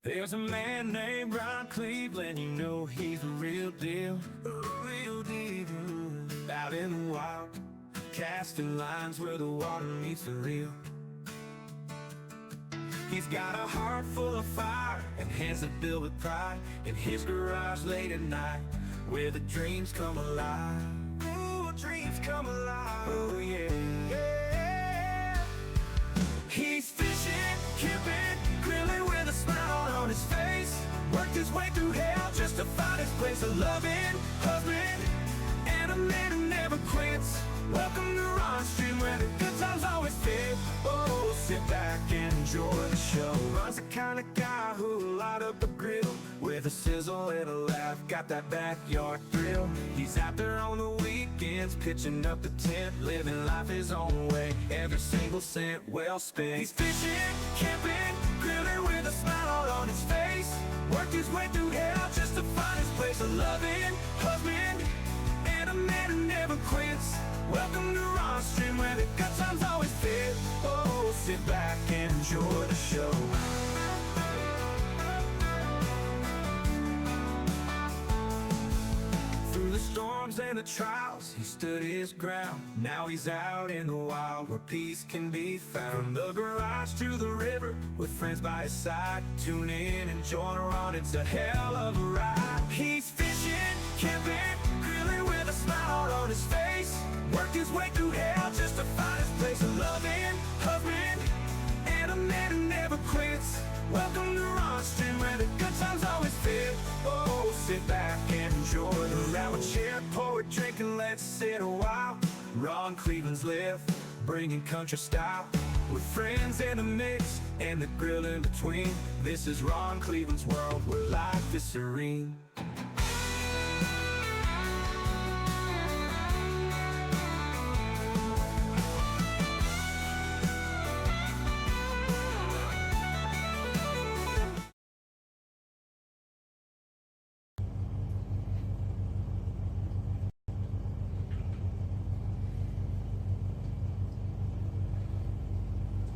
There's a man named Ron Cleveland, you know he's the real deal. Real deal. Out in the wild, casting lines where the water meets the reel. He's got a heart full of fire and hands that build with pride. In his garage late at night, where the dreams come alive. Ooh, dreams come alive. Oh yeah. He's fishing, camping, grilling with a smile on his face. Worked his way through hell just to find his place. A loving husband and a man who never quits. Welcome to Ron Stream, where the good times always fit. Oh, sit back and enjoy the show. Ron's the kind of guy who'll light up a grill with a sizzle and a laugh, got that backyard thrill. He's out there on the weekends, pitching up the tent, living life his own way, every single cent well spent. He's fishing, camping, grilling with a smile on his face. Worked his way through hell just to find his place. A loving husband and a man who never quits. Welcome to Ron Stream, where the good times always fit. Oh, sit back and enjoy the show. Through the storms and the trials, he stood his ground. Now he's out in the wild, where peace can be found. From the garage to the river, with friends by his side. Tune in and join Ron, it's a hell of a ride. He's fishing, camping, grilling with a smile on his face. Worked his way through hell just to find his place. A loving husband and a man who never quits. Welcome to Ron Stream, where the good times always fit. Oh, sit back and enjoy the loud chair, poet drinking, let's sit a while. Ron Cleveland's live, bringing country style, with friends in the mix and the grill in between. This is Ron Cleveland's world, where life is serene.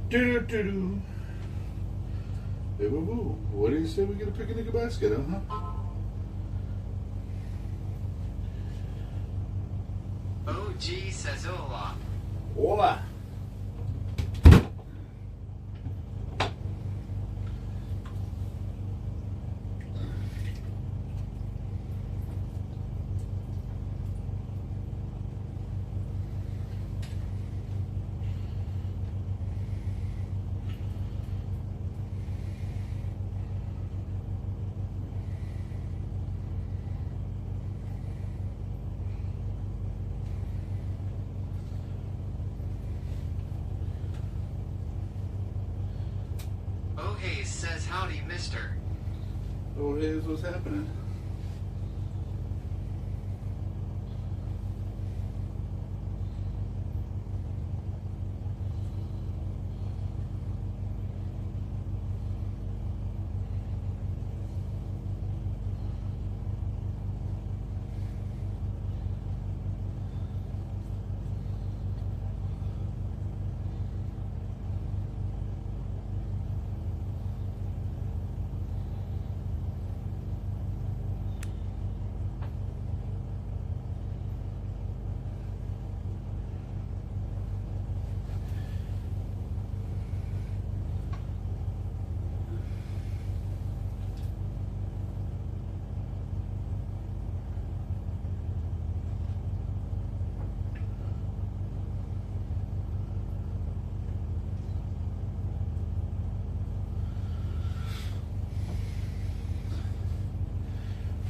Do-do-do-do. Hey, boo-boo. What do you say we get a picnic basket, huh? OG says hola. Hola. Oh Hayes says howdy, mister. Oh, hey, what's happening?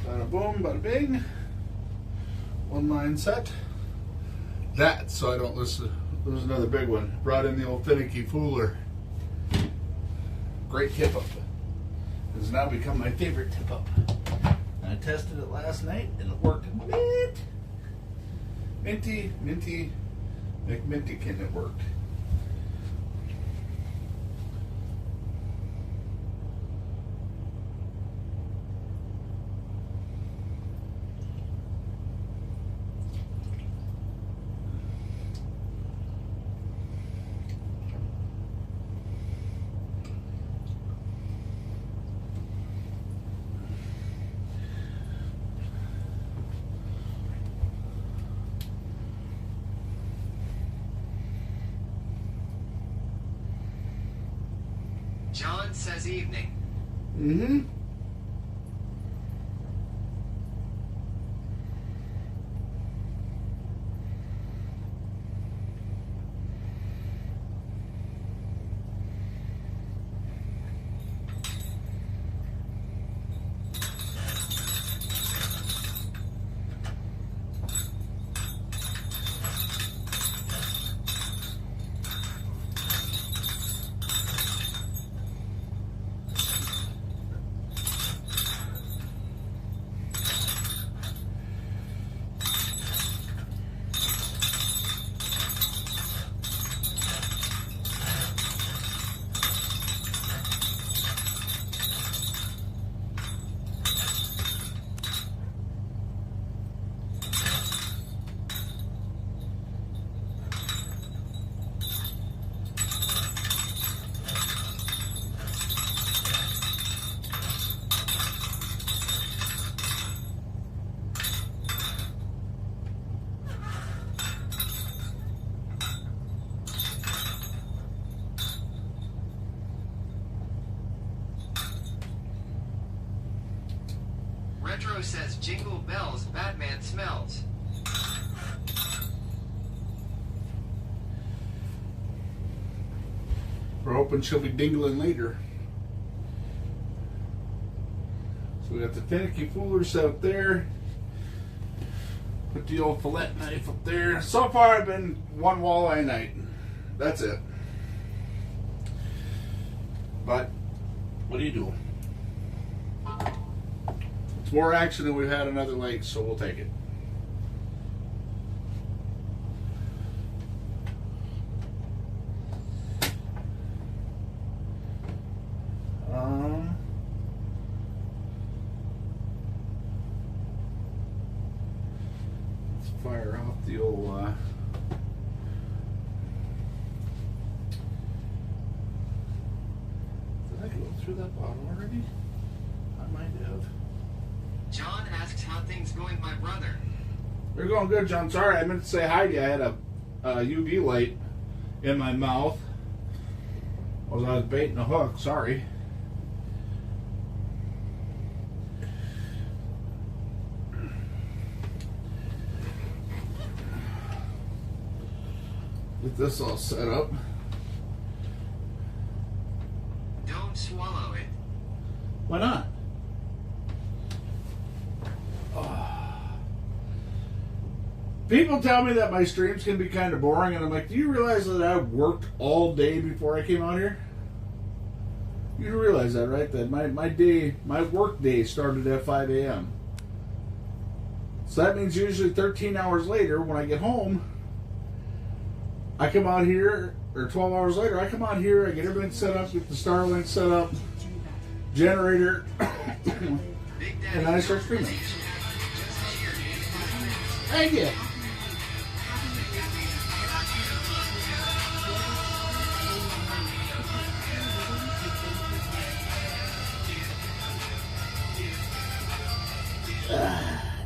Bada boom, bada bing. One line set. That, so I don't lose another big one. Brought in the old finicky fooler. Great tip up. It has now become my favorite tip up. And I tested it last night and it worked mint. Minty, McMintykin, it worked. John says evening. Mm-hmm. Retro says jingle bells, Batman smells. We're hoping she'll be dingling later. So we got the finicky foolers out there. Put the old fillet knife up there. So far I've been one walleye a night. That's it. But what do you do? It's more action than we've had in other lakes, so we'll take it. Let's fire off the old did I go through that bottle already? I might have. John asks how things going with my brother. They're going good, John. Sorry, I meant to say hi to you. I had a UV light in my mouth as I was baiting a hook. Sorry. Get this all set up. Don't swallow it. Why not? People tell me that my streams can be kind of boring, and I'm like, do you realize that I worked all day before I came out here? You do realize that, right? That my work day started at 5 a.m. So that means usually 13 hours later, when I get home, I come out here, or 12 hours later, I come out here, I get everything set up, get the Starlink set up, generator, Big Daddy and then I start streaming. Thank you.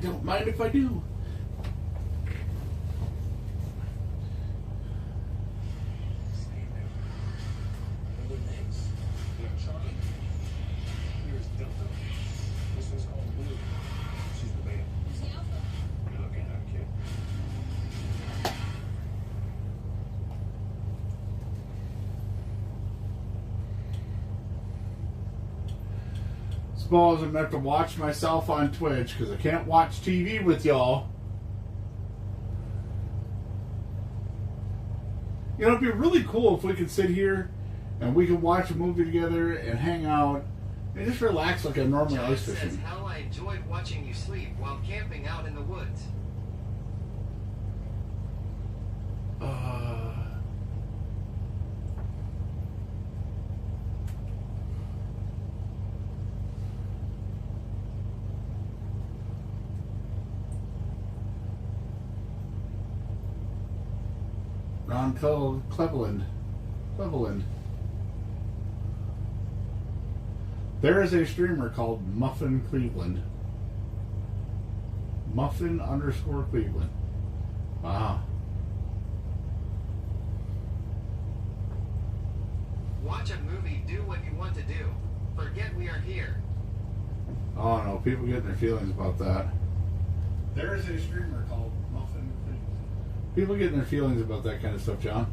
Don't mind if I do. Suppose I'm going to have to watch myself on Twitch because I can't watch TV with y'all. You know, it'd be really cool if we could sit here and we could watch a movie together and hang out and just relax like I normally John ice says fishing. how I enjoyed watching you sleep while camping out in the woods. Ron Cleveland. There is a streamer called Muffin Cleveland. Muffin_Cleveland. Wow. Watch a movie, do what you want to do. Forget we are here. Oh no, people getting their feelings about that. There is a streamer called Muffin Things. People getting their feelings about that kind of stuff, John.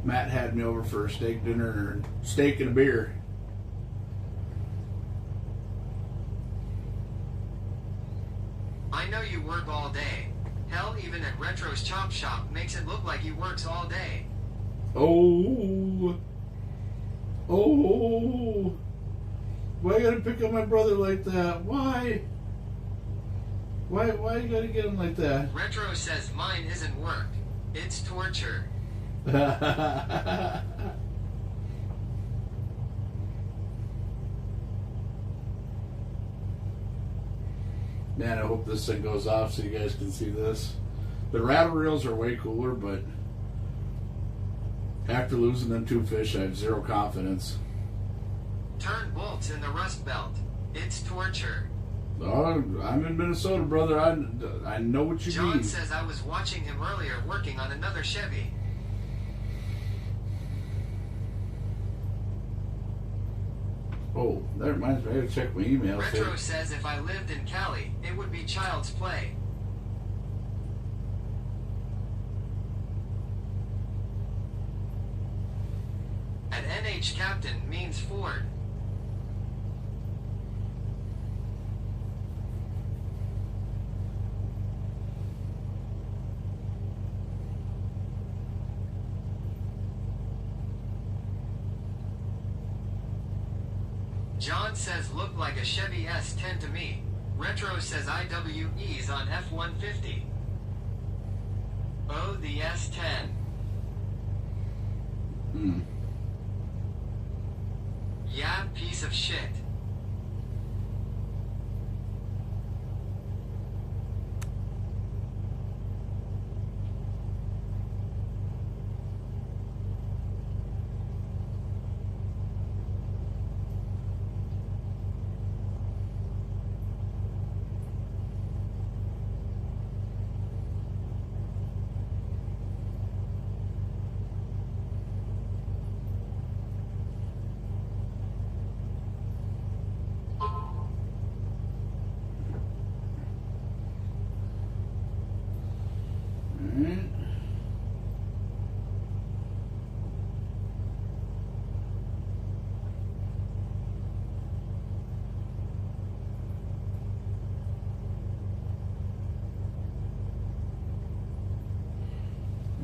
Matt had me over for a steak dinner and steak and a beer. I know you work all day. Hell, even at Retro's Chop Shop makes it look like he works all day. Oh, why you gotta pick on my brother like that? Why you gotta get him like that? Retro says mine isn't work. It's torture. Man, I hope this thing goes off so you guys can see this. The rattle reels are way cooler, but after losing them 2 fish, I have zero confidence. Turn bolts in the Rust Belt. It's torture. Oh, I'm in Minnesota, brother. I know what you John mean. says I was watching him earlier working on another Chevy. Oh, that reminds me. I gotta check my emails. Retro says if I lived in Cali, it would be child's play. At NH Captain means Ford. John says look like a Chevy S10 to me. Retro says IWE's on F-150. Oh, the S10. Yeah, piece of shit.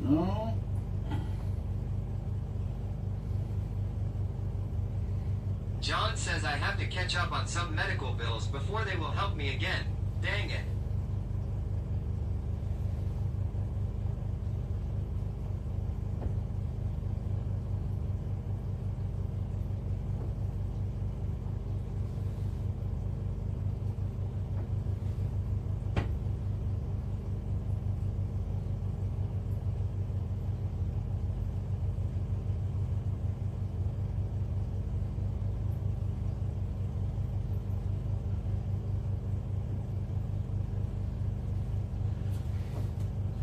No. John says I have to catch up on some medical bills before they will help me again. Dang it.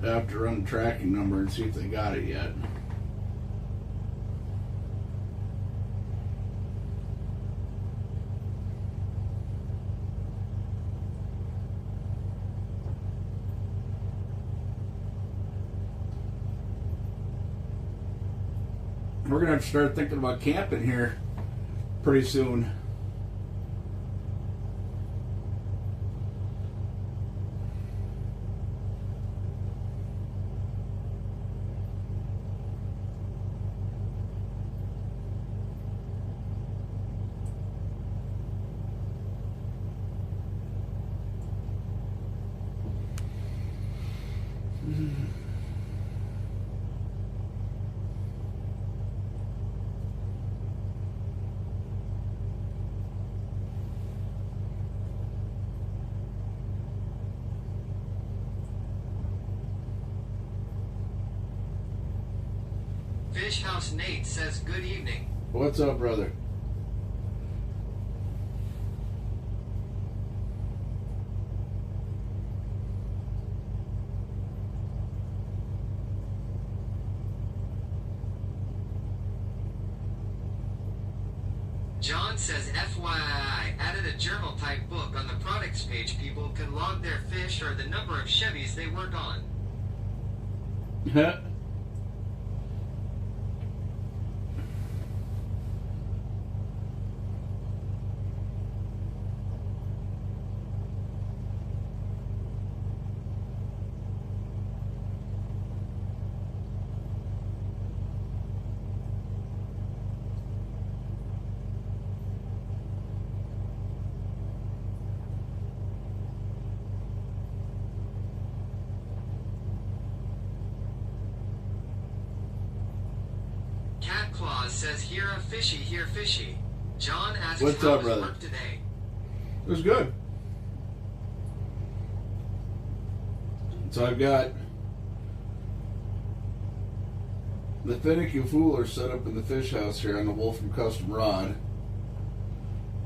I have to run the tracking number and see if they got it yet. We're gonna have to start thinking about camping here pretty soon. Fish House Nate says good evening. What's up, brother? John says FYI, added a journal type book on the products page. People can log their fish or the number of Chevys they work on. Cat Claus says here a fishy, here fishy. John asks What's how up, was brother? work today. It was good. So I've got the finicky fooler set up in the fish house here on the Wolfram Custom Rod.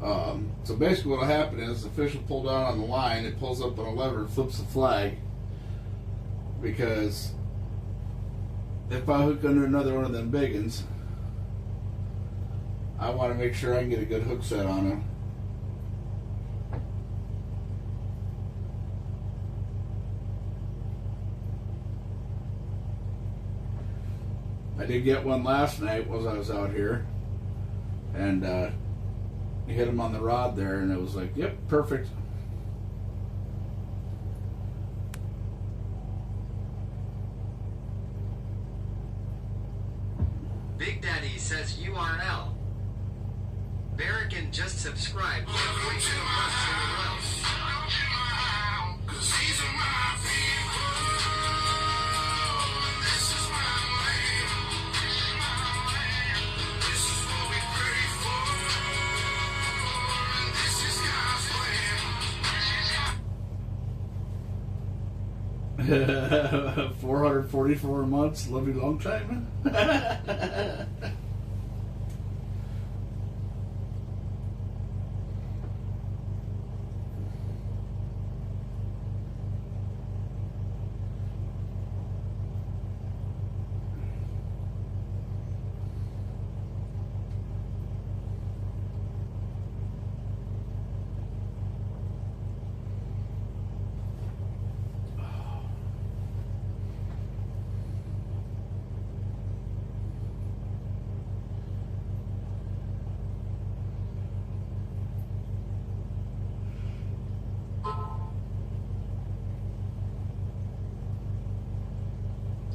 So basically what'll happen is the fish will pull down on the line, it pulls up on a lever, flips the flag, because if I hook under another one of them big uns, I want to make sure I can get a good hook set on him. I did get one last night as I was out here, and hit him on the rod there, and it was like, yep, perfect. Big Daddy says URL. Barrican just subscribed. Can't wait to months in a row. Yeah. 444 months, love you long time.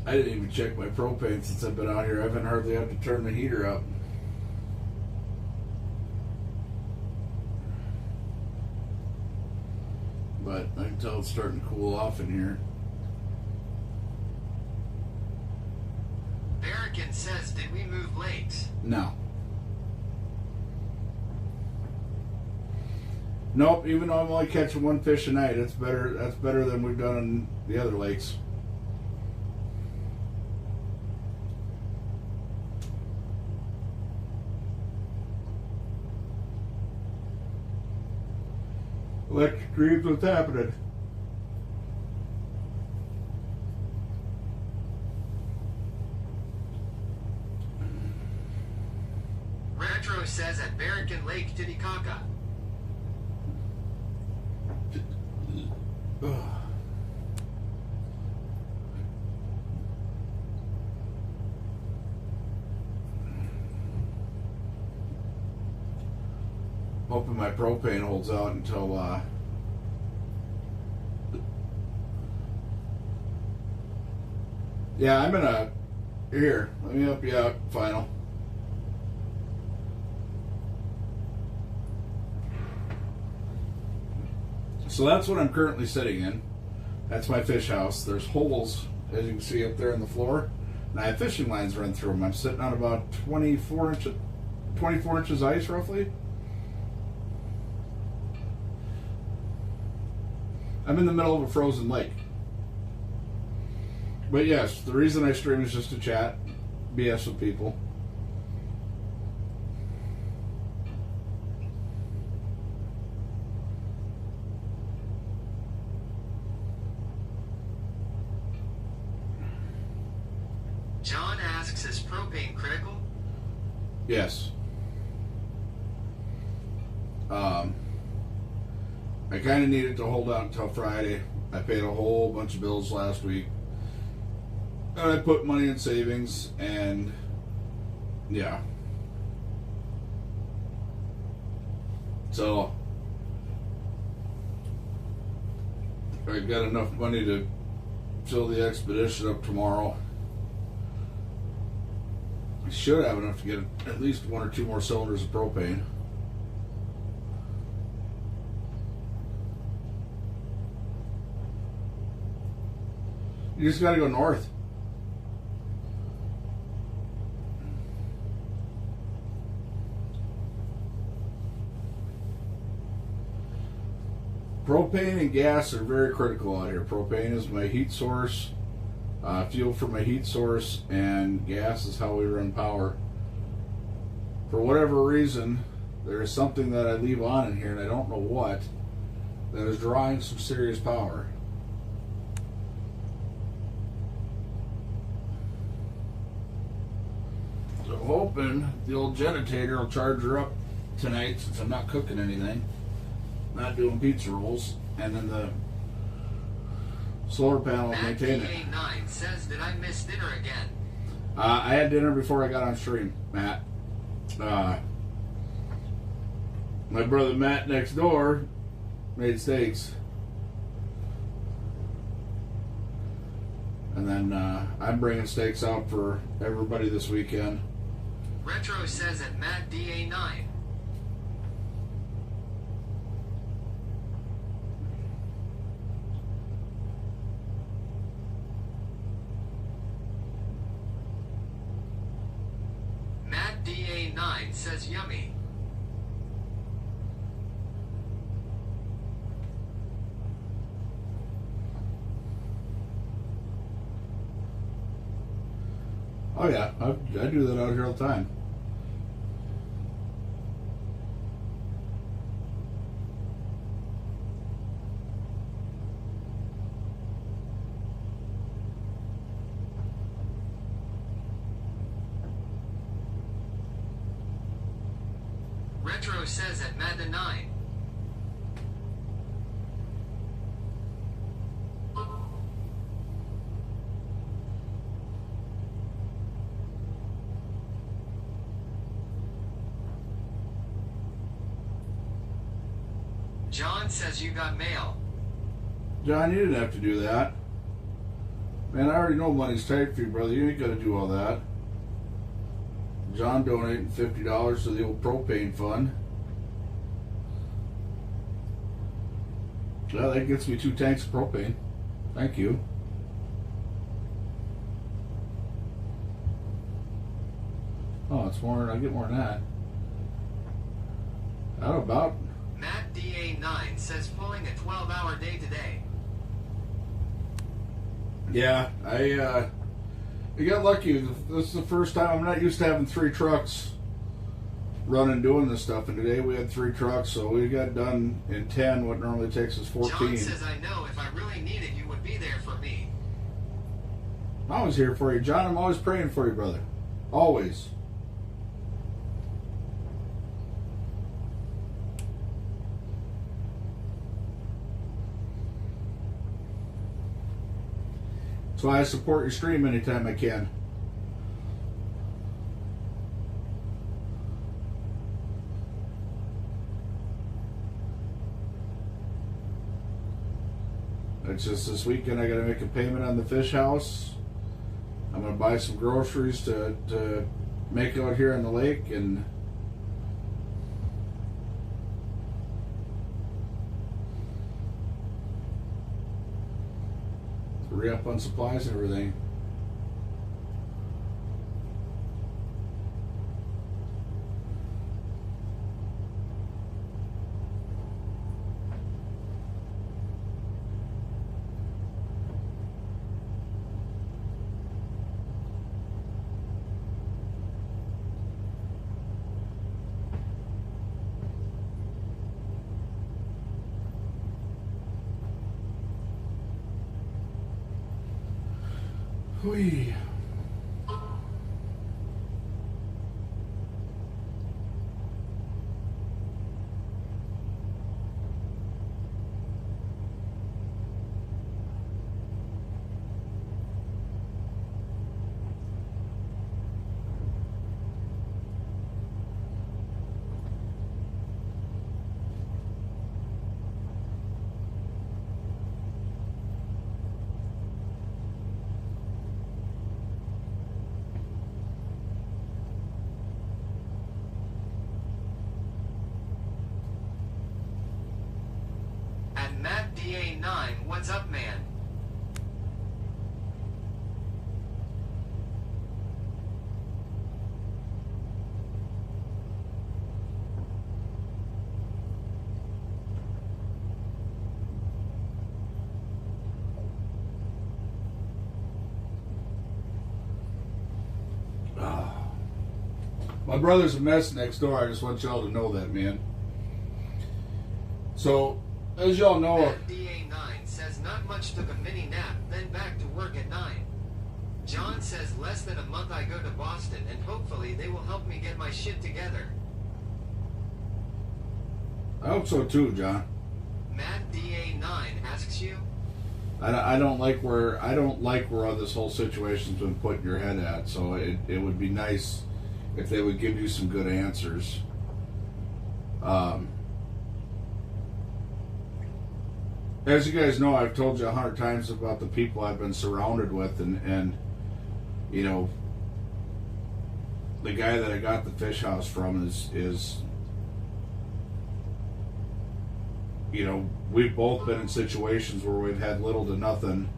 I didn't even check my propane since I've been out here. I haven't hardly had to turn the heater up. But I can tell it's starting to cool off in here. Barrican says, did we move lakes? No. Nope, even though I'm only catching one fish a night, it's better. That's better than we've done in the other lakes. Electric dreams, what's happening? Retro says at Barrican Lake Titicaca. Hoping my propane holds out until yeah, I'm gonna here, let me help you out, final. So that's what I'm currently sitting in. That's my fish house. There's holes, as you can see, up there in the floor, and I have fishing lines run through them. I'm sitting on about 24 inches ice, roughly. I'm in the middle of a frozen lake. But yes, the reason I stream is just to chat. BS with people. John asks, is propane critical? Yes. I kind of needed to hold out until Friday. I paid a whole bunch of bills last week. And I put money in savings, and yeah. So I got enough money to fill the expedition up tomorrow. I should have enough to get at least 1 or 2 more cylinders of propane. You just gotta go north. Propane and gas are very critical out here. Propane is my heat source, fuel for my heat source, and gas is how we run power. For whatever reason, there is something that I leave on in here, and I don't know what, that is drawing some serious power. So I'm hoping the old generator will charge her up tonight, since I'm not cooking anything, not doing pizza rolls, and then the solar panel will Matt maintain it. DA9 says, did I miss dinner again? I had dinner before I got on stream, Matt. My brother Matt next door made steaks. And then I'm bringing steaks out for everybody this weekend. Retro says at Matt DA9. Matt DA9 says yummy. Oh yeah, I do that out here all the time. Retro says at Madden 9. John says you got mail. John, you didn't have to do that. Man, I already know money's tight for you, brother. You ain't got to do all that. John donating $50 to the old propane fund. Well, that gets me 2 tanks of propane. Thank you. Oh, it's more. I get more than that. How about? Matt DA9 says pulling a 12-hour day today. Yeah, I got lucky. This is the first time. I'm not used to having 3 trucks running doing this stuff, and today we had 3 trucks, so we got done in 10 what normally takes us 14. John says I know if I really needed you would be there for me. I'm always here for you, John. I'm always praying for you, brother. Always. That's why I support your stream anytime I can. It's just this weekend I got to make a payment on the fish house. I'm going to buy some groceries to make out here on the lake and re-up on supplies and everything. Whee. At Matt DA9, what's up, man? My brother's a mess next door. I just want y'all to know that, man. So, as y'all know, Matt DA9 says not much, took a mini nap, then back to work at 9. John says less than a month I go to Boston and hopefully they will help me get my shit together. I hope so too, John. Matt DA9 asks you, I don't like where all this whole situation's been putting your head at. So it would be nice if they would give you some good answers. As you guys know, I've told you 100 times about the people I've been surrounded with, and you know, the guy that I got the fish house from is you know, we've both been in situations where we've had little to nothing,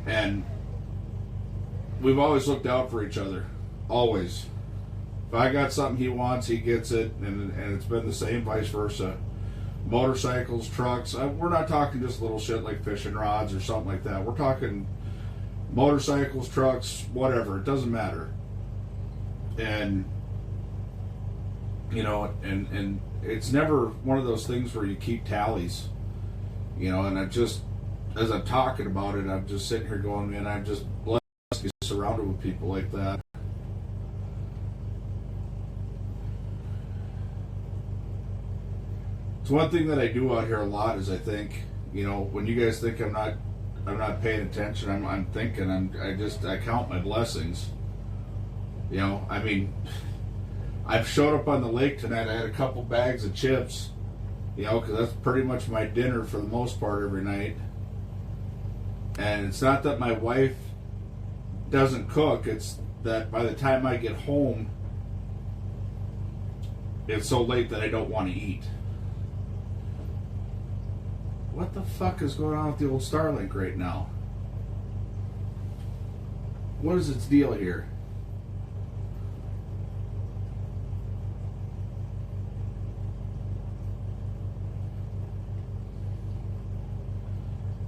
and we've always looked out for each other. Always. If I got something he wants, he gets it, and it's been the same, vice versa. Motorcycles, trucks. We're not talking just little shit like fishing rods or something like that. We're talking motorcycles, trucks, whatever. It doesn't matter. And you know, and it's never one of those things where you keep tallies. You know, and I just, as I'm talking about it, I'm just sitting here going, man, I'm just blessed to be surrounded with people like that. It's one thing that I do out here a lot is I think, you know, when you guys think I'm not paying attention, I'm thinking, I count my blessings. You know, I mean, I've showed up on the lake tonight. I had a couple bags of chips, you know, because that's pretty much my dinner for the most part every night. And it's not that my wife doesn't cook, it's that by the time I get home, it's so late that I don't want to eat. What the fuck is going on with the old Starlink right now? What is its deal here?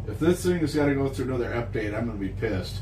If this thing has got to go through another update, I'm going to be pissed.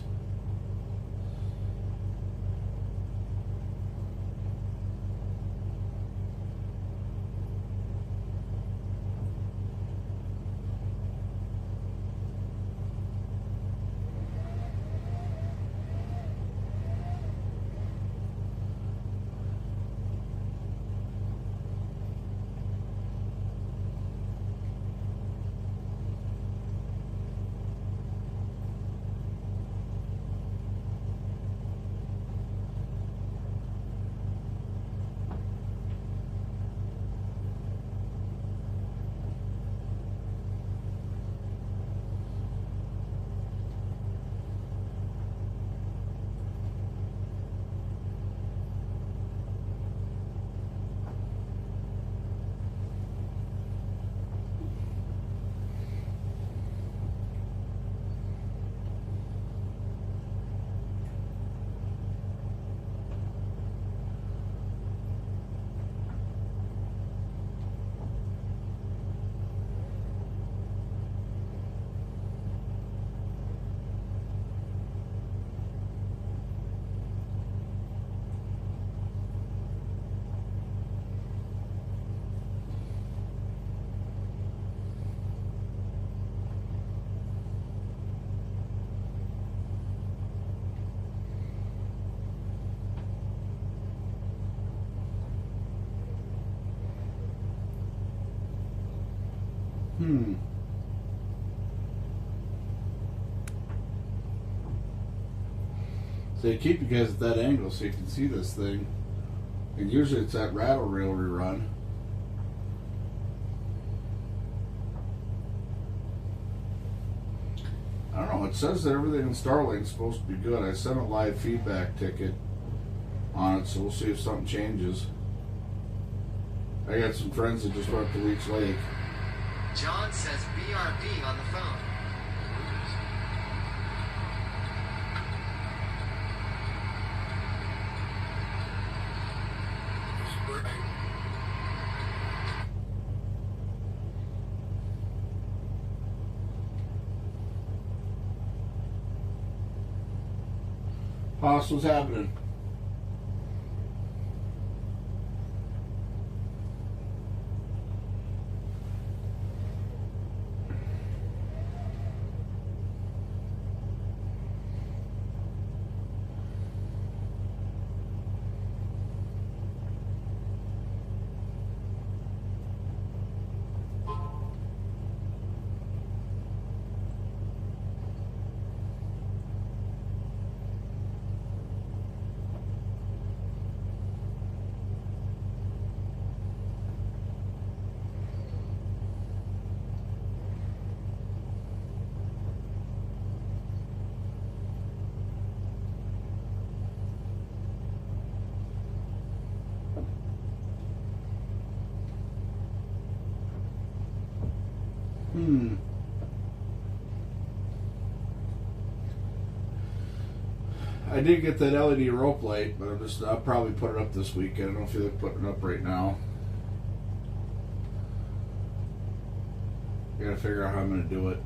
So they keep you guys at that angle so you can see this thing. And usually it's that rattle rail rerun. I don't know, it says that everything in Starlink's supposed to be good. I sent a live feedback ticket on it, so we'll see if something changes. I got some friends that just went to Leech Lake. John says BRB on the phone. Hoss, what's happening? I did get that LED rope light, but I'll probably put it up this weekend. I don't feel like putting it up right now. I gotta figure out how I'm gonna do it.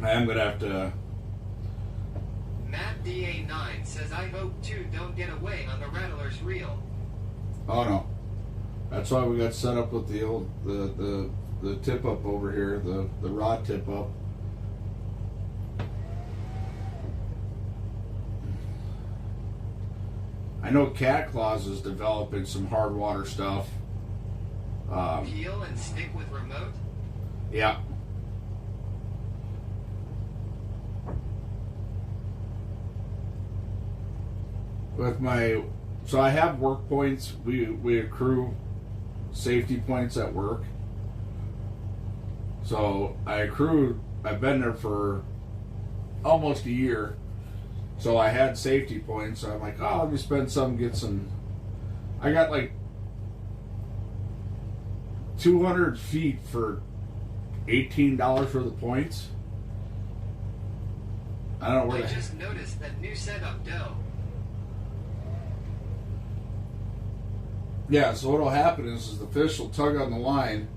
I am gonna have to. Matt DA9 says, I hope 2 don't get away on the Rattler's reel. Oh no, that's why we got set up with the old the tip up over here, the rod tip up. I know Cat Claws is developing some hard water stuff. Peel and stick with remote. Yeah. With so I have work points. We accrue safety points at work. So I've been there for almost a year. So I had safety points. So I'm like, oh, let me spend some, get some. I got like 200 feet for $18 for the points. I don't know where I just noticed that new setup dough. Yeah, so what'll happen is the fish will tug on the line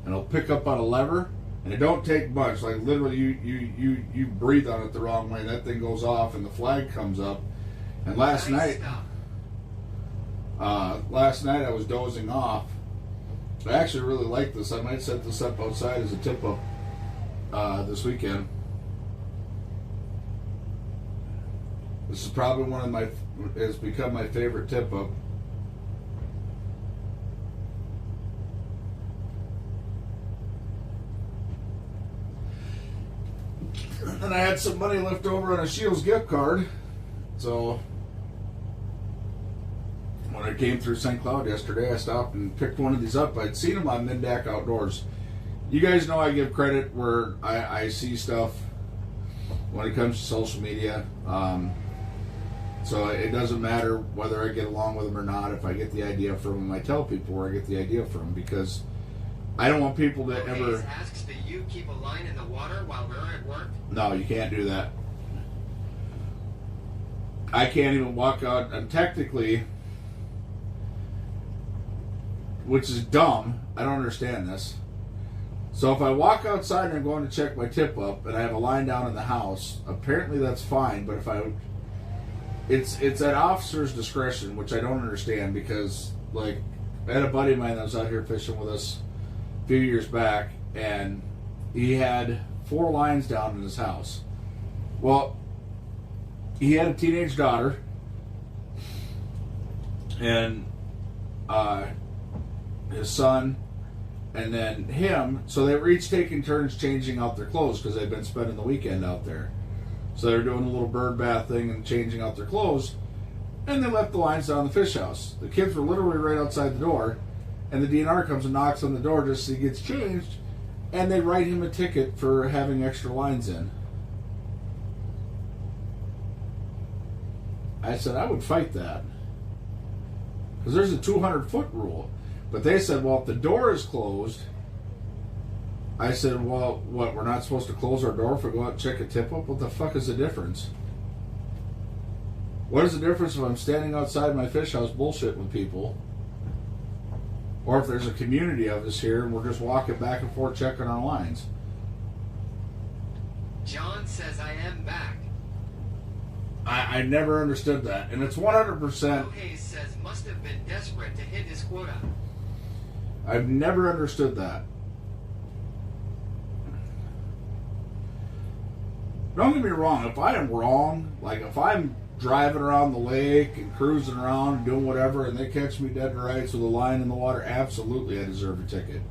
and it'll pick up on a lever, and it don't take much. Like literally you breathe on it the wrong way, that thing goes off and the flag comes up. And last night I was dozing off. I actually really like this. I might set this up outside as a tip up this weekend. This is probably it's become my favorite tip up. And I had some money left over on a Shields gift card. So when I came through St. Cloud yesterday, I stopped and picked one of these up. I'd seen them on Mindac Outdoors. You guys know I give credit where I see stuff when it comes to social media. So it doesn't matter whether I get along with them or not. If I get the idea from them, I tell people where I get the idea from, because I don't want people to ever. Asks, do you keep a line in the water while we're at work? No, you can't do that. I can't even walk out, and technically, which is dumb. I don't understand this. So if I walk outside and I'm going to check my tip up, and I have a line down in the house, apparently that's fine. But if I it's at officer's discretion, which I don't understand because, like, I had a buddy of mine that was out here fishing with us a few years back, and he had 4 lines down in his house. Well, he had a teenage daughter, and his son, and then him. So they were each taking turns changing out their clothes because they'd been spending the weekend out there. So they were doing a little bird bath thing and changing out their clothes, and they left the lines down in the fish house. The kids were literally right outside the door, and the DNR comes and knocks on the door just so he gets changed, and they write him a ticket for having extra lines in. I said, I would fight that. Because there's a 200-foot rule. But they said, well, if the door is closed, I said, well, what, we're not supposed to close our door if we go out and check a tip-up? What the fuck is the difference? What is the difference if I'm standing outside my fish house bullshitting with people? Or if there's a community of us here and we're just walking back and forth checking our lines? John says I am back. I never understood that. And it's 100%. Hayes says must have been desperate to hit his quota. I've never understood that. Don't get me wrong, if I am wrong, like if I'm driving around the lake and cruising around and doing whatever and they catch me dead to rights with a line in the water, absolutely I deserve a ticket.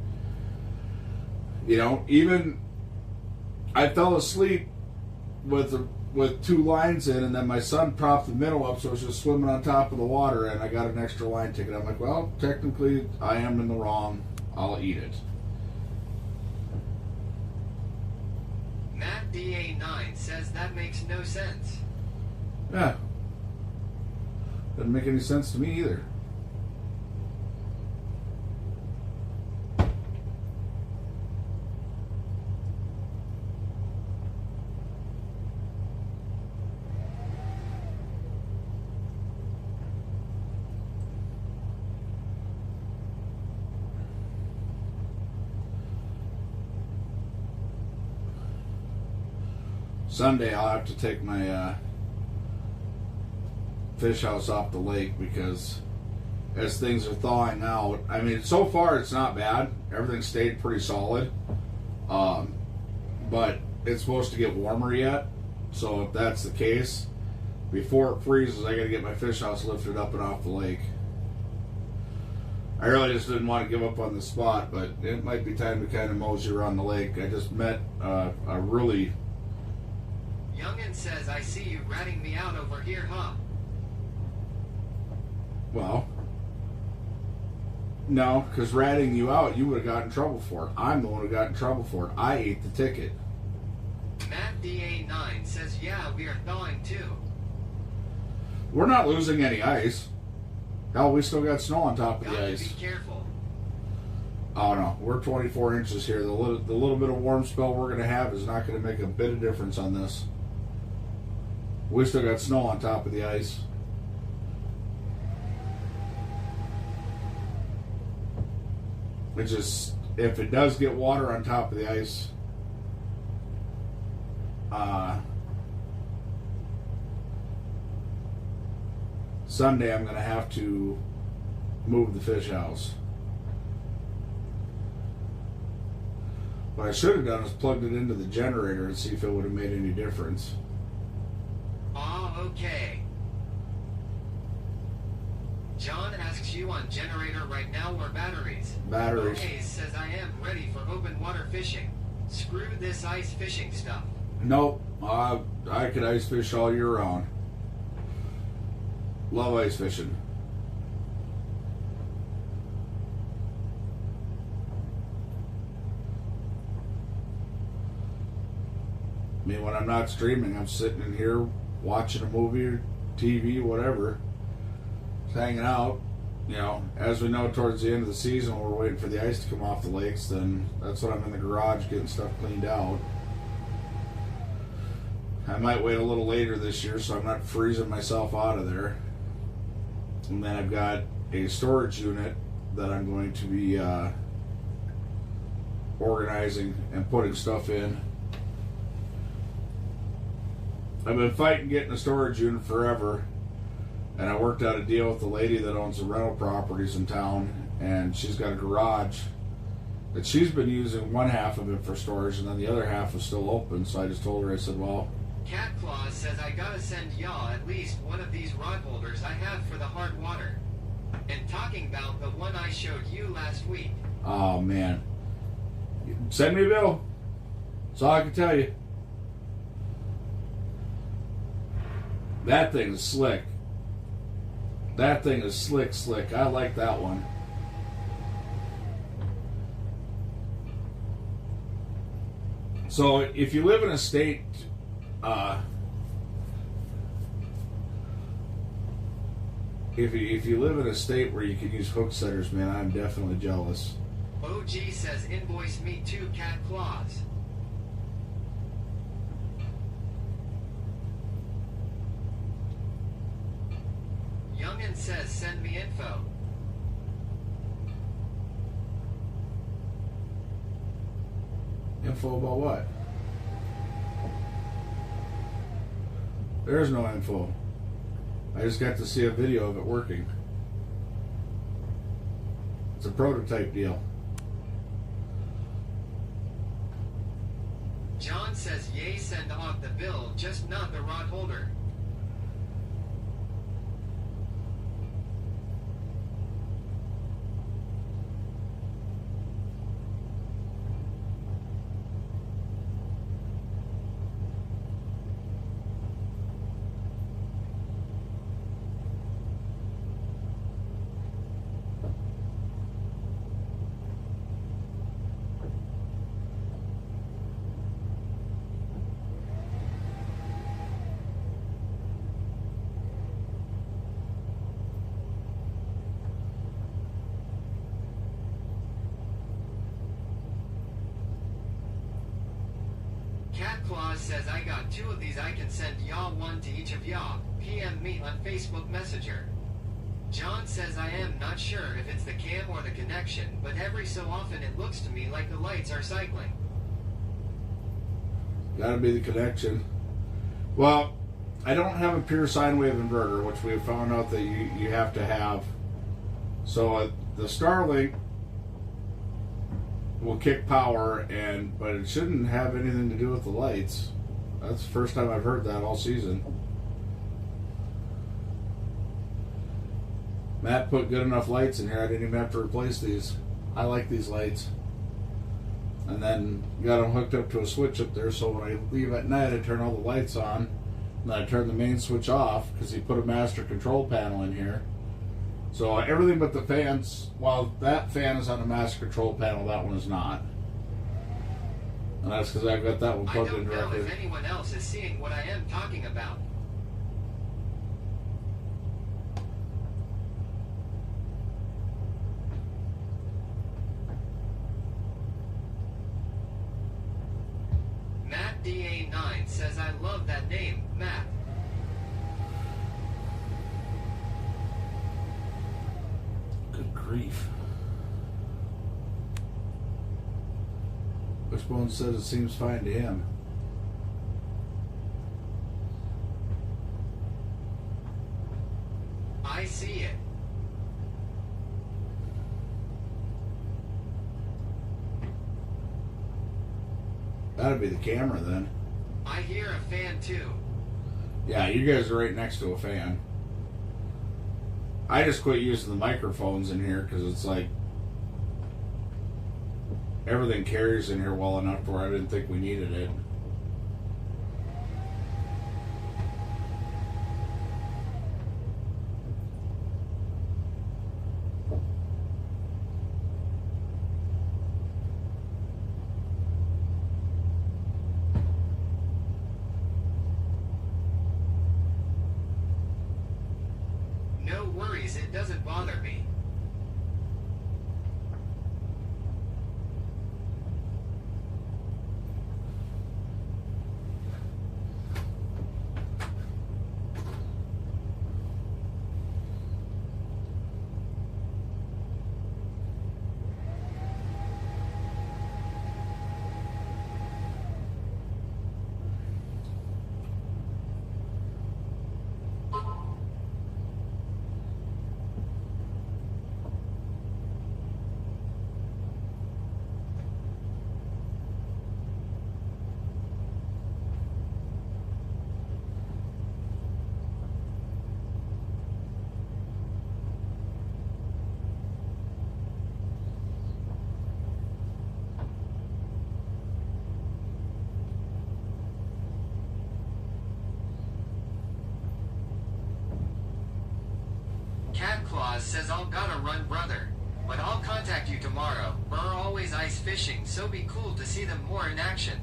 You know, even I fell asleep with 2 lines in, and then my son propped the middle up so I was just swimming on top of the water, and I got an extra line ticket. I'm like, well, technically I am in the wrong. I'll eat it. Matt DA9 says that makes no sense. Yeah. Doesn't make any sense to me either. Sunday I'll have to take my fish house off the lake because as things are thawing out, I mean, so far it's not bad. Everything stayed pretty solid. But it's supposed to get warmer yet. So if that's the case, before it freezes, I gotta get my fish house lifted up and off the lake. I really just didn't want to give up on the spot, but it might be time to kind of mosey around the lake. I just met a really... Youngin says I see you ratting me out over here, huh? Well, no, because ratting you out, you would have gotten in trouble for it. I'm the one who got in trouble for it. I ate the ticket. Matt DA9 says, yeah, we are thawing too. We're not losing any ice. Hell, we still got snow on top of the Gotta ice. be careful. Oh no, we're 24 inches here. The little bit of warm spell we're going to have is not going to make a bit of difference on this. We still got snow on top of the ice. It's just, if it does get water on top of the ice, Sunday I'm going to have to move the fish house. What I should have done is plugged it into the generator and see if it would have made any difference. Oh, okay. John asks you on generator right now or batteries? Batteries. Okay, says I am ready for open water fishing. Screw this ice fishing stuff. Nope. I could ice fish all year round. Love ice fishing. I mean, when I'm not streaming, I'm sitting in here watching a movie or TV, whatever. Just hanging out. You know, as we know, towards the end of the season, when we're waiting for the ice to come off the lakes, then that's when I'm in the garage getting stuff cleaned out. I might wait a little later this year so I'm not freezing myself out of there. And then I've got a storage unit that I'm going to be organizing and putting stuff in. I've been fighting getting a storage unit forever, And I worked out a deal with the lady that owns the rental properties in town, and she's got a garage that she's been using one half of it for storage, and then the other half is still open. So I just told her, I said, well, Cat Claus says I gotta send y'all at least one of these rod holders I have for the hard water. And talking about the one I showed you last week. oh man, send me a bill. That's all I can tell you. That thing is slick. That thing is slick. I like that one. So if you live in a state, if you live in a state where you can use hook setters, man, I'm definitely jealous. OG says invoice me too, Cat Claus. Youngin says send me info. Info about what? There's no info. I just got to see a video of it working. It's a prototype deal. John says yay, send off the bill, just not the rod holder. Cat Claus says I got two of these I can send y'all one to each of y'all. PM me on Facebook Messenger. John says I am not sure if it's the cam or the connection, but every so often it looks to me like the lights are cycling. Gotta be the connection. Well, I don't have a pure sine wave inverter, which we found out that you have to have. So the Starlink will kick power, but it shouldn't have anything to do with the lights. That's the first time I've heard that all season. Matt put good enough lights in here, I didn't even have to replace these. I like these lights. And then got them hooked up to a switch up there, so when I leave at night I turn all the lights on, and then I turn the main switch off because he put a master control panel in here. So everything but the fans, while that fan is on the master control panel, that one is not. And that's because I've got that one I plugged don't in know directly. if anyone else is seeing what I am talking about. Matt DA9 says I love that name, Matt. Good grief. Wishbone says it seems fine to him. I see it. That'd be the camera then. I hear a fan too. Yeah, you guys are right next to a fan. I just quit using the microphones in here because it's like everything carries in here well enough to where I didn't think we needed it. No worries, it doesn't bother me. says I'll gotta run, brother. But I'll contact you tomorrow. We're always ice fishing, so be cool to see them more in action.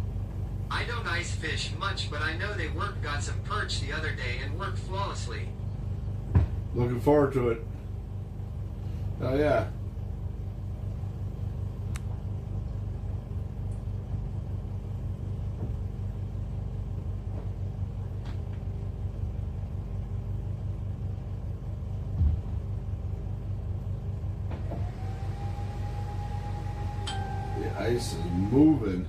I don't ice fish much, but I know they got some perch the other day and worked flawlessly. Looking forward to it. Oh yeah. The ice is moving.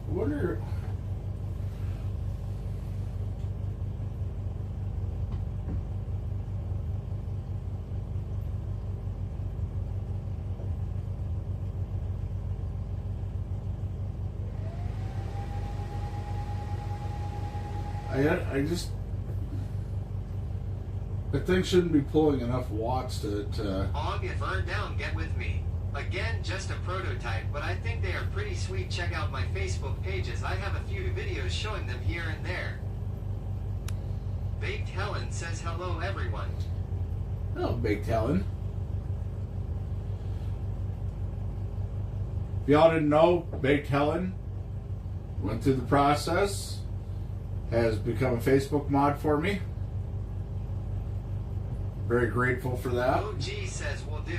Wonder. I just. The thing shouldn't be pulling enough watts to. Og, if earned down, get with me. Again, just a prototype, but I think they are pretty sweet. Check out my Facebook pages. I have a few videos showing them here and there. Baked Helen says hello, everyone. Oh, Baked Helen. If y'all didn't know, Baked Helen went through the process, has become a Facebook mod for me. Very grateful for that. OG says will do.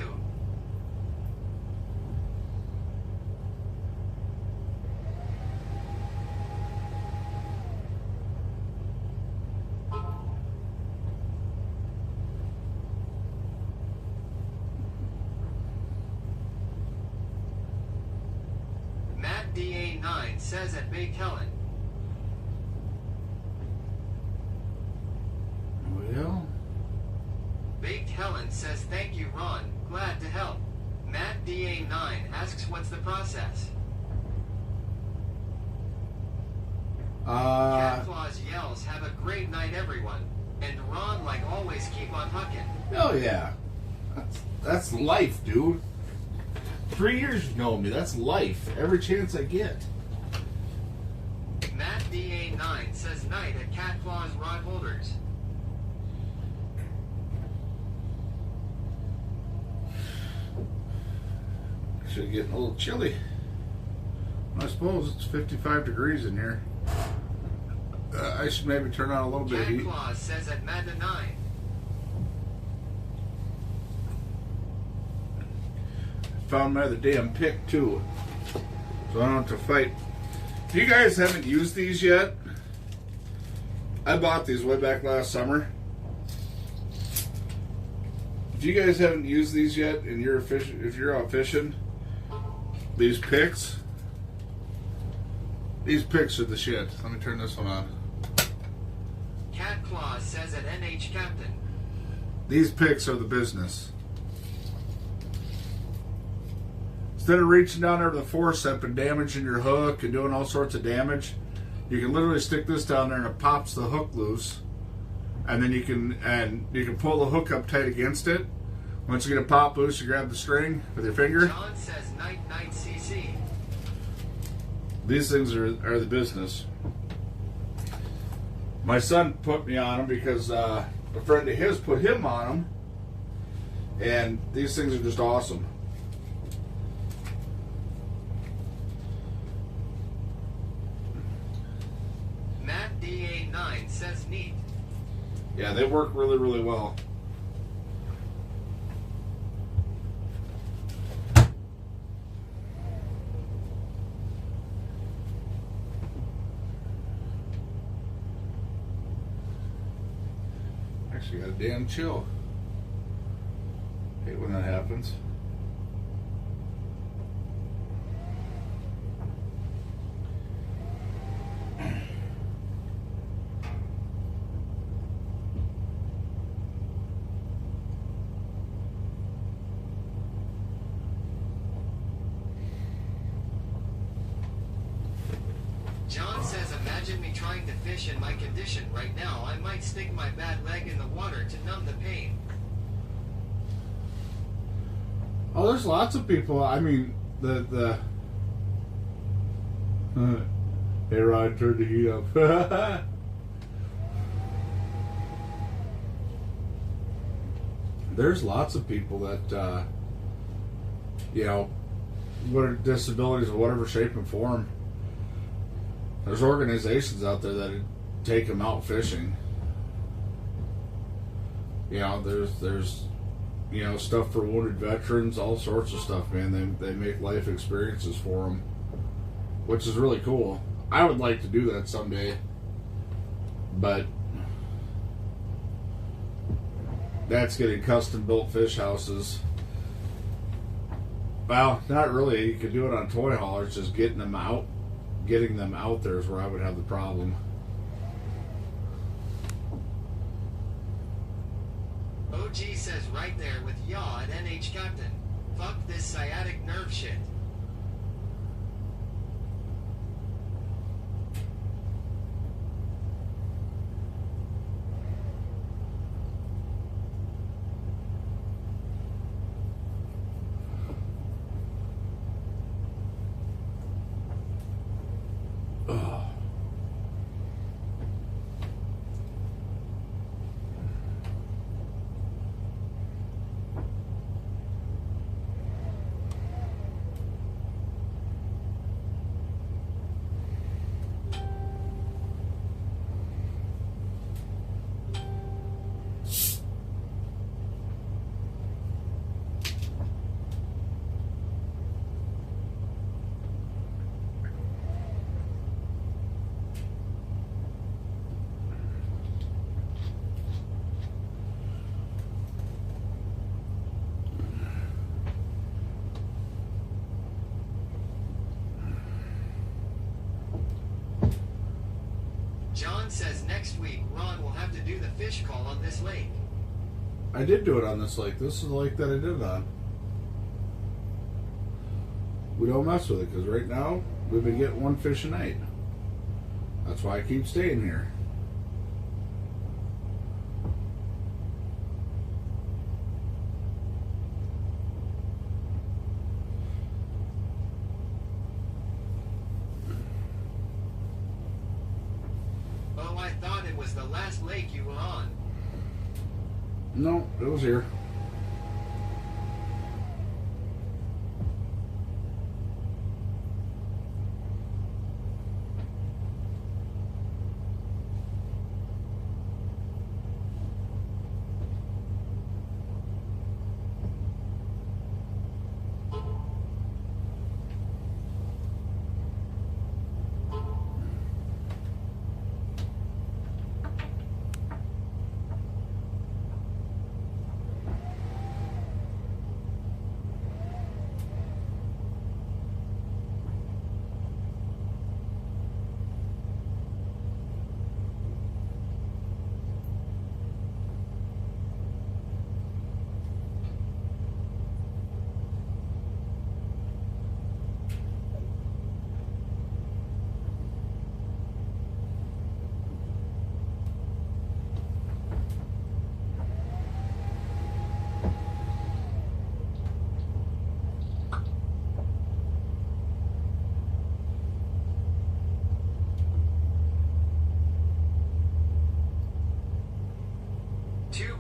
Matt DA9 says at Baked Helen. Well, Baked Helen says thank you, Ron. Glad to help. Matt DA9 asks what's the process. Cat Claus yells, have a great night, everyone. And Ron, like always, keep on hucking. oh yeah. That's life, dude. 3 years you know me. That's life. Every chance I get. Matt DA9 says night at Cat Claus Rod Holders. Actually getting a little chilly. I suppose it's 55 degrees in here. I should maybe turn on a little bit of Cat heat. Claus says at Madda 9. Found my other damn pick too, so I don't have to fight. If you guys haven't used these yet, I bought these way back last summer. If you guys haven't used these yet and you're if you're out fishing, these picks are the shit. Let me turn this one on. Cat Claus says at NH Captain. These picks are the business. Instead of reaching down there with a forceps and damaging your hook and doing all sorts of damage, you can literally stick this down there and it pops the hook loose, and then you can pull the hook up tight against it. Once you get a pop loose, you grab the string with your finger. John says night night CC. These things are the business. My son put me on them because a friend of his put him on them, and these things are just awesome. Matt DA9 says neat. Yeah, they work really, really well. Actually got a damn chill. Hate when that happens. John says, imagine me trying to fish in my condition right now. I might stick my bad leg in the water to numb the pain. Oh, there's lots of people. I mean, hey, Ryan, turn the heat up. There's lots of people that, what are disabilities of whatever shape and form. There's organizations out there that take them out fishing. There's stuff for wounded veterans, all sorts of stuff, man. They make life experiences for them, which is really cool. I would like to do that someday, but that's getting custom built fish houses. Well, not really. You could do it on toy haulers, just getting them out. Getting them out there is where I would have the problem. OG says right there with yaw at NH Captain. Fuck this sciatic nerve shit. John says next week Ron will have to do the fish call on this lake. I did do it on this lake. This is the lake that I did it on. We don't mess with it because right now we've been getting one fish a night. That's why I keep staying here. Oh, I thought it was the last lake you were on. No, it was here.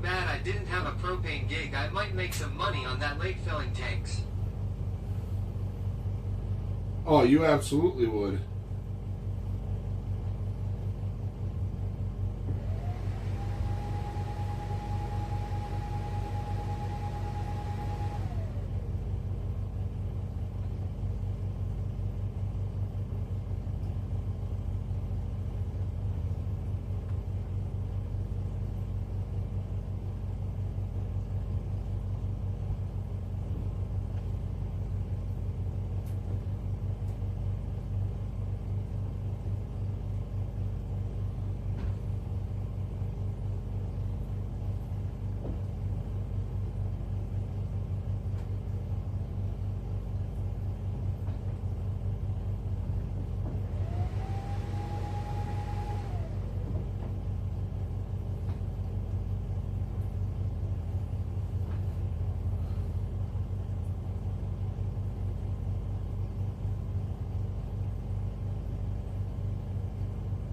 bad I didn't have a propane gig. I might make some money on that lake filling tanks. Oh, you absolutely would.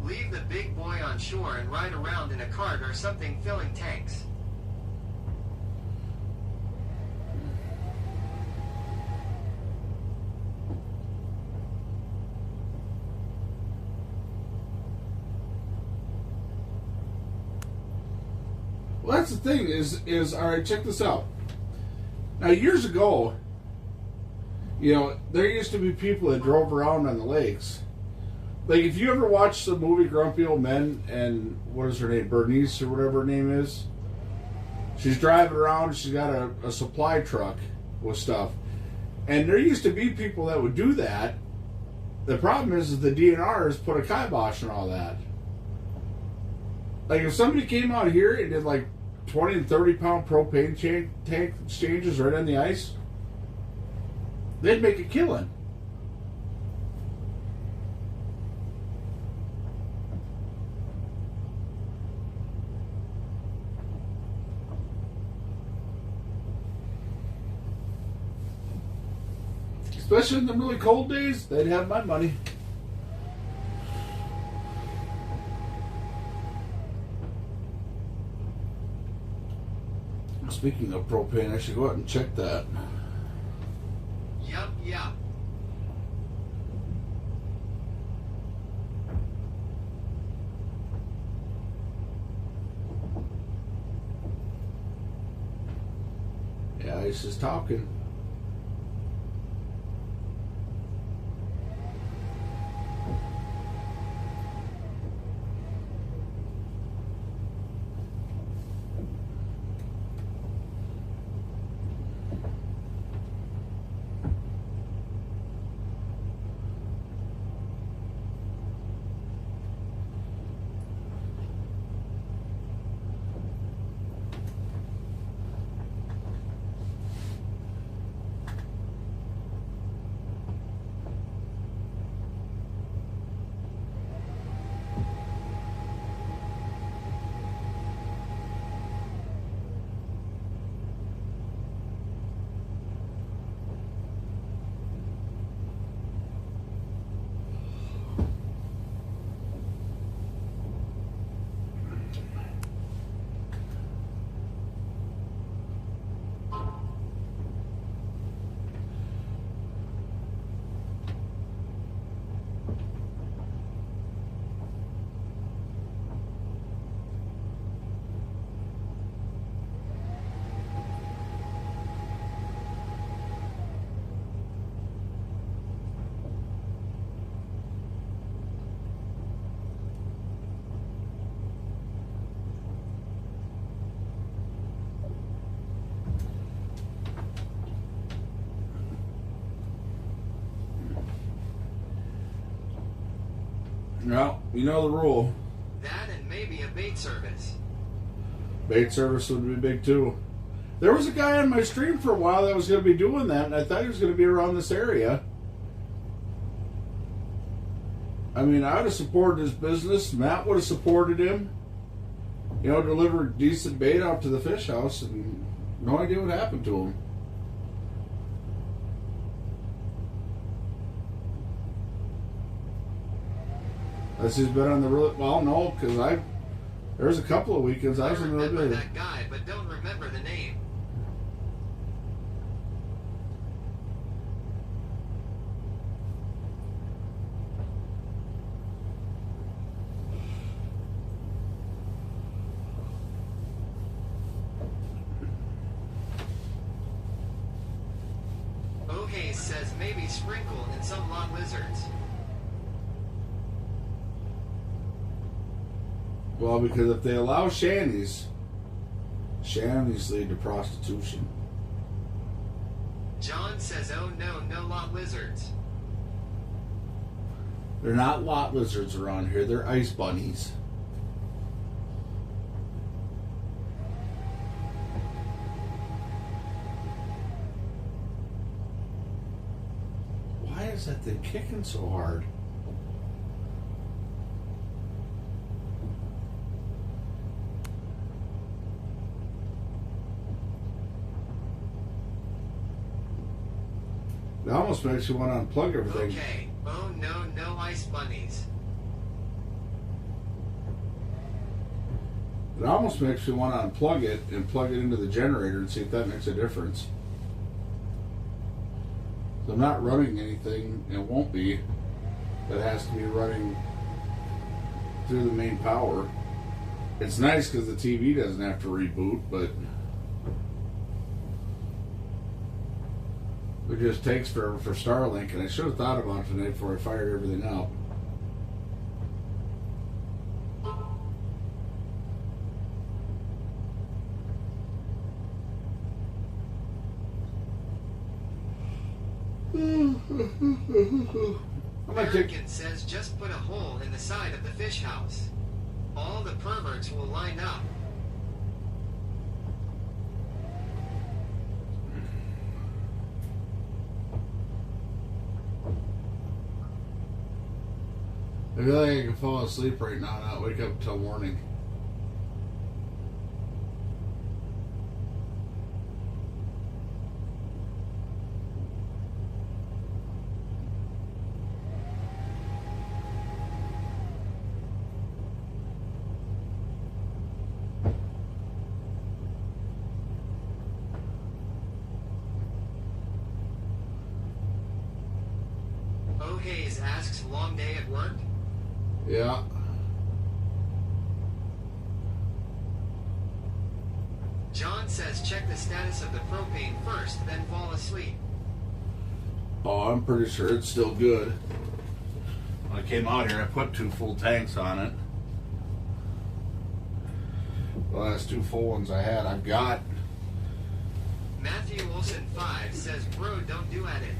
Leave the big boy on shore and ride around in a cart or something filling tanks. Well, that's the thing is all right, check this out. Now, years ago, there used to be people that drove around on the lakes. Like, if you ever watched the movie Grumpy Old Men, and what is her name, Bernice or whatever her name is, she's driving around, she's got a supply truck with stuff. And there used to be people that would do that. The problem is the DNR has put a kibosh on all that. Like, if somebody came out here and did like 20 and 30 pound propane tank exchanges right on the ice, they'd make a killing. Especially in the really cold days, they'd have my money. Speaking of propane, I should go out and check that. Yup. Yeah, he's just talking. Well, you know the rule. That and maybe a bait service. Bait service would be big too. There was a guy on my stream for a while that was going to be doing that, and I thought he was going to be around this area. I mean, I would have supported his business. Matt would have supported him. Delivered decent bait out to the fish house, and no idea what happened to him. Unless he's been on the road. Well, no, because There was a couple of weekends I was in really remember good. that guy, but don't remember the name. O'Hays says maybe sprinkle in some lot lizards. Well, because if they allow shanties, shanties lead to prostitution. John says, oh no, no lot lizards. They're not lot lizards around here, they're ice bunnies. Why is that thing kicking so hard? It almost makes you want to unplug everything. Okay. Oh no, no ice bunnies. It almost makes you want to unplug it and plug it into the generator and see if that makes a difference. So I'm not running anything, and it won't be, that has to be running through the main power. It's nice because the TV doesn't have to reboot, but it just takes forever for Starlink, and I should have thought about it today before I fired everything up. I'm gonna take. American says just put a hole in the side of the fish house. All the perverts will line up. I feel like I can fall asleep right now and not wake up until morning. O'Hays asks, long day at work? Yeah. John says check the status of the propane first, then fall asleep. Oh, I'm pretty sure it's still good. When I came out here, I put 2 full tanks on it. The last 2 full ones I had, I've got. Matthew Wilson 5 says, bro, don't do at it.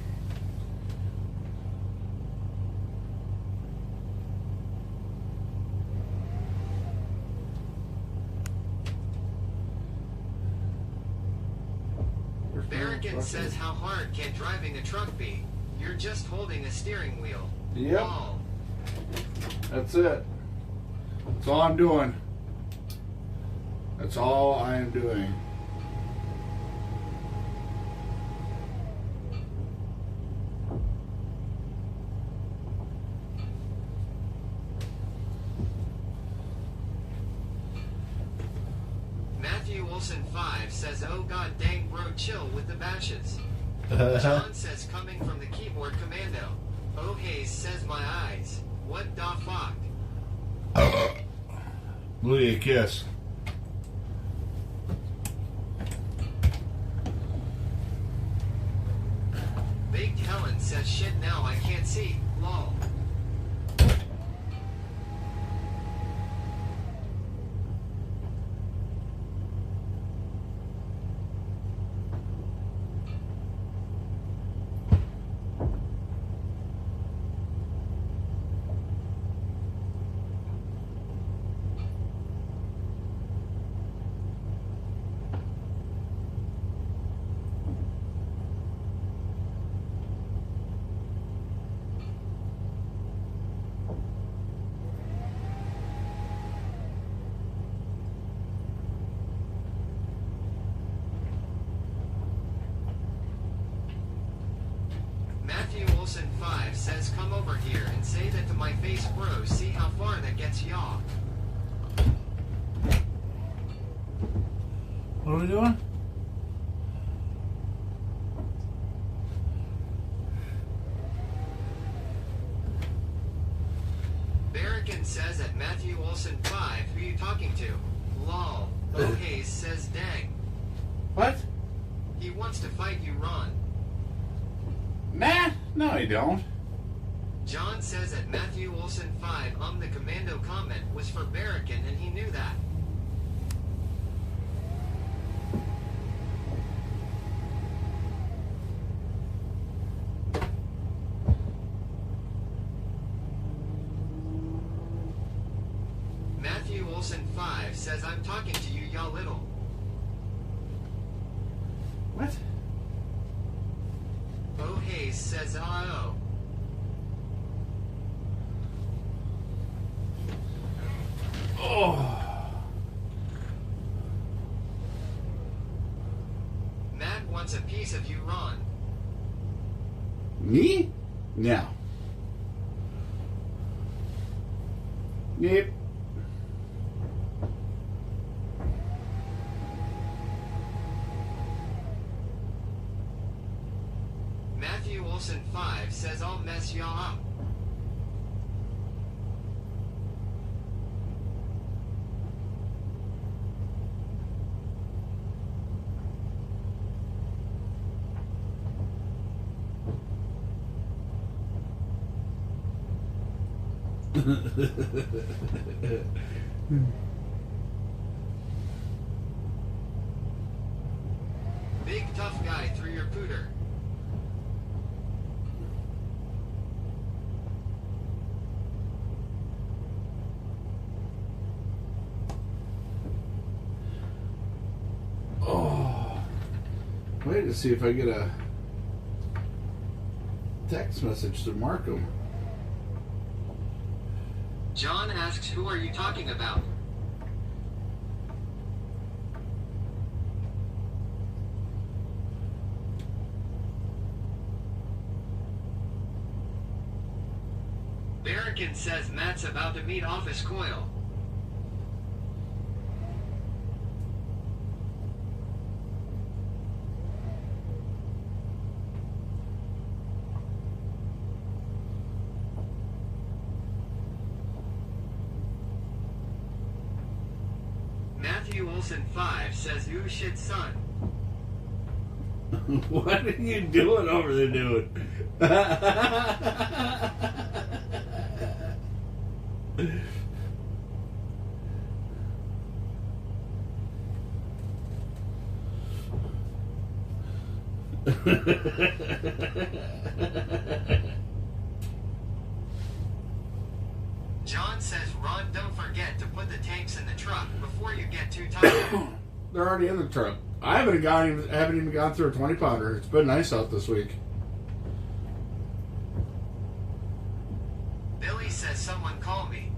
Barrigan says, how hard can driving a truck be? You're just holding a steering wheel. Yep. Lol. That's it. That's all I'm doing. That's all I am doing. Matthew Wilson 5 says, oh god dang bro, chill with the bashes. John says, coming from the keyboard commando. O'Hays says, my eyes. What da fuck? Blew you a kiss. Baked Helen says, shit now I can't see. Lol. Matthew Wilson 5 says, come over here and say that to my face, bro. See how far that gets y'all. What are we doing? Barrican says at Matthew Olson 5, who you talking to? Lol. Hayes says dang. What? He wants to fight you, Ron. Nah, no, I don't. John says at Matthew Olson 5, the commando comment was for Barrican and he knew that. Matthew Olson 5 says I'm talking to you, y'all little. What? Hayes says oh. Oh. Matt wants a piece of you, Ron. Me? No. Yep. Matthew Olson 5 says I'll mess y'all up. Big tough guy through your pooter. Oh. Wait to see if I get a text message to Markham. John asks, who are you talking about? Barrican says Matt's about to meet Office Coil. Matthew Olson 5 says, ooh shit son. What are you doing over there, dude? John says, Ron, don't forget to put the tapes in the truck before you get too tired. They're already in the truck. I haven't even gone through a 20-pounder. It's been nice out this week. Billy says, someone call me.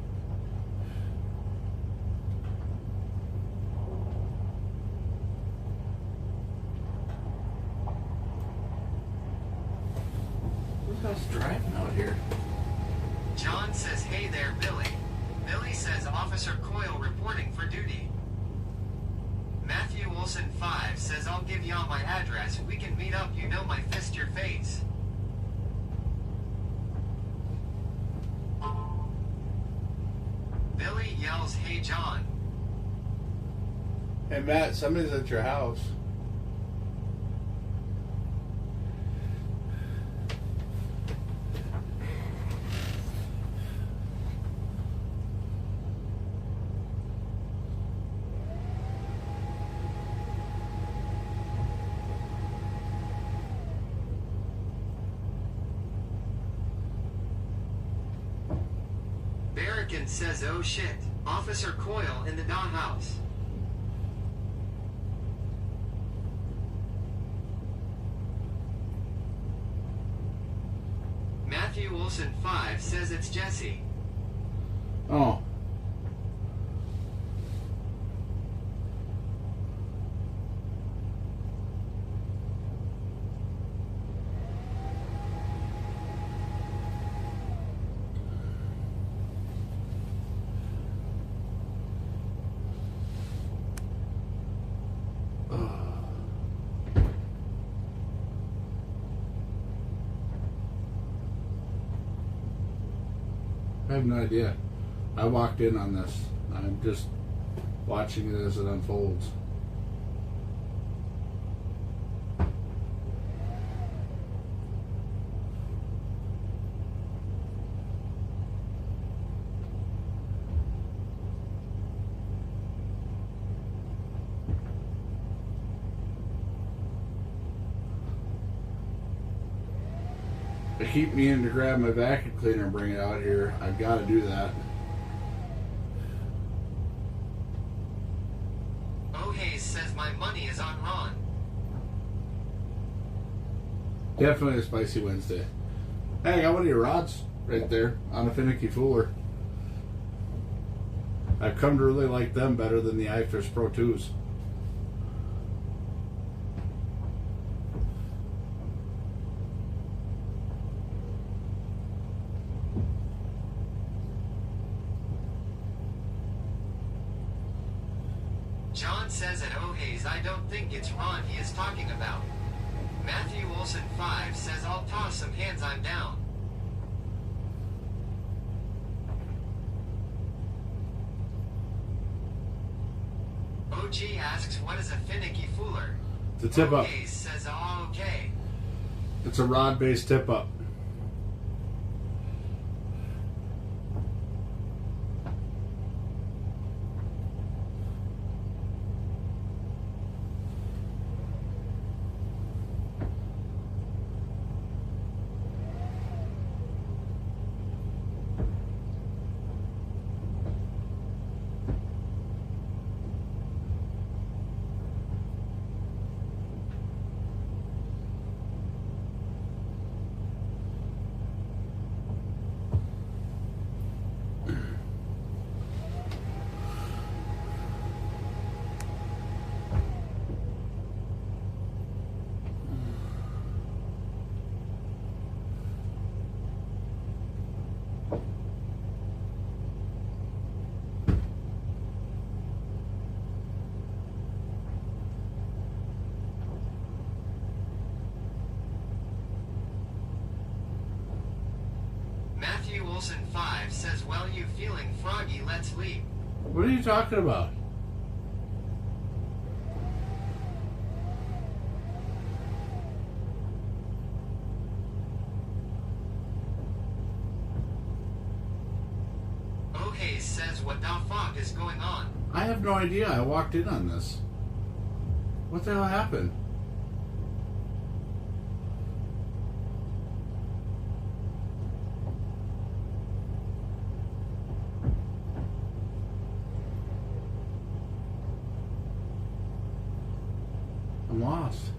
Who else driving out here? John says, hey there, Billy. Billy says, Officer Coyle reporting for duty. Matthew Olson 5 says, I'll give y'all my address. We can meet up, you know my fist your face. Billy yells, hey John. Hey Matt, somebody's at your house. Barrican says, oh shit, Officer Coyle in the doghouse. Matthew Olson 5 says it's Jesse. Oh. I have no idea. I walked in on this. I'm just watching it as it unfolds. I keep meaning to grab my vacuum cleaner and bring it out here. I've got to do that. Oh Hayes says my money is on Ron. Definitely a spicy Wednesday. Hey, I got one of your rods right there on a finicky fooler. I've come to really like them better than the iFish Pro 2s. John says at Oh Hayes, I don't think it's Ron he is talking about. Matthew Olson 5 says I'll toss some hands, I'm down. OG asks what is a finicky fooler? It's a tip Oh up. Hayes says oh okay. It's a rod based tip up. Matthew Olson 5 says well you feeling froggy, let's leave. What are you talking about? Oh Hayes says what the fuck is going on? I have no idea. I walked in on this. What the hell happened? I'm lost.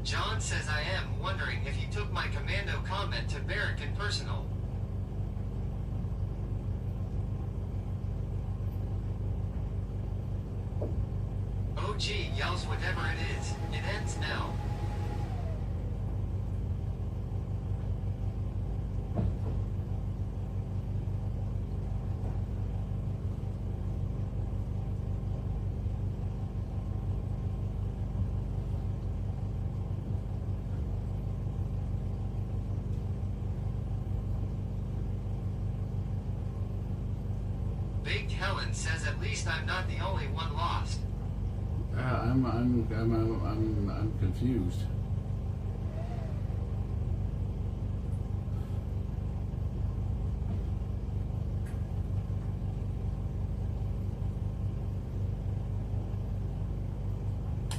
John says I am wondering if you took my commando comment to Barrack and personal. OG yells whatever it is, it ends now. Baked Helen says at least I'm not the only one lost. I'm confused.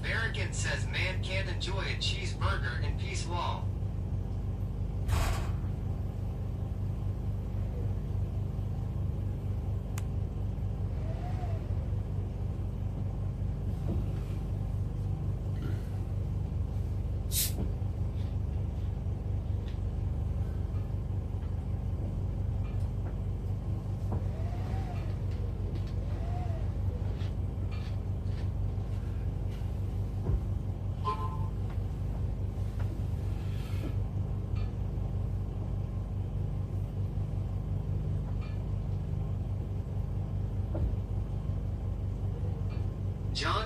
Barracan says man can't enjoy a cheeseburger in peace law.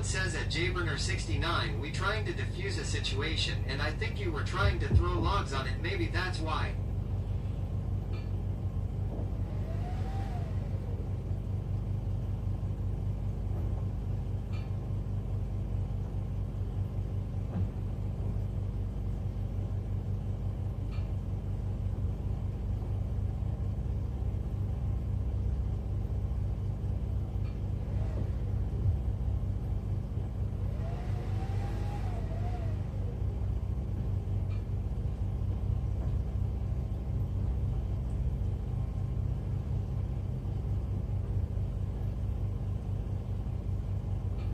says at Jburner69, we trying to defuse a situation, and I think you were trying to throw logs on it, maybe that's why.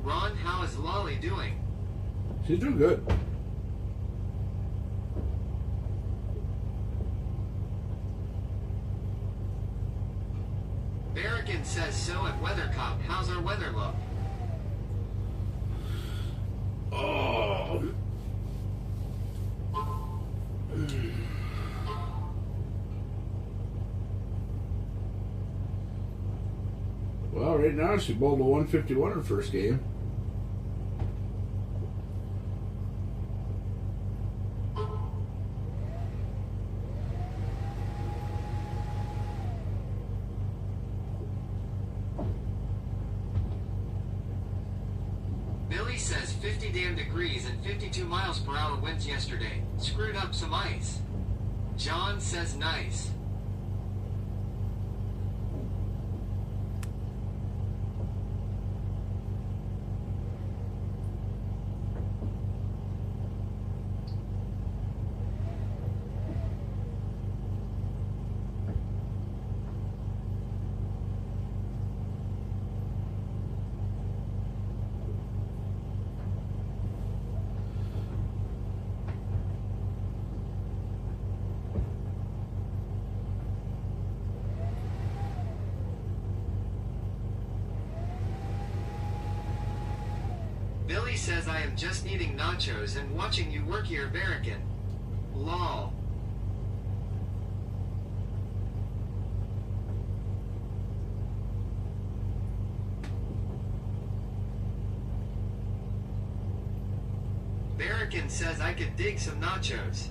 Ron, how is Lolly doing? She's doing good. Barrican says so at WeatherCop. How's our weather look? Oh. Well, right now she bowled a 151 her first game. Billy says 50 damn degrees and 52 miles per hour winds yesterday. Screwed up some ice. John says nice. Billy says I am just eating nachos and watching you work here, Barrican. Lol. Barrican says I could dig some nachos.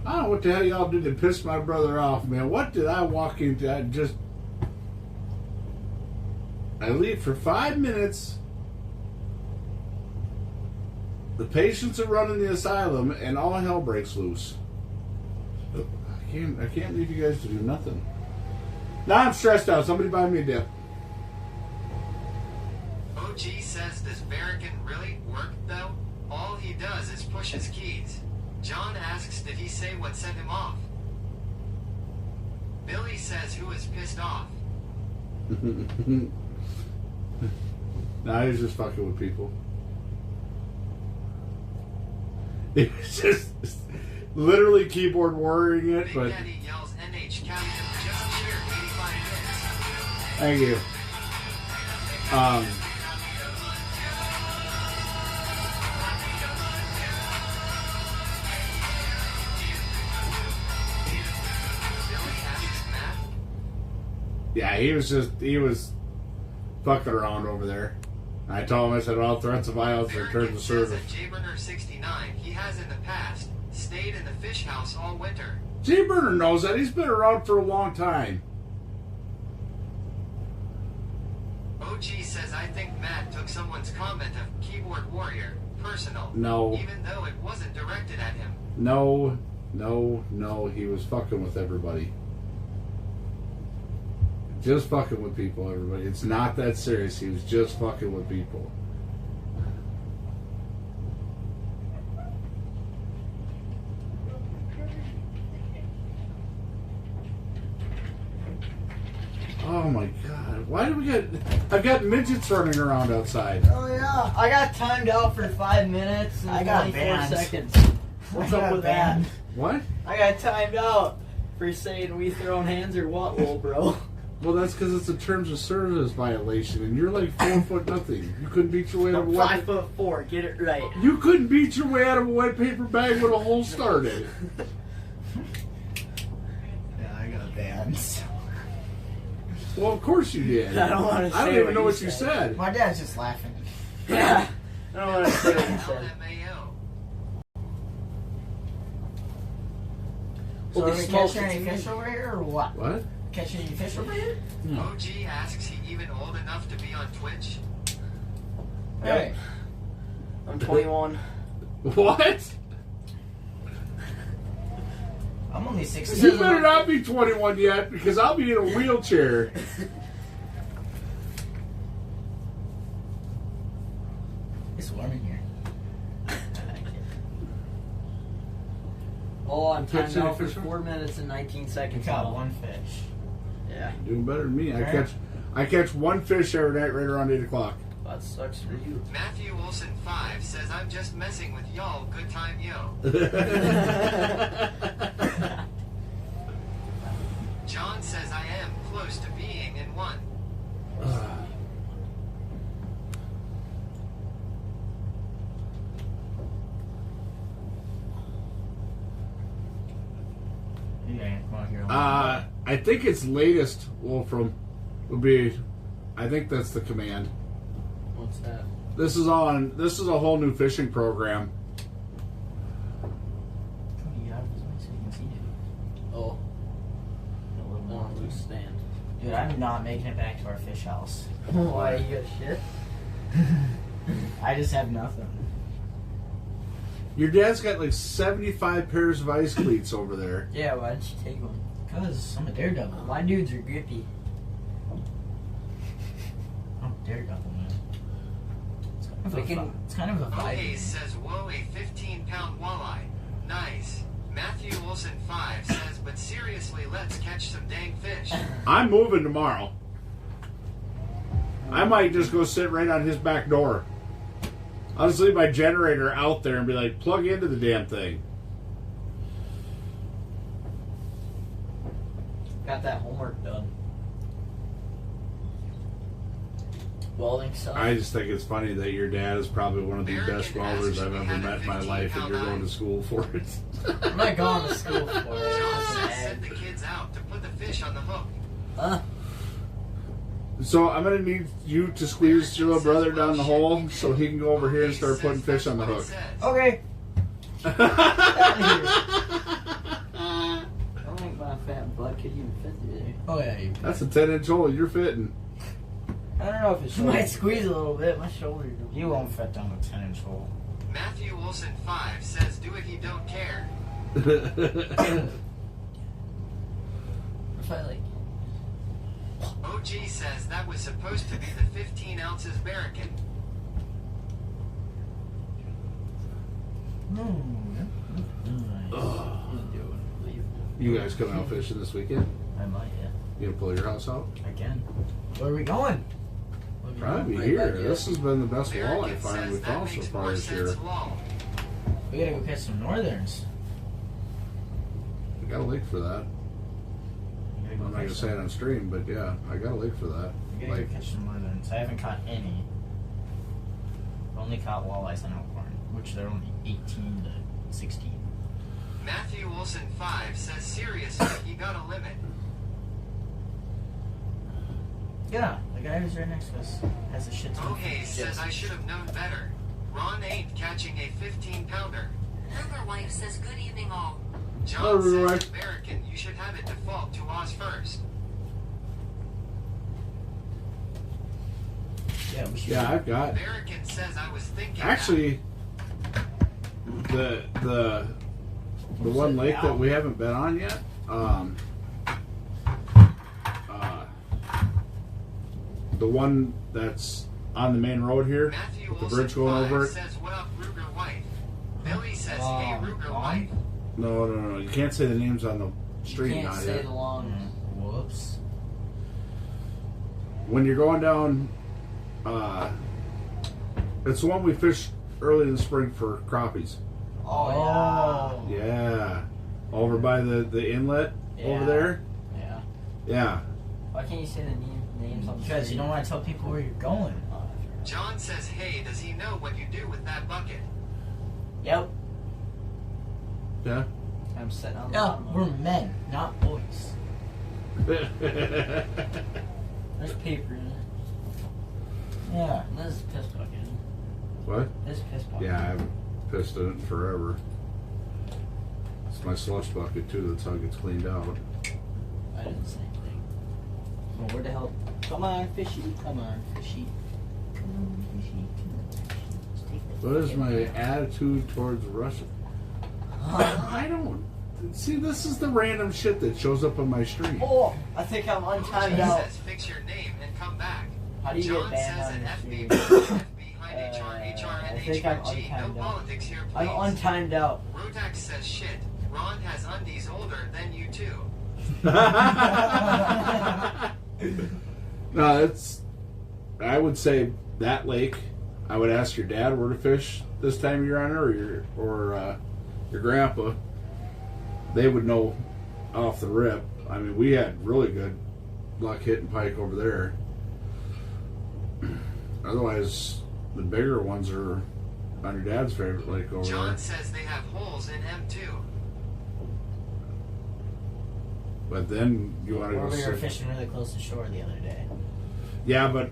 I don't know what the hell y'all did to piss my brother off, man. What did I walk into? I leave for 5 minutes. The patients are running the asylum, and all hell breaks loose. I can't leave you guys to do nothing. Now I'm stressed out. Somebody buy me a dip. OG says, does Barrican really work, though? All he does is push his keys. John asks, did he say what set him off? Billy says, who is pissed off? Nah, he's just fucking with people. It's just literally keyboard warring it, Big but Daddy yells, NH Captain, just cheer, 85 minutes. thank you. Billy asks Matt, Yeah, he was fucking around over there. I told him, I said, all threats of violence return to Barrican says service. at Jburner69, he has in the past stayed in the fish house all winter. Jburner knows that. He's been around for a long time. OG says, I think Matt took someone's comment of keyboard warrior personal. No. Even though it wasn't directed at him. No, he was fucking with everybody. Just fucking with people, everybody. It's not that serious. He was just fucking with people. Oh my god. Why do we got... I've got midgets running around outside. Oh yeah, I got timed out for 5 minutes and I got 24 banned. seconds. What's I up got with banned. that? What? I got timed out for saying we throwing hands or what, little bro? Well, that's because it's a terms of service violation, and you're like 4 foot nothing. You couldn't beat your way out of a I'm wet. 5'4". Get it right. You couldn't beat your way out of a wet paper bag with a hole started. Yeah, I got bands. Well, of course you did. I don't wanna I say don't even what know you what you said. said. My dad's just laughing. Yeah. I don't want to say what he said. LMAO. So Well, are we the smoke catching any is- fish over here or what? What? Catching any fish over here? OG asks he even old enough to be on Twitch? Hey. I'm 21. What? I'm only 16. You better not be 21 yet, because I'll be in a wheelchair. It's warm in here. Oh, I'm Catch timed any out for fish? 4 minutes and 19 seconds. Got now. one fish. Yeah, Doing better than me. Alright. I catch one fish every night right around 8 o'clock. that sucks for you. Matthew Olson 5 says, I'm just messing with y'all. Good time, yo. John says, I am close to being in one. Yeah, come on here. I think its latest Wolfram would be. I think that's the command. What's that? This is a whole new fishing program. Come get out of this way so you can see it. Oh, A little more. on loose stand. Dude, I'm not making it back to our fish house. Why you got shit? I just have nothing. Your dad's got like 75 pairs of ice cleats over there. Yeah, why'd you take one? Because I'm a daredevil. My dudes are grippy. I'm a daredevil, man. We can- It's kind of a O'Hays vibe. says, whoa, a 15-pound walleye. Nice. Matthew Olson 5 says, but seriously, let's catch some dang fish. I'm moving tomorrow. I might just go sit right on his back door. I'll just leave my generator out there and be like, plug into the damn thing. Got that homework done. Welding stuff. I just think it's funny that your dad is probably one of the American best welders asks, I've we ever have a met in my life, and you're 15-pound going to eye. school for it. I'm not going to school for it. John It's an says, egg. send the kids out to put the fish on the hook. Huh? So I'm gonna need you to squeeze your little brother down the hole so he can go over here and O'Hays start says putting fish that's on the what it hook. says. Okay. I don't think my fat butt could even fit through there. Oh, yeah, you That's a 10-inch hole. You're fitting. I don't know if it's You might squeeze a little bit. My shoulders. You won't fit down a 10-inch hole. Matthew Olson 5 says, do it, he don't care. If I like. OG says that was supposed to be the 15 ounces Barracan. You guys coming out fishing this weekend? I might, yeah. You gonna pull your house out? Again. Where are we going? Probably Right here. back, yeah. This has been the best walleye Barracan find we've says that found so makes far more this year. sense, lol. We gotta go catch some northerns. I got a lake for that. We gotta go I'm not gonna catch say it some- on stream, but yeah, I got a lake for that. We gotta Like, go catch some northerns. I haven't caught any. I've only caught walleyes on Elkhorn, which they're only 18 to 16. Matthew Olson 5 says seriously, he got a limit. Yeah, the guy who's right next to us has a shit ton of O'Hays fish. says I should have known better. Ron ain't catching a 15-pounder. Hoover wife says good evening all. John Hello, says Roy. American, you should have it default to Oz first. Yeah, we should. yeah, I've got. American says I was thinking Actually, the one lake that we haven't been on yet, the one that's on the main road here, Matthew with the Olson bridge going 5 over it. says what up Ruger wife. Billy says hey Ruger Ron? wife. No. You can't say the names on the You stream can't not say yet. the long. Whoops. When you're going down, it's the one we fished early in the spring for crappies. Oh, Yeah, over by the inlet Yeah. over there. yeah. Yeah, Why can't you say the names on the Because you screen? don't want to tell people where you're going. Oh, I forgot. John says, hey, does he know what you do with that bucket? Yep. Yeah. I'm sitting on the Yeah, bottom. we're men, not boys. There's paper in it. Yeah. And this is piss bucket. What? This is piss bucket. Yeah, I haven't pissed in it forever. It's my slush bucket too. That's how it gets cleaned out. I did the same thing. Well, where the hell? Come on, fishy. Come on, fishy. Come on, fishy. Come on, fishy. Let's take the What is fucking- my attitude towards Russia? I don't see. This is the random shit that shows up on my stream. Oh, I think I'm untimed He out. says, fix your name and come back. How do you John get banned says on an your FB, stream? behind HR, HR, I and think I'm HRG. No untimed out. politics here, please. I'm untimed out. Rotax says shit. Ron has undies older than you too. No, it's. I would say that lake. I would ask your dad where to fish this time of year on it, or your grandpa. They would know off the rip. I mean, we had really good luck hitting pike over there. Otherwise, the bigger ones are on your dad's favorite lake over John there. says they have holes in M2. But then you want to Where go. we were sit- fishing really close to shore the other day. Yeah, but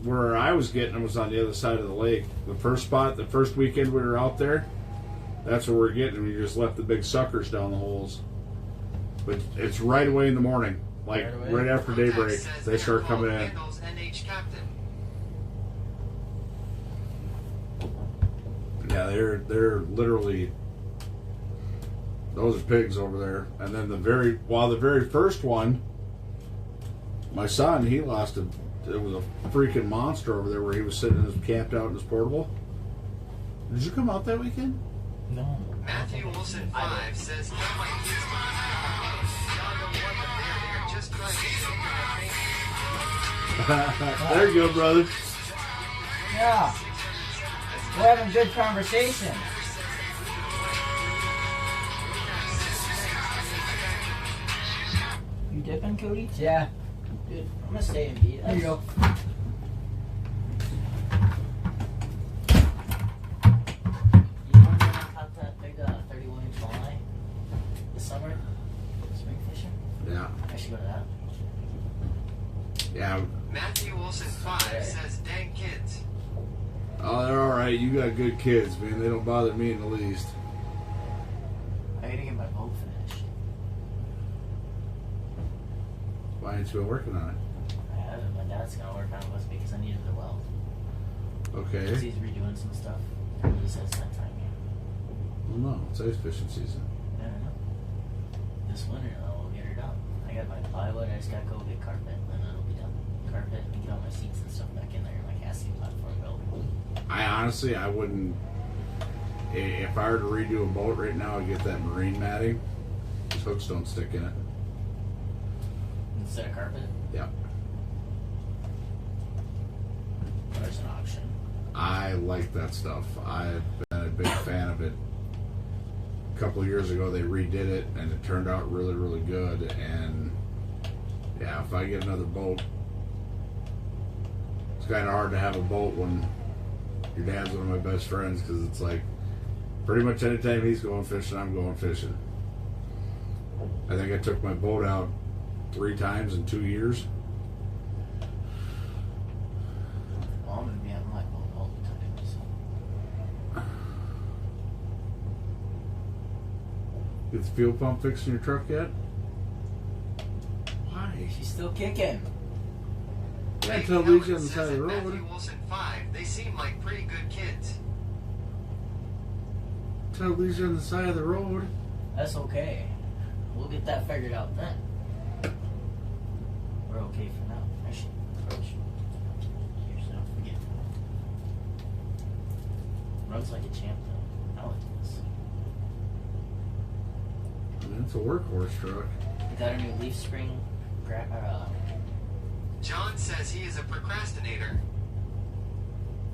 where I was getting them was on the other side of the lake. The first spot, the first weekend we were out there, that's where we're getting them. You just left the big suckers down the holes. But it's right away in the morning, like Right away? right after Rotax daybreak, says they are start called coming in. Handles NH Captain. Yeah, they're literally, those are pigs over there. And then the very first one, my son, he lost it was a freaking monster over there where he was sitting in his camped out in his portable. Did you come out that weekend? No. Matthew Wilson 5 says, tell my kids to be Y'all don't want them there. They're just trying to get There you go, brother. Yeah. We're having good conversation. You dipping, Cody? Yeah. Dude, I'm gonna stay and beat. There you go. You want to caught that big 31-inch walleye this summer? Spring fishing? Yeah. I should go to that. Yeah. Matthew Wilson 5 says, dang kids. Oh, they're all right. You got good kids, man. They don't bother me in the least. I gotta get my boat finished. Why ain't you been working on I haven't. My dad's gonna work on it with me because I needed the weld. it? Because Okay. he's redoing some stuff. He says that time, yeah. Well, no, it's ice fishing season. I don't know. This winter, though, we'll get her done. I got my plywood. I just gotta go get carpet, and then it'll be done. Carpet, and get all my seats and stuff back in there, and my casting platform built. I honestly, I wouldn't. If I were to redo a boat right now, I'd get that marine matting. These hooks don't stick in it. Instead of carpet, Yeah. there's an option. I like that stuff. I've been a big fan of it. A couple of years ago, they redid it, and it turned out really, really good. And yeah, if I get another boat, it's kind of hard to have a boat when your dad's one of my best friends, because it's like pretty much anytime he's going fishing, I'm going fishing. I think I took my boat out 3 times in 2 years. Well, I'm gonna be on my boat all the time, so. Get the fuel pump fixed in your truck yet? Why? She's still kicking. Yeah, Dave tell Howard Lisa on the says side of the at road. Matthew Wilson 5, they seem like pretty good kids. Tell Lisa on the side of the road. That's okay. We'll get that figured out then. We're okay for now. I should approach. Here's not forget. Runs like a champ though. Now it does. I mean, it's a workhorse truck. We got a new leaf spring. John says he is a procrastinator.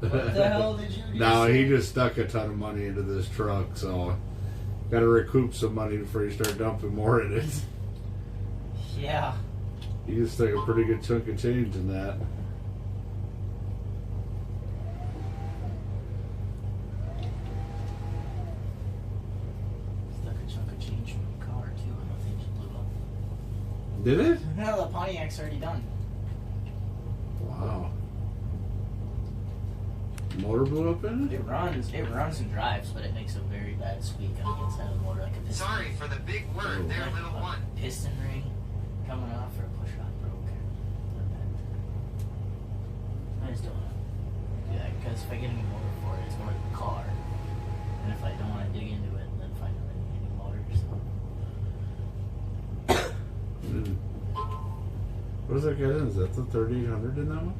What the hell did you just No, say? he just stuck a ton of money into this truck, so got to recoup some money before you start dumping more in it. Yeah. You just take a pretty good chunk of change in that. Stuck a chunk of change from the car too, and the thing just blew up. Did it? No, the Pontiac's already done. Wow. Motor blew up in it? It runs and drives, but it makes a very bad squeak on the inside of the motor, like a piston. Sorry for the big word there, little one. Piston ring coming off or a push rod broke. I just don't want to do that because if I get a new motor for it, it's more like the car. And if I don't want to dig into it, then find a new motor. So What does that get in? Is that the 3800 in that one?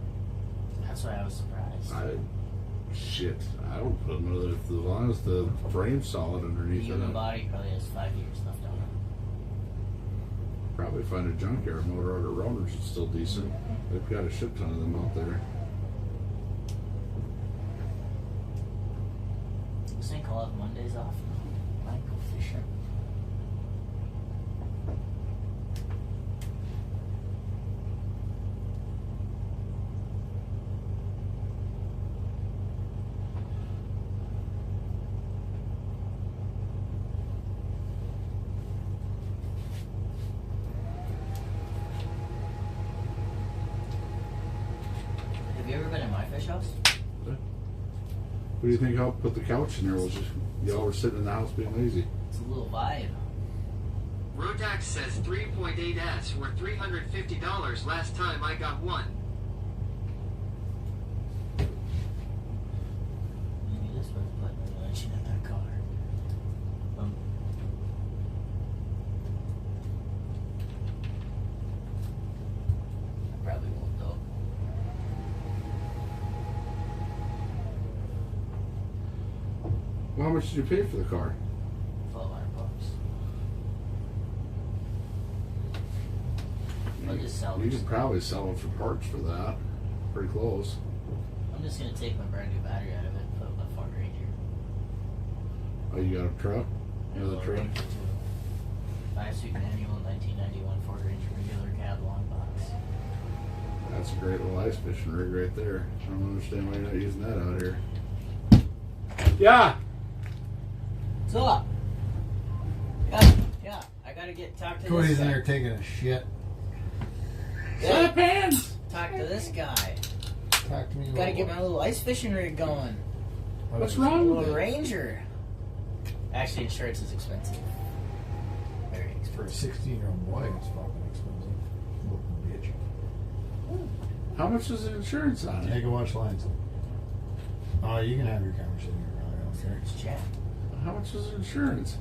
that's why I was surprised. Shit. I don't put another, as long as the frame's solid underneath it. Human body probably has 5 years left on it. Probably find a junkyard motor out of Rollers that's still decent. They've got a shit ton of them out there. This ain't call have Mondays off. Might go fishing. Have you ever been in my fish house? What do you think I'll put the couch in there? Was just y'all were sitting in the house being lazy. It's a little vibe. Rodax says 3.8S were $350 last time I got one. Maybe this was putting the engine in that car. I probably won't though. Well, how much did you pay for the car? $1,200. I'll just sell You it. could probably sell it for parts for that. Pretty close. I'm just gonna take my brand new battery out of it and put it in my Ford Ranger. Oh, you got a truck? Another Ford truck? Ranger too. 5-suite manual, 1991 Ford Ranger regular cab long box. That's a great little ice fishing rig right there. I don't understand why you're not using that out here. Yeah! What's up? Yeah, I gotta talk to Cody's this in guy. there taking a shit. Yeah, hands! talk to this guy. Talk to me. Gotta get my little ice fishing rig going. What's A wrong with little it? Ranger. Actually, insurance is expensive. Very For a expensive. 16-year-old boy, it's fucking expensive. Little bitch. How much is the insurance on Take it? a watch lines. Oh, you can have your conversation here, Ronnie. I don't care. It's Jack. How much is the insurance?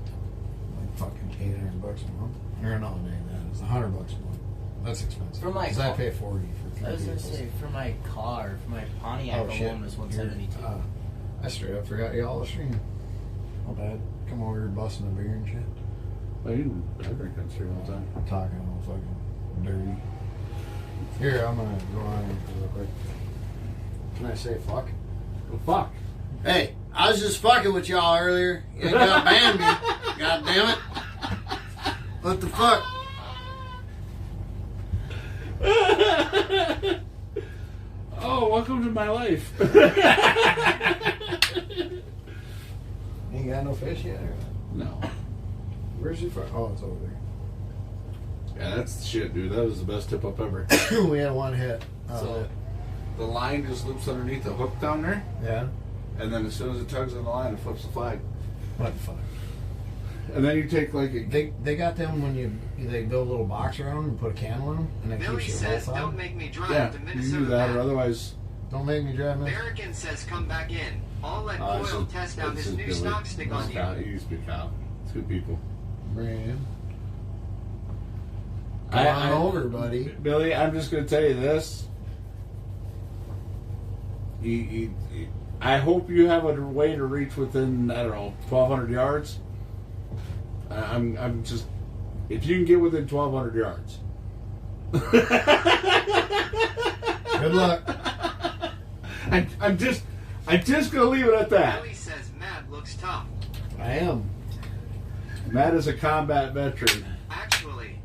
Like fucking $800 a month. Or no, it ain't that. It's $100 a month. That's expensive. For my 'Cause I car. pay 40 for 3 I was gonna vehicles. say for my car, for my Pontiac Oh shit! alone was $172. You're, I straight up forgot y'all the stream. My bad. Come over here busting a beer and shit. I drink that stream all the time. I'm talking all fucking dirty. Here, I'm gonna go on here real quick. Can I say fuck? Well, fuck. Hey, I was just fucking with y'all earlier. You got banned me. God damn it. What the fuck? Oh, welcome to my life. Ain't got no fish yet? Or No. where's your fuck? Oh, it's over Yeah, that's the shit, dude. That was the best tip up ever. there. We had one hit. So the line just loops underneath the hook down there, Yeah? and then as soon as it tugs on the line, it flips the flag. What the fuck? And then you take like a They got them when they build a little box around them and put a candle in them, and it Billy keeps you whole says, don't time. make me drive yeah, to you Minnesota. do that or now." otherwise. Don't make me drive this. American says, come back in. I'll let This Coyle is- test out this his is new Billy. stock stick on you. He used to be a cop. It's good people. Brand. Come on over, buddy. Billy, I'm just going to tell you this. I hope you have a way to reach within, I don't know, 1,200 yards. I'm just, if you can get within 1,200 yards. Good luck. I'm just going to leave it at that. Billy says, Matt looks tough. I am. Matt is a combat veteran. Actually,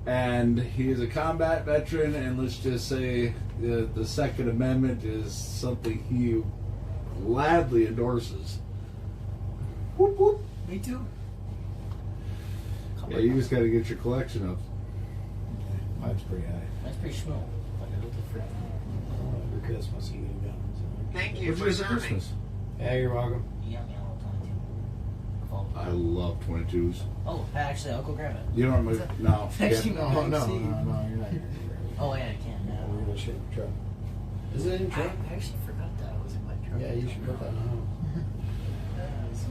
and he is a combat veteran, and let's just say the Second Amendment is something he gladly endorses. Whoop, whoop. Me too. Yeah, you just got to get your collection up. Mine's pretty high. That's pretty small. But it'll differ. For Christmas, you get guns. Thank you What'd for you get for serving. Christmas? Yeah, you're welcome. You got me a little 22. Revolver. I love 22s. Oh, actually, I'll go grab it. You don't move. No. Actually, Yeah. No, no, no, See. you're not. Gonna Oh, yeah, I can. yeah, we're gonna shit in the truck. Is it in the truck? I actually forgot that I was in my truck. Yeah, you should put that on.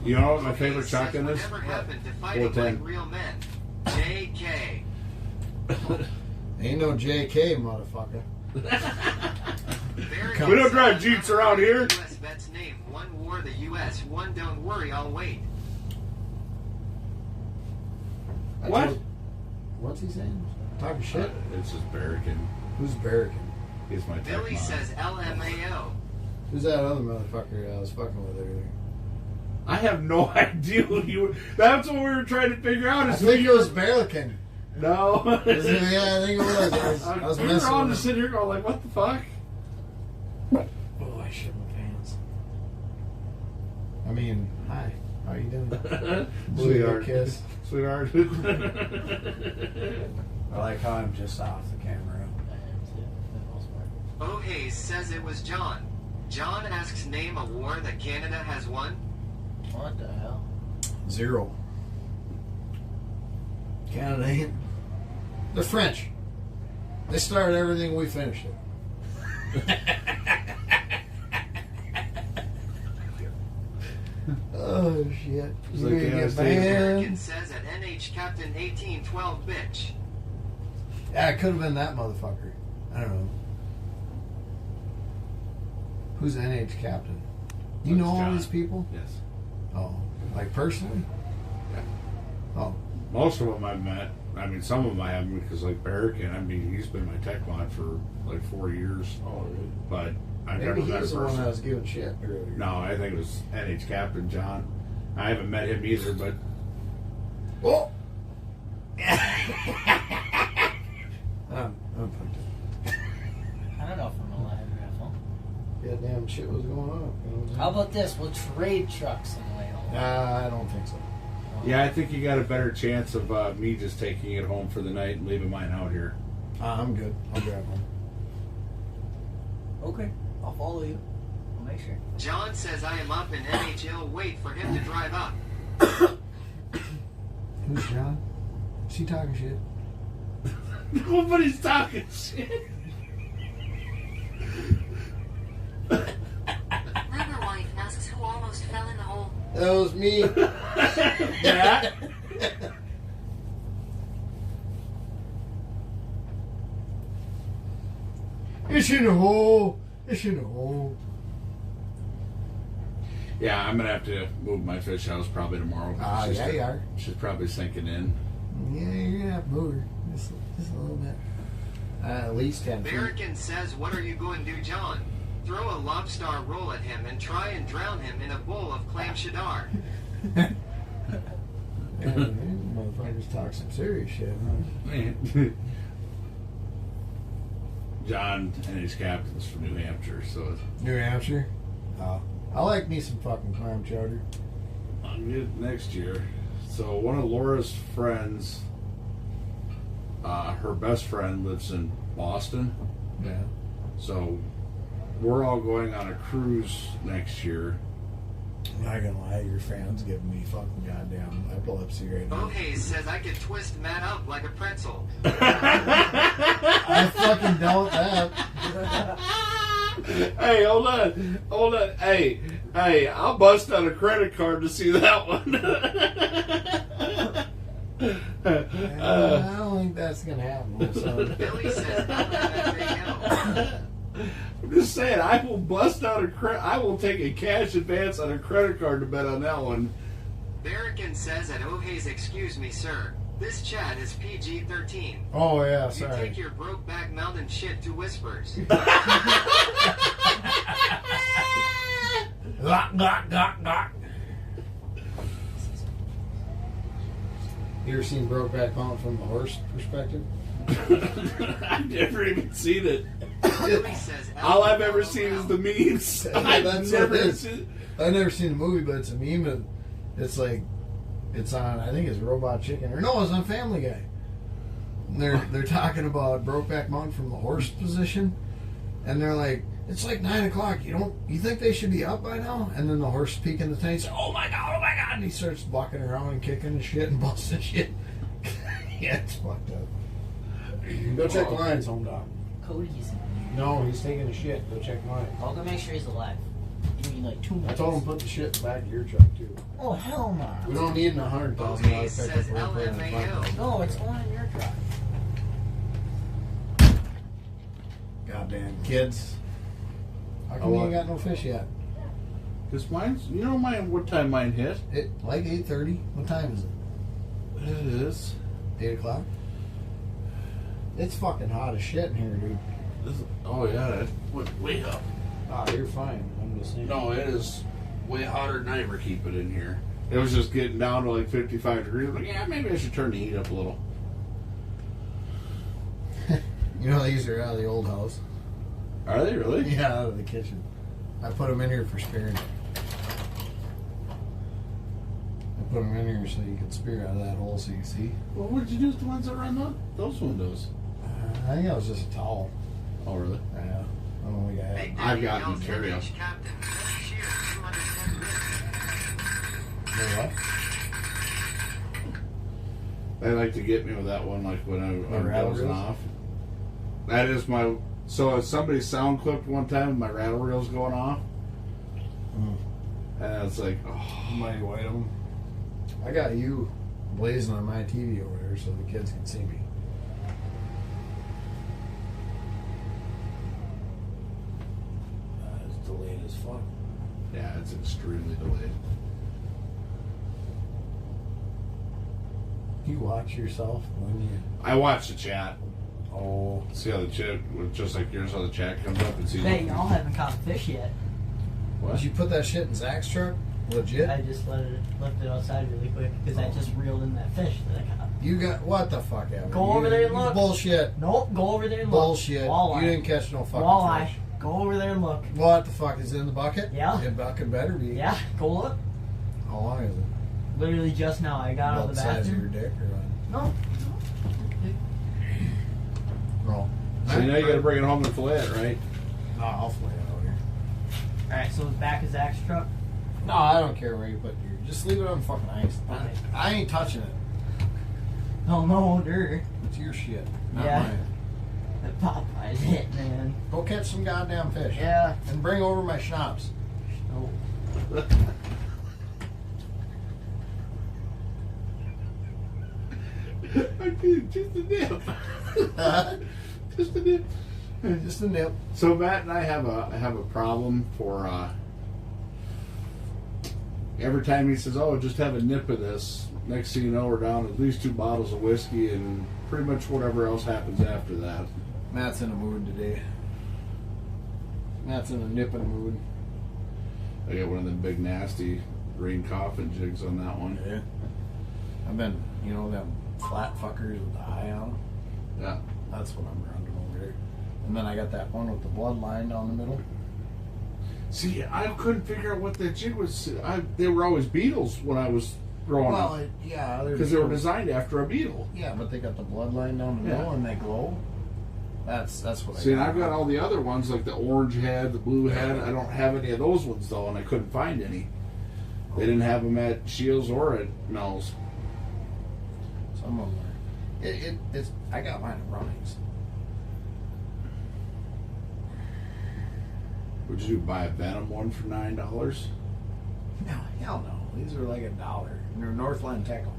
You know what my Okay, favorite says shotgun is? whatever happened to fighting 410. like real men? JK. Ain't no JK, motherfucker. Very We don't drive Jeeps around here. U.S. vets name. One war the U.S., one don't worry, I'll wait. What? What's he saying? Talking shit? It's just Barrican. Who's Barrican? He's my tech Billy mod. says LMAO. Who's that other motherfucker I was fucking with earlier? I have no idea who you were. That's what we were trying to figure out. I Is think it was Barrican. No. Yeah, I think it was. I was we were messing all with just him. sitting here going like, what the fuck? Oh, I shit my pants. I mean, hi. How you doing? Sweetheart. Kiss. Sweetheart. I like how I'm just off the camera. Oh Hayes says it was John. John asks name a war that Canada has won. What the hell? 0. Canada ain't. The French. They started everything, we finished it. Oh shit. It's You like gonna Canada get State. American banned? says at NH Captain 1812 bitch. Yeah, it could have been that motherfucker. I don't know. Who's the NH captain? You That's know all John. these people? Yes. Oh, like personally? Yeah. Oh, Most of them I've met. I mean, some of them I haven't because, like Barrican, I mean, he's been my tech mod for like 4 years. oh, really? But I've Maybe never met a he's the one person. that was giving shit earlier. No, I think it was NH Captain John. I haven't met him either, but Oh. I'm fucked I don't know if I'm alive, Raffle. up. Goddamn shit was going on. You know what I'm How about this? We'll trade trucks on the way home. saying? I don't think so. yeah, I think you got a better chance of me just taking it home for the night and leaving mine out here. I'm good. I'll drive home. Okay, I'll follow you. I'll make sure. John says I am up in NHL. Wait for him to drive up. Who's John? Is he talking shit? Nobody's talking shit. Rumor wife asks who almost fell in the hole. That was me. Yeah. It's in the hole. It's in the hole. Yeah, I'm gonna have to move my fish house probably tomorrow. Ah, It's yeah, just- you are. She's probably sinking in. Yeah, you're gonna have to move her. Just a little bit. At least 10 feet. Barrican says, what are you going to do, John? Throw a lobster roll at him and try and drown him in a bowl of clam chedar. Yeah, motherfuckers talk some serious shit, huh? John and his captain's from New Hampshire, so New Hampshire? Oh. I like me some fucking clam chowder. I'll get it next year. So one of Laura's friends, her best friend lives in Boston. Yeah. So we're all going on a cruise next year. I'm not gonna lie, your fans giving me fucking goddamn epilepsy right now. Oh Hayes says I could twist Matt up like a pretzel. I fucking doubt that. Hey, hold on. Hey, I'll bust out a credit card to see that one. I don't think that's gonna happen. So. Billy says LMFAO. I'm just saying, I will bust out I will take a cash advance on a credit card to bet on that one. Barrican says at Oh Hayes, excuse me, sir. This chat is PG-13. Oh yeah, You sorry. take your Brokeback Mountain shit to whispers. Lock. You ever seen Brokeback Mountain from the horse perspective? I've never even seen it. Billy says All I've ever seen is the memes. Yeah, I've that's what never it is. seen. I've never seen the movie, but it's a meme. Of, it's like, it's on. I think it's Robot Chicken, or no, it's on Family Guy. And they're talking about Brokeback Mountain from the horse position, and they're like, it's like 9 o'clock. You think they should be up by now? And then the horse peeking the tank, says, oh my god, and he starts walking around and kicking and shit and busting shit. Yeah, it's fucked up. Go check Lions, home dog. Cody's. No, he's taking a shit. Go check Lions. I'll go make sure he's alive. Give me like 2 minutes. I told him put the shit in the back of your truck too. Oh hell no. We don't need a $100,000 Okay, says pickup. We're putting in LMAO. $5,000. No, it's going in your truck. Goddamn kids. How come Oh, you what? ain't got no fish yet? Cause mine's, you know, what time mine hit? It like 8:30. What time is it? It is. 8 o'clock. It's fucking hot as shit in here, dude. Oh yeah, it went way up. Ah, you're fine. I'm just saying. No, it is way hotter than I ever keep it in here. It was just getting down to like 55 degrees. Like, yeah, maybe I should turn the heat up a little. You know these are out of the old house. Are they really? Yeah, out of the kitchen. I put them in here for spearing. I put them in here so you can spear out of that hole so you can see. Well, what did you do with the ones that are on those windows? I think that was just a towel. Oh, really? Yeah. I don't know what I had. Big I've Daddy got yells material. MH Captain. Finish here, 210 minutes. You know what? They like to get me with that one, like when I'm rattle dozing reels? off. That is my. So somebody sound clipped one time with my rattle reels going off, and it's like, oh, Mighty white of them. I got you blazing on my TV over there so the kids can see me. It's delayed as fuck. yeah, it's extremely delayed. You watch yourself when you. I watch the chat. Oh. See how the chat, just like yours, how the chat comes up and sees. Hey, y'all haven't caught fish yet. What? Did you put that shit in Zach's truck? Legit? I just left it outside really quick because I just reeled in that fish that I caught. You got what the fuck, Evan? Go over there and look. Bullshit. Nope, go over there and Bullshit. look. Walleye. You didn't catch no fucking Walleye. fish. Go over there and look. What the fuck is it in the bucket? Yeah. The bucket better be. Yeah, go look. How long is it? Literally just now. I got out About of the the size of your bathroom. dick or what? No. No. So now you got to bring it home and fillet it, right? No, I'll flay it out here. Alright, so it's back of Zach's truck. No, I don't care where you put your. Just leave it on fucking ice. Okay. I ain't touching it. Oh no, dirt. It's your shit, not Yeah. mine. That Popeye's hit, man. Go catch some goddamn fish. Yeah. And bring over my schnapps. Oh. I did just a nip. Just a nip. Just a nip. So Matt and I have a problem for every time he says, "Oh, just have a nip of this." Next thing you know, we're down at least 2 bottles of whiskey and pretty much whatever else happens after that. Matt's in a mood today. Matt's in a nipping mood. I got one of them big nasty rain coffin jigs on that one. Yeah. I've been, them flat fuckers with the eye on them. Yeah. That's what I'm running over there. And then I got that one with the bloodline down the middle. See, I couldn't figure out what that jig was. They were always beetles when I was growing up yeah, because they were designed after a beetle. Yeah, but they got the bloodline down the Yeah. middle and they glow. That's what See, I and got. I've got all the other ones like the orange head, the blue head. I don't have any of those ones though, and I couldn't find any. They didn't have them at Shields or at Mel's. Some of them are. It's. I got mine at Runnings. Would you buy a Venom one for $9? No, hell no. These are like $1. And they're Northland Tackle.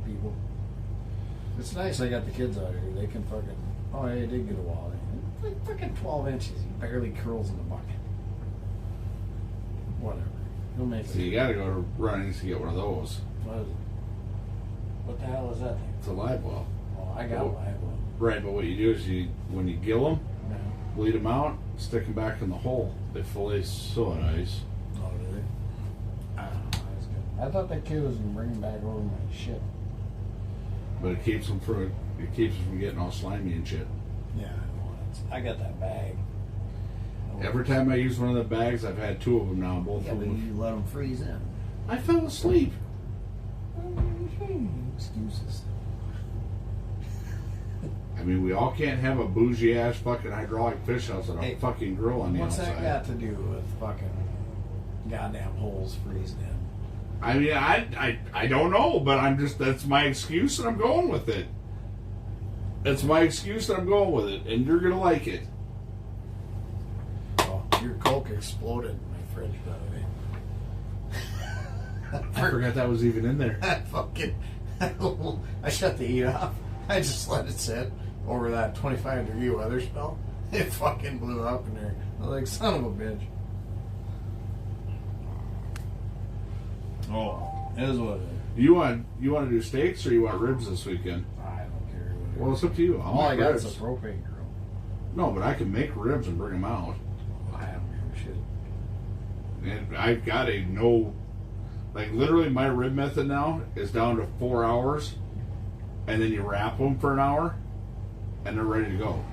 People. It's nice I got the kids out here. They can fucking. Oh, yeah, I did get a walleye. Like fucking 12 inches. He barely curls in the bucket. Whatever. He'll make So it. you got to go to Runnings to get one of those. What is it? What the hell is that thing? It's a live well. Oh, I got a live one. Right, but what you do is when you gill them, No. bleed them out, stick them back in the hole. They fillet so nice. Oh, really? That's good. I thought that kid was gonna bring him back over my shit. But it keeps them from getting all slimy and shit. Yeah, I got that bag. Every time I use one of the bags, I've had 2 of them now. Both Yeah, of but them. you let them freeze in. I fell asleep. Excuses. I mean, we all can't have a bougie ass fucking hydraulic fish house and a Hey, fucking grill on the What's outside. that got to do with fucking goddamn holes freezing in? I mean, I don't know, but that's my excuse and I'm going with it. That's my excuse and I'm going with it, and you're gonna like it. Oh, your Coke exploded in my fridge, by the way. I forgot that was even in there. I shut the heat off. I just let it sit over that 25-degree weather spell. It fucking blew up in there. I was like, son of a bitch. Oh, it is what it is. You want to do steaks or you want ribs this weekend? I don't care. Whatever. Well, it's up to you. I'll All I make got ribs. is a propane grill. No, but I can make ribs and bring them out. I don't give a shit. And I've got a no, like literally my rib method now is down to 4 hours, and then you wrap them for an hour, and they're ready to go.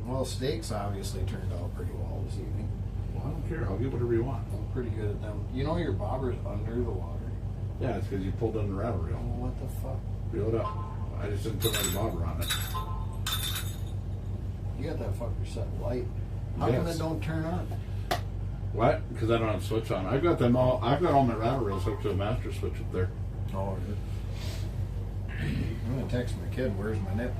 Well, steaks obviously turned out pretty well this evening. Well, I don't care. I'll get whatever you want. I'm pretty good at them. You know your bobber's under the water. Yeah, it's because you pulled on the rattle Oh, reel. what the fuck? Reel it up. I just didn't put any bobber on it. You got that fucker set light. How come Yes. it don't turn on? What? Because I don't have a switch on. I've got all my rattle reels hooked to a master switch up there. Oh, I'm gonna text my kid. Where's my nip?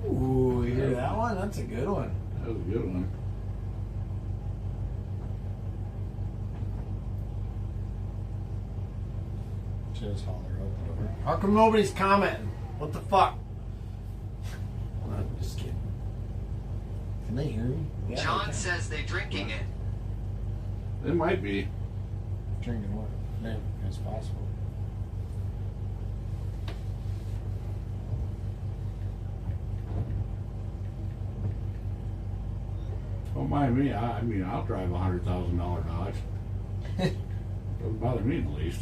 Ooh, you hear that one? That's a good one. That was a good one. Just holler out the door. How come nobody's commenting? What the fuck? I'm just kidding. Can they hear me? Yeah, they John can. says they drinking it. It might be. Drinking what? Yeah, it's possible. Don't mind me. I mean, I'll drive a $100,000 Dodge. Doesn't bother me in the least.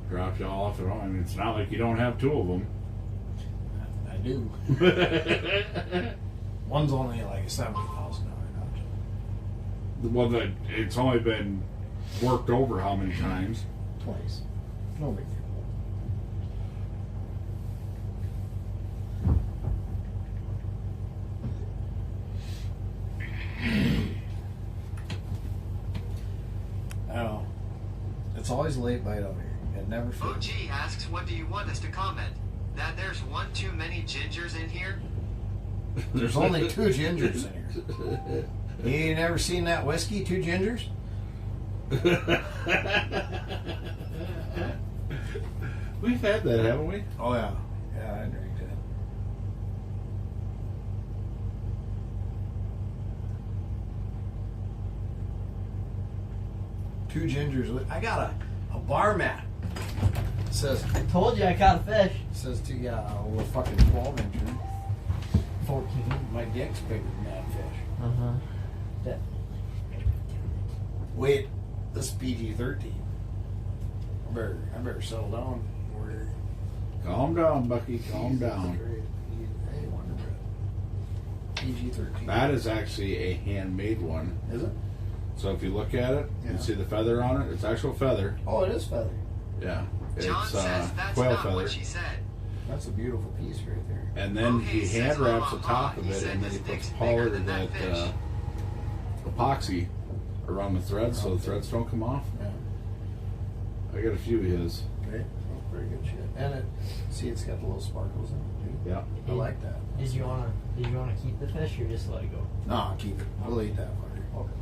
Drop y'all off at home. I mean, it's not like you don't have 2 of them. I do. One's only like a $70,000 Dodge. The one that it's only been worked over how many times? Twice. No big deal. I don't know. It's always a late bite out here. It never OG fits. asks, what do you want us to comment? That there's one too many gingers in here? There's only 2 gingers in here. You ain't never seen that whiskey, 2 gingers? We've had that, haven't we? Oh yeah. Yeah, I drank that. Two gingers. I got a bar mat. It says I told you I caught a fish. says to a little fucking 12-incher. 14. My dick's bigger than that fish. Uh-huh. Wait, this is PG-13. I better settle down. We're Calm down, Bucky. Calm down. Hey, Wonder Bread. PG-13. That is actually a handmade one. Is it? So if you look at it, you Yeah. see the feather on it. It's actual feather. Oh, it is feather. Yeah. It's John says that's quail not feather. what she said. That's a beautiful piece right there. And then Okay, he says hand wraps the Mama, top of he it, said and then his he puts dick's power bigger than that fish. epoxy around the threads so the threads don't come off. Yeah. I got a few of his. Great. Oh, pretty good shit. And it's got the little sparkles in it too. Yeah. I like that. Did you wanna keep the fish or just let it go? No, I'll keep it. I'll eat that fucker. Okay.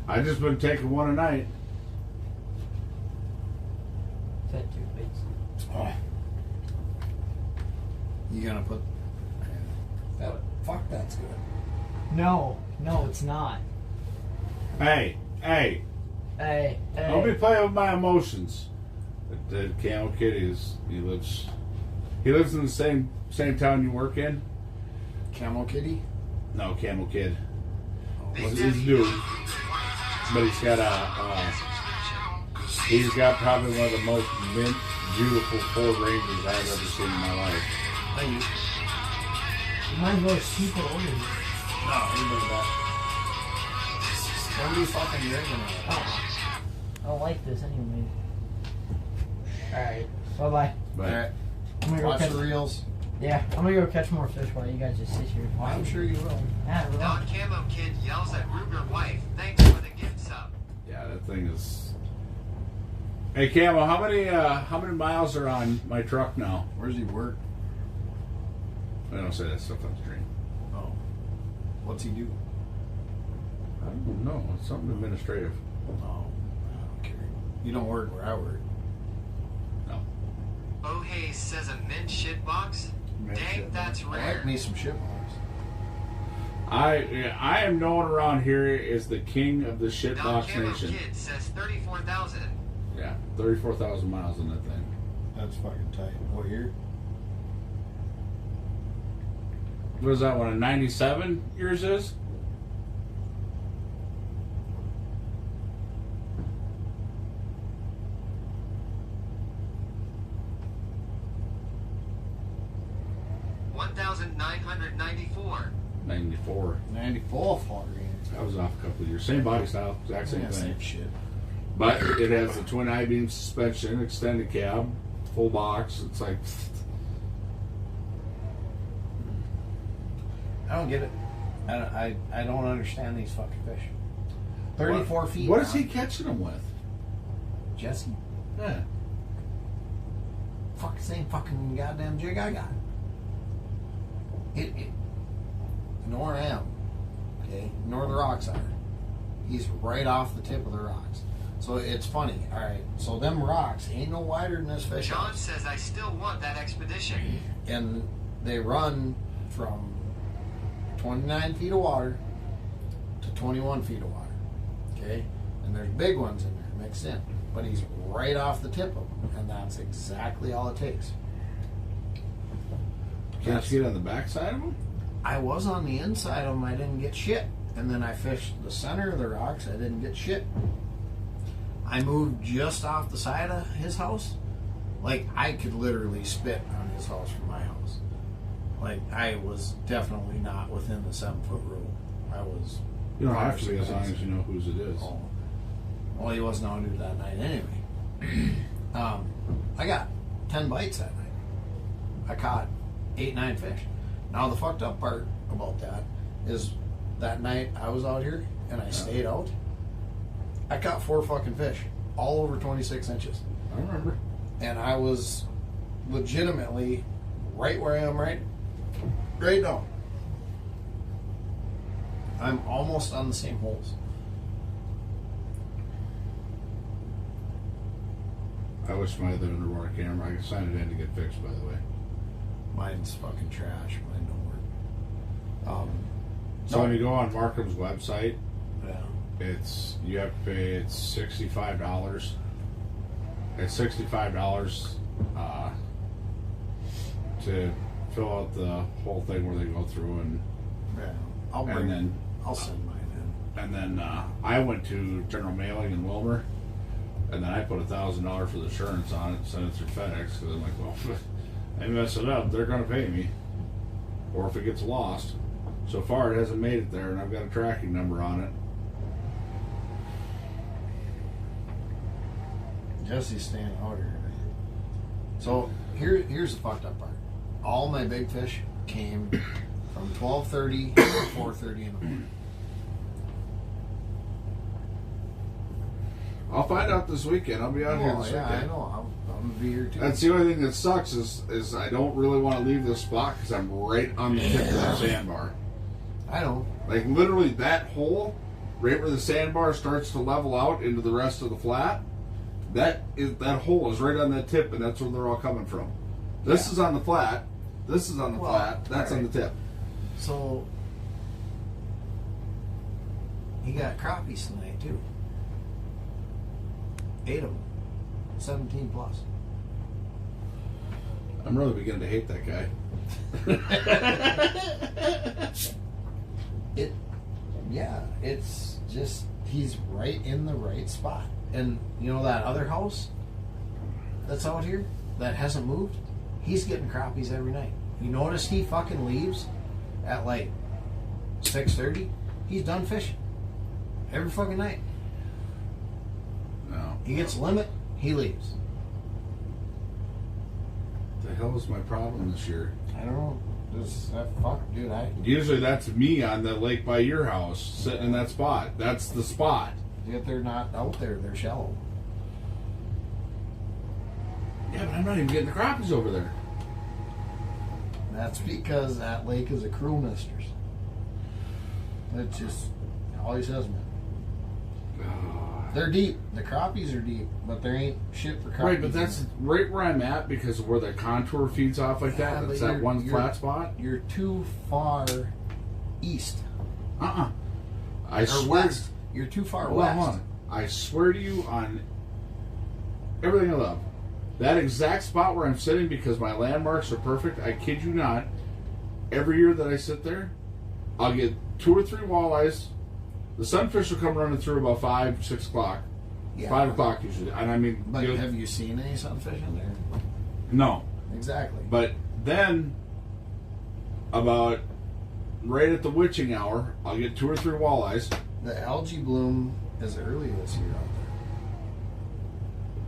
I just been taking one a night. Fed 2 bites. Oh, You gonna put that? Fuck, that's good. No, it's not. Hey, don't be playing with my emotions. The Camel Kid he lives in the same town you work in. Camel Kitty. No, Camel Kid. Big He's Daddy new, Yacht. but he's got probably one of the most mint, beautiful Ford Rangers I've ever seen in my life. Might as well keep it over. No, you bring that. Don't be fucking drinking it. Oh, I don't like this anyway. Alright, bye-bye. But Alright, I'm gonna go watch catch, the reels. yeah, I'm gonna go catch more fish while you guys just sit here and watch. I'm sure you will. Yeah, I will. Don Camo Kid yells at Ruger wife. Thanks for the gift sub. yeah, that thing is. Hey Camel, how many miles are on my truck now? Where's he work? I don't say that stuff on the stream. Oh, what's he do? I don't know. It's something administrative. Oh, I don't care. You don't work where I work. No. Oh Hayes says a mint shit box. Mint Dang, shit that's I rare. like me some shit balls. I am known around here as the king of the Don shitbox Camo nation. Kid says 34,000. Yeah, 34,000 miles on that thing. That's fucking tight. What year? What is that one? A 97 yours is? $1,994. 94. 94 Ford Ranger. That was off a couple of years. Same body style, exact same Yeah, thing. same shit. But it has the twin I-beam suspension, extended cab, full box. It's like, I don't get it. I don't understand these fucking fish. 34 feet. what is now. he catching them with? Jesse? Yeah. Fuck, same fucking goddamn jig I got. It nor am. Okay? Nor the rocks are. He's right off the tip of the rocks. So it's funny. Alright, so them rocks ain't no wider than this fish. John house. says I still want that expedition. And they run from 29 feet of water to 21 feet of water. Okay? And there's big ones in there mixed in. But he's right off the tip of them. And that's exactly all it takes. Can't you get on the backside of them? I was on the inside of them, I didn't get shit. And then I fished the center of the rocks, I didn't get shit. I moved just off the side of his house. Like, I could literally spit on his house from my house. Like, I was definitely not within the 7-foot rule. I was. You don't have to be as long as you know whose it is. Oh. Well, he wasn't on duty that night anyway. I got 10 bites that night. I caught 8-9 fish. Now the fucked up part about that is that night I was out here and I stayed out. I caught 4 fucking fish, all over 26 inches. I remember. And I was legitimately right where I am right now. I'm almost on the same holes. I wish my other underwater camera, I could sign it in to get fixed, by the way. Mine's fucking trash. Mine don't work. So No. when you go on Markham's website, Yeah. you have to pay, it's $65. It's $65 to fill out the whole thing where they go through and Yeah. I'll And bring then- I'll send mine in. and then I went to General Mailing in Wilmer, and then I put $1,000 for the insurance on it and sent it through FedEx because I'm like, well, I mess it up, they're going to pay me, or if it gets lost. So far, it hasn't made it there, and I've got a tracking number on it. Jesse's staying out here. So here's the fucked up part. All my big fish came from 12:30 to 4:30 in the morning. I'll find out this weekend. I'll be out here Oh, this yeah, I weekend. know. I'm gonna be here too. That's the only thing that sucks is I don't really want to leave this spot because I'm right on the tip of that sandbar. I know. Like literally that hole, right where the sandbar starts to level out into the rest of the flat, that hole is right on that tip, and that's where they're all coming from. This is on the flat, This is on the Well, flat. That's on the tip. So he got crappies tonight too. 8 of them, 17 plus. I'm really beginning to hate that guy. It's just he's right in the right spot. And you know that other house that's out here that hasn't moved? He's getting crappies every night. You notice he fucking leaves at like 6:30? He's done fishing. Every fucking night. No. He gets a limit, he leaves. What the hell was my problem this year? I don't know. Dude, Usually that's me on the lake by your house, sitting in that spot. That's the spot. yet they're not out there, they're shallow. Yeah, but I'm not even getting the crappies over there. That's because that lake is a crew mistress. It's just always has been. They're deep. The crappies are deep, but there ain't shit for crappies. Right, but that's right where I'm at because of where the contour feeds off like Yeah, that. but It's that one you're- flat spot. You're too far east I or swear. west. You're too far Hold west. on. I swear to you on everything I love. That exact spot where I'm sitting because my landmarks are perfect, I kid you not, every year that I sit there, I'll get 2 or 3 walleyes. The sunfish will come running through about 5, 6 o'clock. Yeah. 5 o'clock usually. And I mean, But you know, have you seen any sunfish in there? no. Exactly. But then, about right at the witching hour, I'll get 2 or 3 walleyes. The algae bloom is early this year out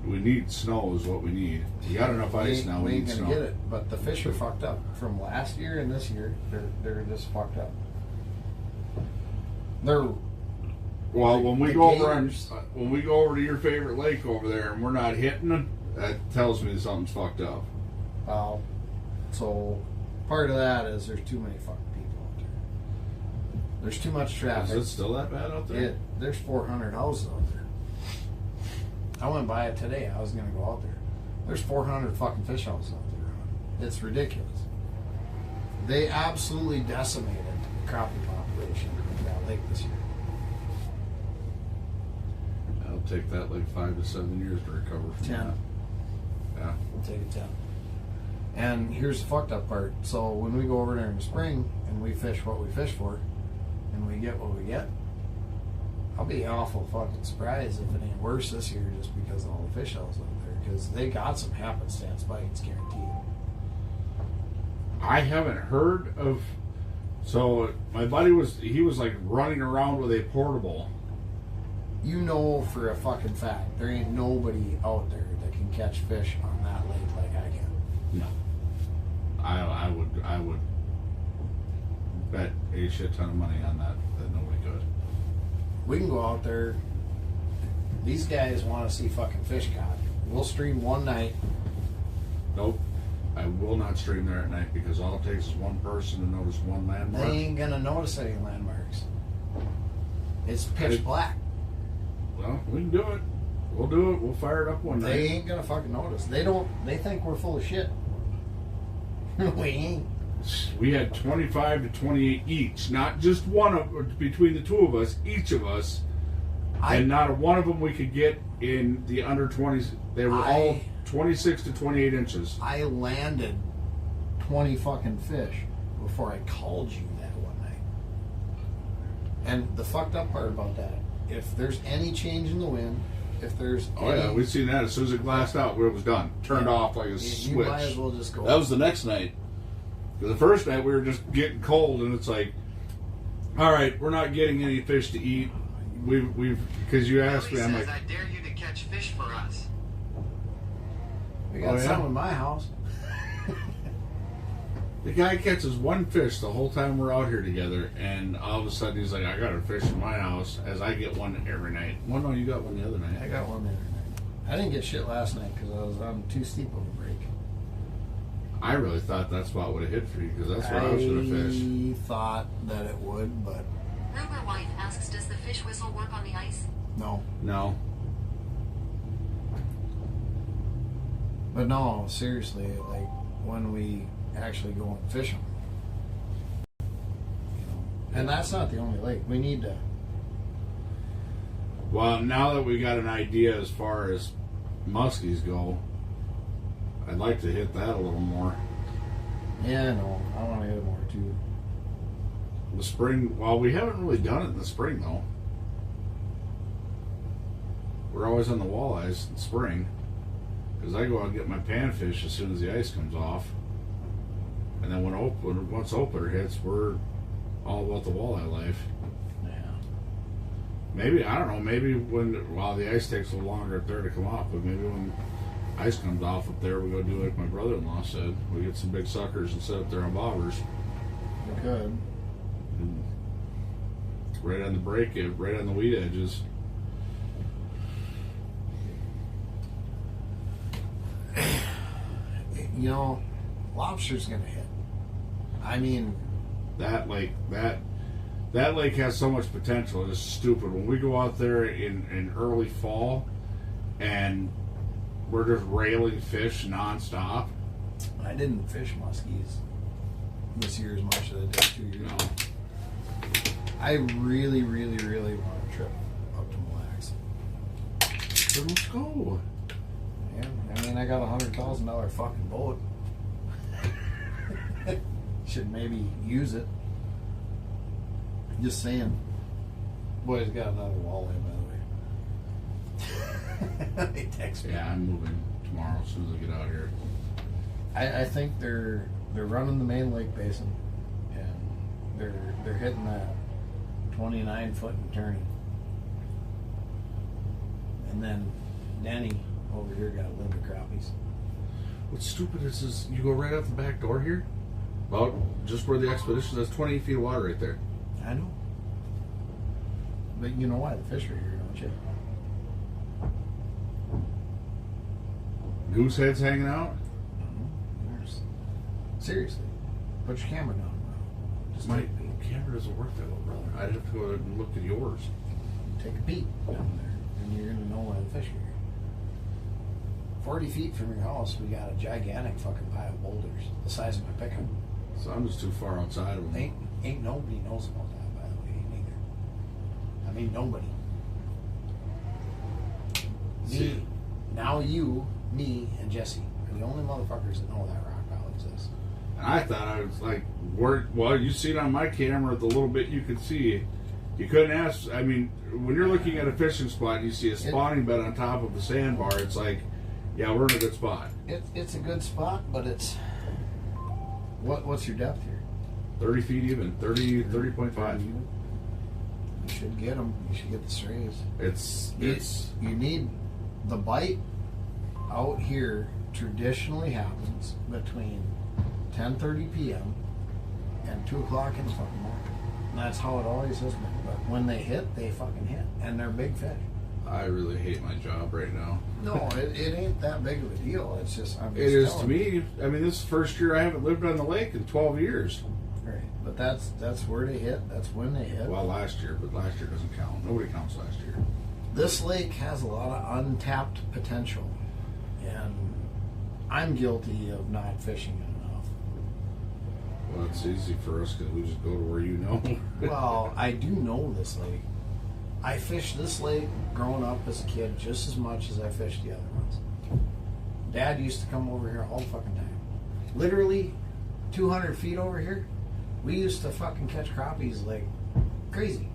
We need snow is what we need. You got enough there. ice now, We we ain't need gonna snow. get it. But the fish are fucked up from last year and this year. They're just fucked up. They're Well, when we The go over and gators. when we go over to your favorite lake over there and we're not hitting them, that tells me something's fucked up. so part of that is there's too many fucking people out there. There's too much Is traffic. it still that bad out there? There's 400 houses out there. I went by it today. I was gonna go out there. There's 400 fucking fish houses out there. It's ridiculous. They absolutely decimated the crappie population in that lake this year. It'll take that like 5 to 7 years to recover from 10. that. Yeah. We'll take a 10. And here's the fucked up part. So when we go over there in the spring and we fish what we fish for, and we get what we get, I'll be awful fucking surprised if it ain't worse this year just because of all the fish houses out there. Because they got some happenstance bites, guaranteed. I haven't heard of. So my buddy was like running around with a portable. You know for a fucking fact there ain't nobody out there that can catch fish on that lake like I can. No. I would bet a shit ton of money on that nobody could. We can go out there. These guys want to see fucking fish caught. We'll stream one night. Nope. I will not stream there at night because all it takes is one person to notice one landmark. They ain't gonna notice any landmarks. It's pitch black. Well, we can do it. We'll do it. We'll fire it up one They night. ain't gonna fucking notice. They don't. They think we're full of shit. We ain't. We had 25 to 28 each, not just one of between the two of us, each of us, and not a one of them we could get in the under 20s. They were all 26 to 28 inches. I landed 20 fucking fish before I called you that one night. And the fucked up part about that, if there's any change in the wind, if there's Oh yeah, we seen that as soon as it glassed out, it was done, turned off like a you switch. might as well just go. That was the next night. 'Cause the first night we were just getting cold, and it's like, all right, we're not getting any fish to eat. We've because you asked me, Billy I'm says, like, I dare you to catch fish for us. We got Oh, yeah? some in my house. the guy catches one fish the whole time we're out here together, and all of a sudden he's like, I got a fish in my house, as I get one every night. Well, no, you got one the other night. I got one the other night. I didn't get shit last night because I was on too steep of a break. I really thought that spot would have hit for you because that's where I was going to fish. I thought that it would, but Rumor Wife asks, does the fish whistle work on the ice? no. No. But no, seriously, like when we actually go and fish them. And that's not the only lake. We need to. Well, now that we got an idea as far as muskies go, I'd like to hit that a little more. Yeah, no, I want to hit it more too. The spring, well, we haven't really done it in the spring though. We're always on the walleyes in spring because I go out and get my panfish as soon as the ice comes off, and then once Opler hits, we're all about the walleye life. Yeah. Maybe, I don't know, maybe while the ice takes a little longer up there to come off, but maybe when ice comes off up there, we go do like my brother-in-law said. We get some big suckers and set up there on bobbers. We could. And right on the break, right on the weed edges. You know, lobster's gonna hit. I mean, That lake has so much potential. It's stupid. When we go out there in early fall and we're just railing fish nonstop. I didn't fish muskies this year as much as I did 2 years No. ago. I really, really, really want to trip up to Mille Lacs. So let's go. Yeah, I mean, I got a $100,000 fucking boat. Should maybe use it. Just saying. Boy's got another walleye, by the way. They text me. Yeah, I'm moving tomorrow as soon as I get out here. I think they're running the main lake basin, and they're hitting that 29-foot and turning. And then Danny over here got limber crappies. What's stupid is you go right out the back door here, about just where the expedition. That's 28 feet of water right there. I know. But you know why the fish are here, don't you? Goose heads hanging out. There's, seriously, put your camera down. Just My take a peek. camera doesn't work that well, brother. I'd have to go and look at yours. Take a peek down there, and you're gonna know why the fish are here. 40 feet from your house, we got a gigantic fucking pile of boulders, the size of my pickup. So I'm just too far outside of them. Ain't nobody knows about that, by the way, neither. I mean, nobody. See. Now you, me, and Jesse are the only motherfuckers that know that rock pile exists. And I thought I was like, well, you see it on my camera, the little bit you could see. You couldn't ask. I mean, when you're looking at a fishing spot and you see a spawning bed on top of the sandbar, it's like, yeah, we're in a good spot. It's a good spot, but it's what's your depth here? 30 feet even, 30.5. You should get them. You should get the strays. It's You need the bite out here. Traditionally happens between 10:30 p.m. and 2 o'clock in the fucking morning. And that's how it always has been. But when they hit, they fucking hit, and they're big fish. I really hate my job right now. No, it ain't that big of a deal. It's just I'm It just is to telling me. I mean, this is the first year I haven't lived on the lake in 12 years. you. Right, but that's where they hit. That's when they hit. Well, last year, but last year doesn't count. Nobody counts last year. This lake has a lot of untapped potential, and I'm guilty of not fishing it enough. Well, it's easy for us because we just go to where you know. Well, I do know this lake. I fished this lake growing up as a kid just as much as I fished the other ones. Dad used to come over here all the fucking time. Literally 200 feet over here, we used to fucking catch crappies like crazy.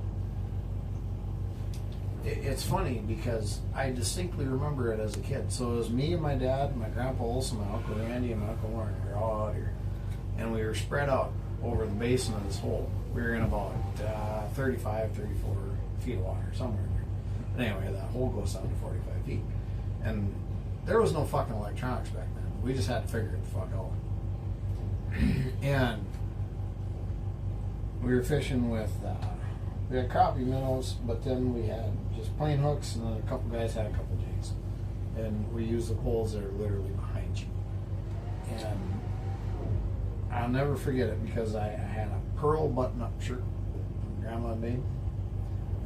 It's funny because I distinctly remember it as a kid. So it was me and my dad, my grandpa Olson, my uncle Randy, and my uncle Warren. We were all out here. And we were spread out over the basin of this hole. We were in about 35, 34 feet of water, somewhere in there. But anyway, that hole goes down to 45 feet. And there was no fucking electronics back then. We just had to figure it the fuck out. And we were fishing with, we had crappie minnows, but then we had just plain hooks, and then a couple guys had a couple jigs. And we used the poles that are literally behind you. And I'll never forget it because I had a pearl button-up shirt Grandma made.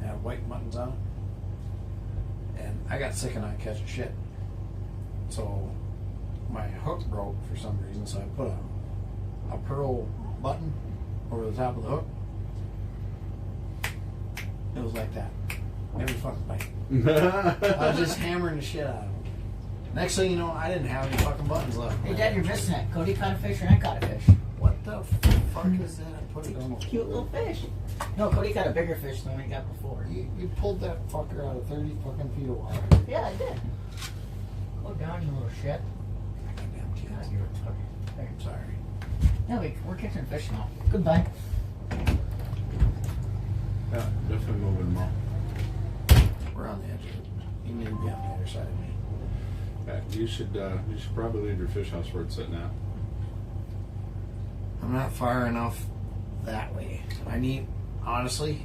It had white buttons on it. And I got sick of not catching shit. So my hook broke for some reason, so I put a a pearl button over the top of the hook. It was like that. Every fucking bite. I was just hammering the shit out of them. Next thing you know, I didn't have any fucking buttons left. Hey, Dad, you're missing it. Cody caught a fish and I caught a fish. What the fuck is that? I put it on the Cute little fish. No, Cody caught a bigger fish than we got before. You pulled that fucker out of 30 fucking feet of water. Yeah, I did. Go down, you little shit. Goddamn God, kids. you're a fucker. There. I'm sorry. Yeah, we're catching fish now. Goodbye. Yeah, definitely moving more. We're on the edge of it. You need to be on the other side of me. Yeah, you should probably leave your fish house where it's sitting at. I'm not far enough that way. I need, honestly,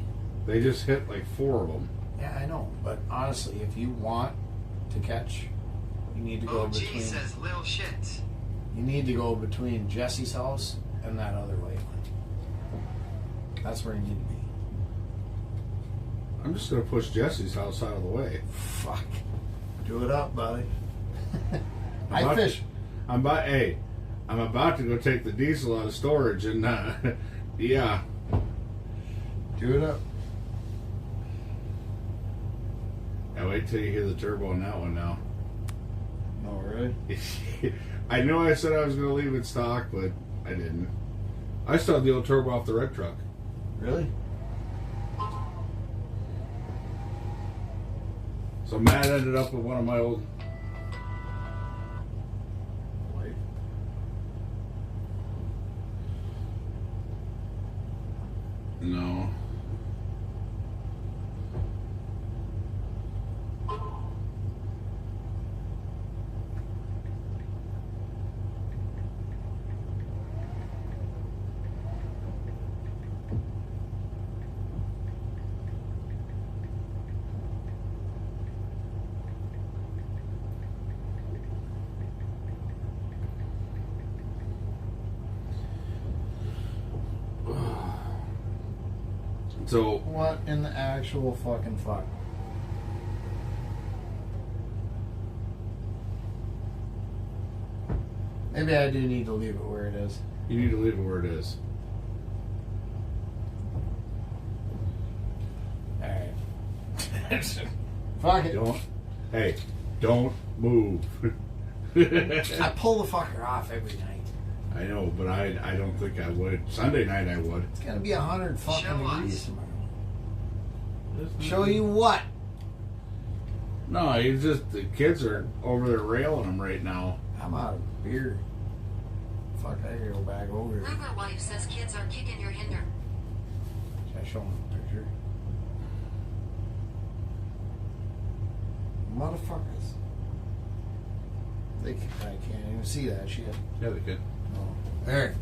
They just hit like 4 of them. yeah, I know, but honestly, if you want to catch, you need to go OG between. says Lil Shits. You need to go between Jesse's house and that other way. That's where you need to be. I'm just gonna push Jesse's house out of the way. Fuck. Do it up, buddy. I About fish. to- I'm about to go take the diesel out of storage and yeah. Do it up. Now wait till you hear the turbo on that one now. No, really? I know I said I was gonna leave it stock, but I didn't. I still have the old turbo off the red truck. Really? So Matt ended up with one of my old. No. So What in the actual fucking fuck? Maybe I do need to leave it where it is. you need to leave it where it is. Alright. Fuck it. Don't move. I pull the fucker off every night. I know, but I don't think I would. Sunday night I would. It's gonna be 100 fucking Show us. degrees tomorrow. Show you what? No, you just the kids are over there railing them right now. I'm out of beer. Fuck, I gotta go back over here. Ruger wife says kids are kicking your hinder. Should I show them the picture? Motherfuckers. They I can't even see that shit. Yeah, they could. Oh. There.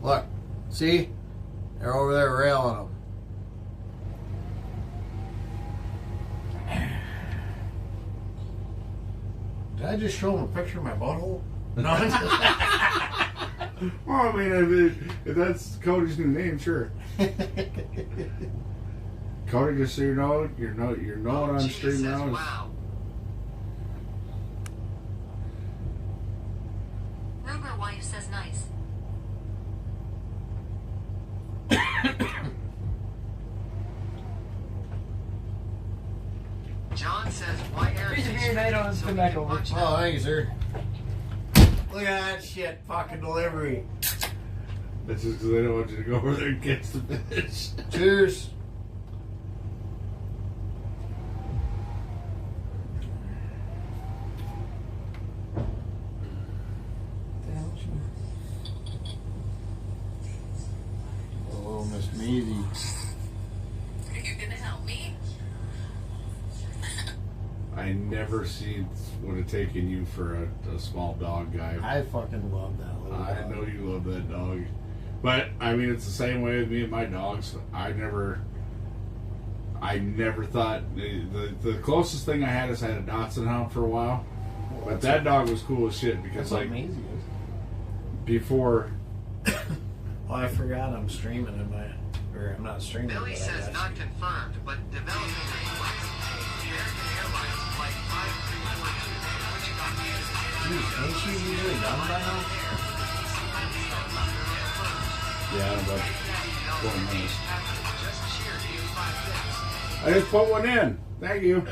Look. See? They're over there railing them. Did I just show them a picture of my butthole? No. Well, I mean, if that's Cody's new name, sure. Cody, just so you know, you're known on OG stream says now. wow. Ruger wife says nice. John says why air Piece of fish beer night on, so come we back can over. punch Oh, them. thank you, sir. Look at that shit. Fucking delivery. That's just because I don't want you to go over there and catch the fish. Cheers. Oh, Miss Meaty. Are you gonna help me? I never see would have taken you for a small dog guy. I fucking love that little I dog. know you love that dog, but I mean it's the same way with me and my dogs. I never thought the closest thing I had is I had a Dotson Hound for a while, but that dog was cool as shit because That's what like Maisie is. before. Oh, I forgot I'm streaming in my. Or I'm not streaming. Billy but I says got not you. confirmed, but developing request. American Airlines Flight 5342, Wichita, Kansas. Jeez, ain't she usually done by now? Yeah, about 20 minutes. Just cheered you 5 bits. I just put one in. Thank you.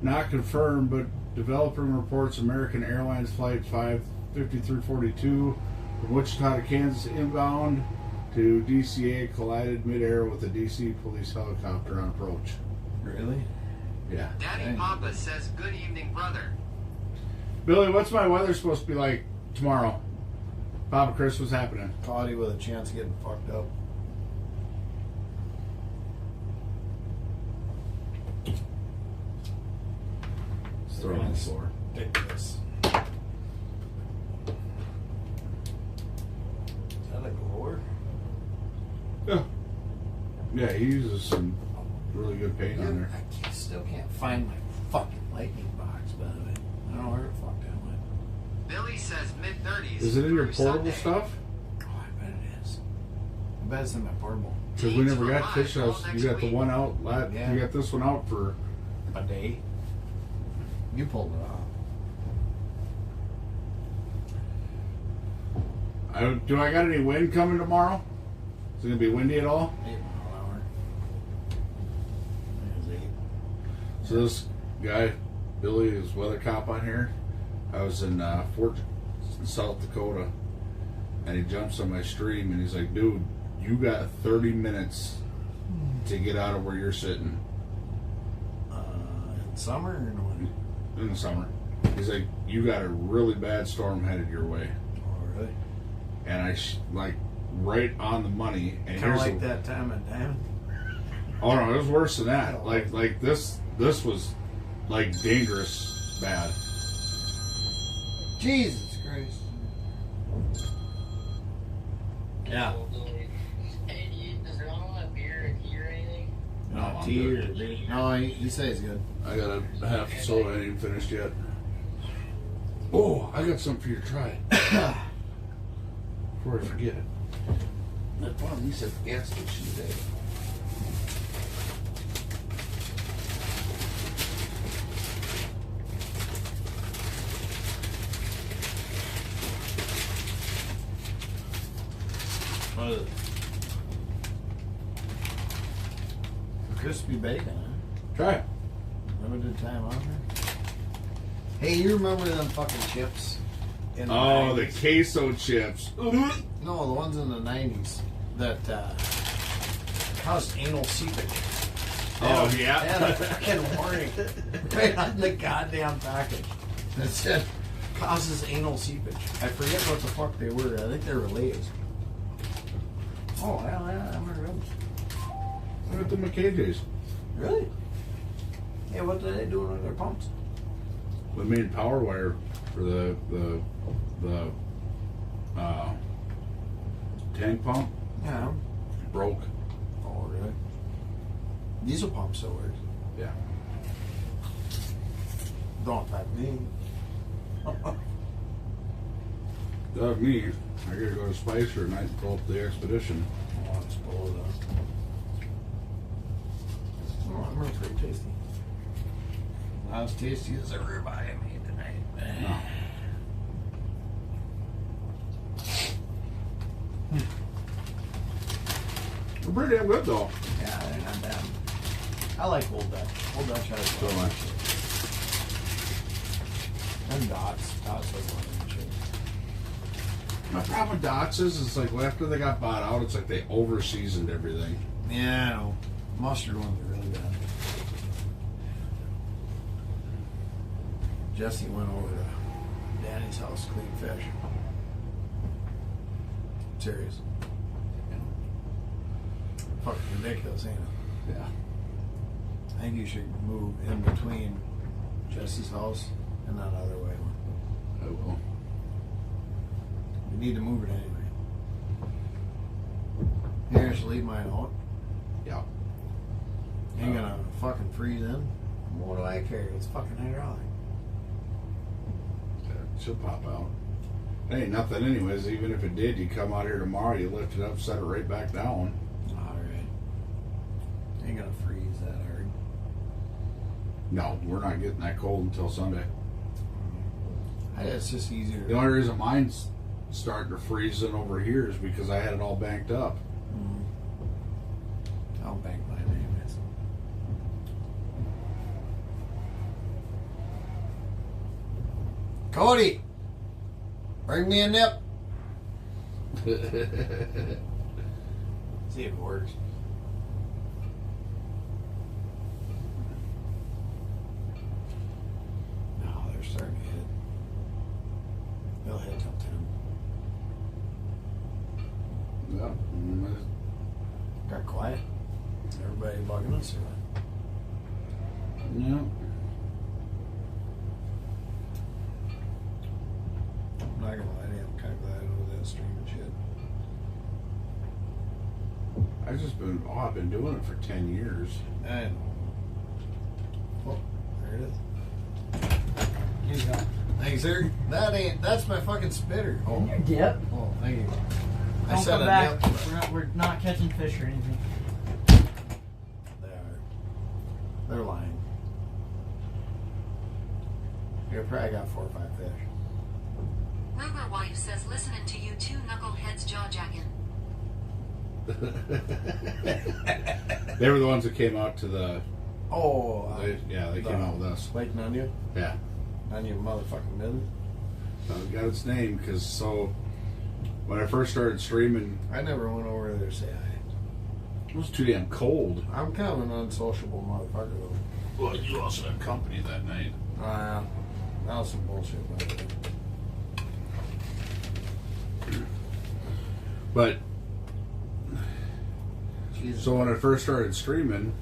Not confirmed, but developing reports American Airlines Flight 55342 from Wichita to Kansas inbound to DCA collided midair with a DC police helicopter on approach. Really? Yeah. Daddy Dang. Papa says, good evening, brother. Billy, what's my weather supposed to be like tomorrow? Papa Chris, what's happening? Cloudy with a chance of getting fucked up. Just throw it on the floor. Ridiculous. Is that a glower? Yeah. Yeah, he uses some really good paint on there. Still can't find my fucking lightning box, by the way. I don't know where the fuck that went. Billy says mid-30s. Is it in your through portable Sunday. stuff? Oh, I bet it is. I bet it's in my portable. Because we never got fish house. You got the one out. Yeah. You got this one out for A day. You pulled it off. Do I got any wind coming tomorrow? Is it gonna be windy at all? 8 mile an hour. There's 8. So this guy, Billy, is weather cop on here. I was in Fort in South Dakota, and he jumps on my stream, and he's like, "Dude, you got 30 minutes to get out of where you're sitting In summer or in the winter? in the summer." He's like, "You got a really bad storm headed your way," Oh, really? and I like right on the money. And Kind of here's like the, that time at Diamond. Oh no, it was worse than that. Like this was like dangerous bad. Jesus Christ. Yeah. Hey, does Ron want a beer or tea or anything? No, I'm tea or good. beer? No, he says good. I got a half a soda. I ain't even finished yet. Oh, I got something for you to try. Before I forget it. I found these at the gas station today. What is it? Crispy bacon, huh? Try it. Limited time offer. Hey, you remember them fucking chips? In the Oh, the 90s? queso chips. No, the ones in the 90s that caused anal seepage. Oh, They yeah. had a fucking warning right on the goddamn package that said causes anal seepage. I forget what the fuck they were. I think they were Lay's. Oh, yeah, I remember those. I got them at KJ's. Really? Yeah, what did they do with their pumps? We made power wire for the tank pump. Yeah. Broke. Oh, really? Diesel pump still works. Yeah. Don't affect me. Not me. I gotta go to Spicer tonight and pull up the Expedition. Oh, it's full of that. Oh, that looks pretty tasty. Not as tasty as the ribeye I made tonight. No. They're pretty damn good though. Yeah, they're not bad. I like Old Dutch. Old Dutch has So so much. And Dots. Dots was one of them shit. My problem with Dots is it's like after they got bought out, it's like they over seasoned everything. Yeah, I know. Mustard ones are really bad. Jesse went over to Danny's house to clean fish. Serious. Fucking ridiculous, ain't it? Yeah. I think you should move in between Jesse's house and that other way one. I will. You need to move it anyway. Here, just leave mine out. Yeah. Ain't gonna fucking freeze in. What do I care? It's fucking hydraulic. She'll pop out. It ain't nothing anyways. Even if it did, you come out here tomorrow, you lift it up, set it right back down. Alright. Ain't gonna freeze that hard. No, we're not getting that cold until Sunday. It's just easier. The only reason mine's starting to freeze in over here is because I had it all banked up. I'll bank my name. Cody, bring me a nip. See if it works. No, they're starting to hit. They'll hit till 10. Yeah. Got quiet. Everybody bugging us or what? Yeah. I'm not gonna lie to you, I'm kind of glad I know that streaming shit. I've been doing it for 10 years. I know. Oh, there it is. Here you go. Thanks, sir. That's my fucking spitter. Oh. Your dip. Oh, thank you. I Don't said come a back. nip. We're not catching fish or anything. They are. They're lying. You probably got 4 or 5 fish. Ruger wife says listening to you two knuckleheads jaw-jacking. They were the ones that came out to the. Oh, They came out with us. Lake Nunya? Yeah. Nunya motherfucking Midland? So it got its name because when I first started streaming, I never went over there to say hi. it was too damn cold. I'm kind of an unsociable motherfucker though. Well, you also had company that night. That was some bullshit, by the way. But Jesus. so when I first started streaming,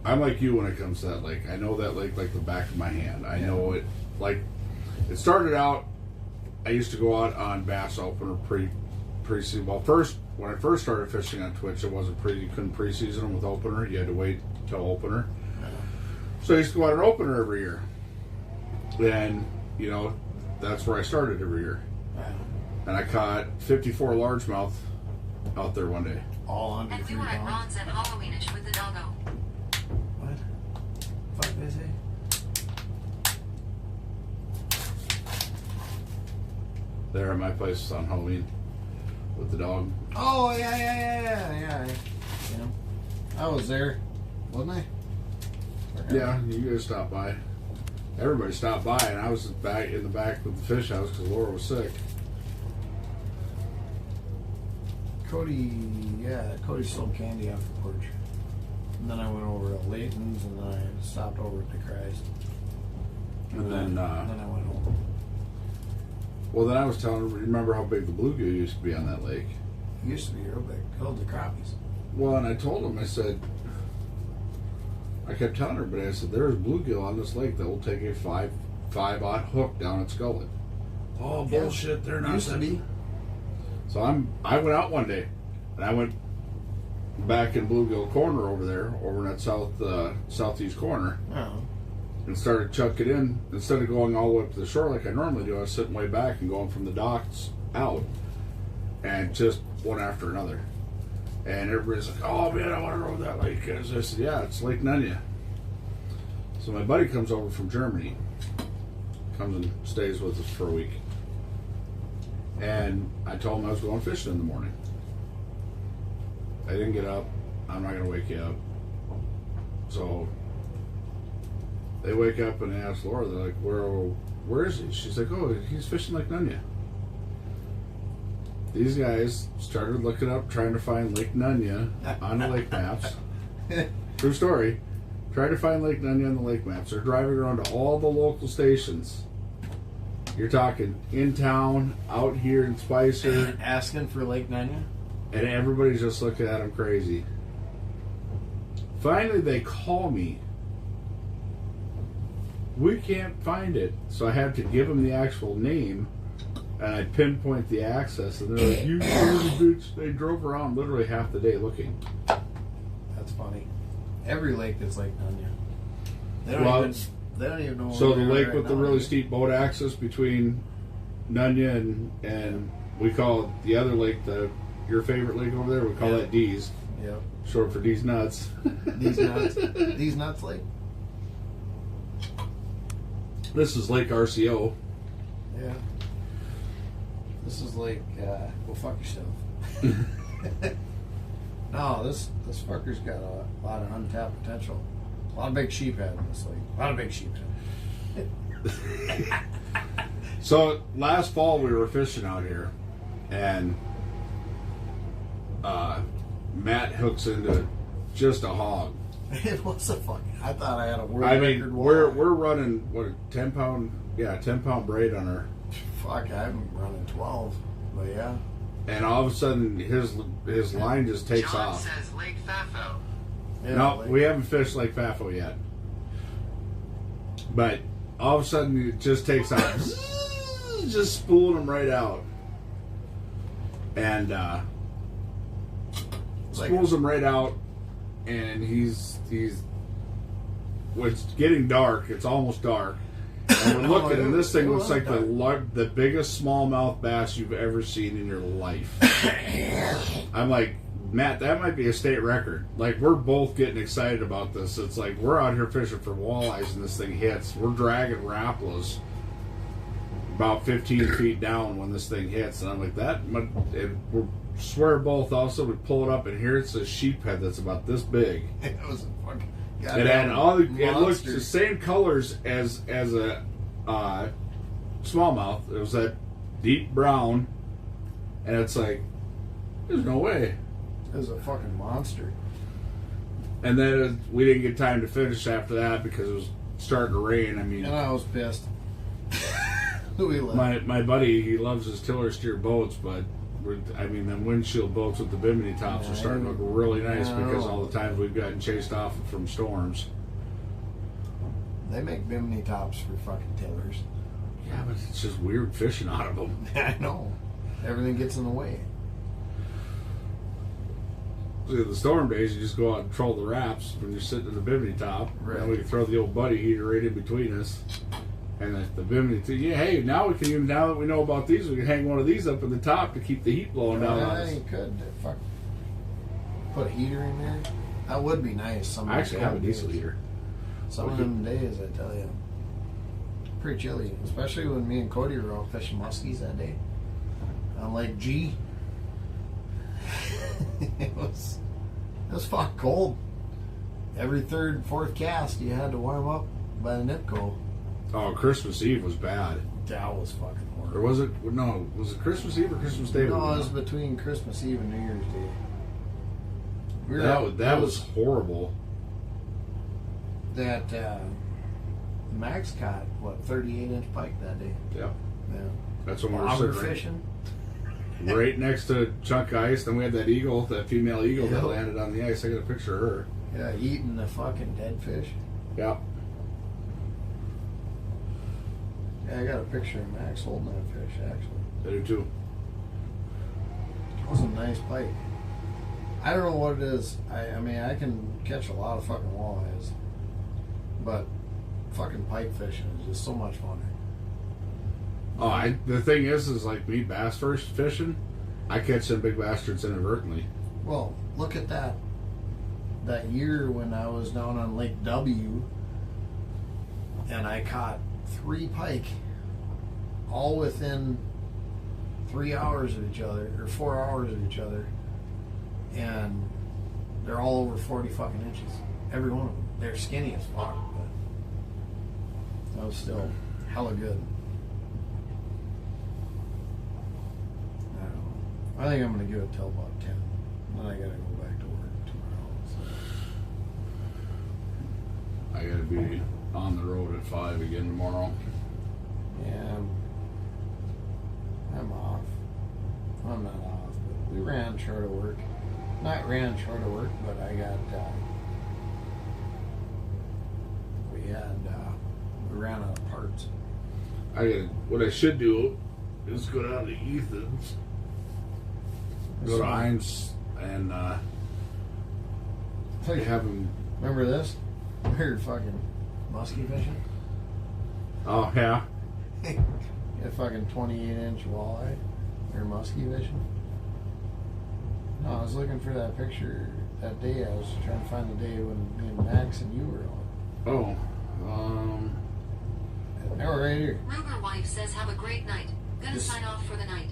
I'm like you when it comes to that lake. I know that lake like the back of my hand. I know it like it started out. I used to go out on bass opener pre-season. Well, when I first started fishing on Twitch, it wasn't you couldn't pre-season them with opener. You had to wait till opener. So I used to go out an opener every year. Then that's where I started every year. And I caught 54 largemouth out there one day. All under And we 3 were at pounds. Ron's at Halloweenish with the doggo. What? Fuck they say? There at my place on Halloween with the dog. Oh yeah. I was there, wasn't I? Yeah, you guys stopped by. Everybody stopped by, and I was back in the back with the fish house because Laura was sick. Cody sold candy off the porch. And then I went over to Layton's, and then I stopped over at the Christ. And then I went home. well, then I was telling her, remember how big the bluegill used to be on that lake? It used to be real big. Held the crappies. Well, and I told him, I said, I kept telling her, but I said, there's bluegill on this lake that will take a 5/5 hook down its gullet. Oh, bullshit, they're not. Used to be. So I went out one day, and I went back in Bluegill Corner over there, over in that southeast corner, Oh. and started chucking in. Instead of going all the way up to the shore like I normally do, I was sitting way back and going from the docks out, and just one after another. And everybody's like, "Oh man, I want to go to that lake." And I said, "Yeah, it's Lake Nunya." So my buddy comes over from Germany, comes and stays with us for a week. And I told him I was going fishing in the morning. I didn't get up. I'm not going to wake you up. So they wake up and they ask Laura, they're like, where is he? She's like, oh, he's fishing Lake Nunya. These guys started looking up, trying to find Lake Nunya on the lake maps. True story. Tried to find Lake Nunya on the lake maps. They're driving around to all the local stations. You're talking in town, out here in Spicer, Asking for Lake Nunya? and everybody's just looking at them crazy. Finally, they call me. We can't find it. So I had to give them the actual name, and I pinpoint the access, and they're like, you crazy bitch. They drove around literally half the day looking. That's funny. Every lake that's Lake Nunya. They don't even know. So where the they are lake right with the now, really do steep boat access between Nunya and we call it the other lake, your favorite lake over there, we call that D's. they? Yep. Short for D's Nuts. These nuts. These nuts lake. This is Lake RCO. Yeah. This is like, go fuck yourself. No, this fucker's got a lot of untapped potential. A lot of big sheephead in this league. A lot of big sheephead. So last fall we were fishing out here, and Matt hooks into just a hog. It was a fucking. I thought I had a world I record. mean, we're running what, a 10-pound, 10-pound braid on her, Fuck, I'm running 12, but yeah. and all of a sudden his line just takes John off. says Lake Fafo. Yeah, No, like- we haven't fished Lake Fafo yet, but all of a sudden it just takes off, just spooling him right out, and spools him right out, and he's. When it's getting dark, it's almost dark, and we're looking, and this thing looks like the biggest smallmouth bass you've ever seen in your life. I'm like, Matt, that might be a state record. Like, we're both getting excited about this. It's like we're out here fishing for walleyes, and this thing hits. We're dragging Rapalas about 15 feet down when this thing hits, and I'm like, we swear both. Also, we pull it up, and here it's a sheephead that's about this big. It was a fucking. It had it looks the same colors as a smallmouth. It was that deep brown, and it's like, there's no way. It was a fucking monster. And then we didn't get time to finish after that because it was starting to rain. I mean, And I was pissed. We left. my buddy, he loves his tiller steer boats, but them windshield boats with the bimini tops are starting to look really nice because all the times we've gotten chased off from storms. They make bimini tops for fucking tillers. Yeah, but it's just weird fishing out of them. I know. Everything gets in the way. See, the storm days, you just go out and troll the wraps when you're sitting in the bimini top. Right. And we can throw the old buddy heater right in between us. And the bimini, hey, now that we know about these, we can hang one of these up in the top to keep the heat blowing down on us. You could fuck put a heater in there. That would be nice. Some I actually have a days. diesel heater. Some of them days, I tell you, pretty chilly. Especially when me and Cody were out fishing muskies that day on Lake G. it was fucking cold. Every third, fourth cast, you had to warm up by the Nipco. Oh, Christmas Eve was bad. That was fucking Or horrible. was it? No, was it Christmas Eve or Christmas Day? No, it was between Christmas Eve and New Year's Day. We were that was horrible. That Max caught 38-inch pike that day. Yep. Yeah. That's when we were While sitting fishing. right next to a chunk of ice. Then we had that female eagle that Yep. landed on the ice. I got a picture of her. Yeah, eating the fucking dead fish. Yeah. Yeah, I got a picture of Max holding that fish, actually. I do too. It was a nice pike. I don't know what it is. I mean, I can catch a lot of fucking walleyes, but fucking pike fishing is just so much fun. Oh, the thing is like me bass first fishing, I catch them big bastards inadvertently. Well, look at that year when I was down on Lake W and I caught 3 pike all within 3 hours of each other, or 4 hours of each other, and they're all over 40 fucking inches. Every one of them. They're skinny as fuck, but that was still hella good. I don't know. I think I'm gonna give it till about 10. Then I gotta go back to work tomorrow. So. I gotta be on the road at 5 again tomorrow. Yeah, I'm off. I'm not off, but we ran short of work. Not ran short of work, but I got. We ran out of parts. What I should do is go down to Ethan's, go to Heinz, and have him. Remember this? We were fucking muskie fishing. Oh yeah. A fucking 28-inch walleye. We were muskie fishing. No, I was looking for that picture that day. I was trying to find the day when me and Max and you were on. Oh. They were right here. Ruger wife says have a great night. Gonna This- sign off for the night.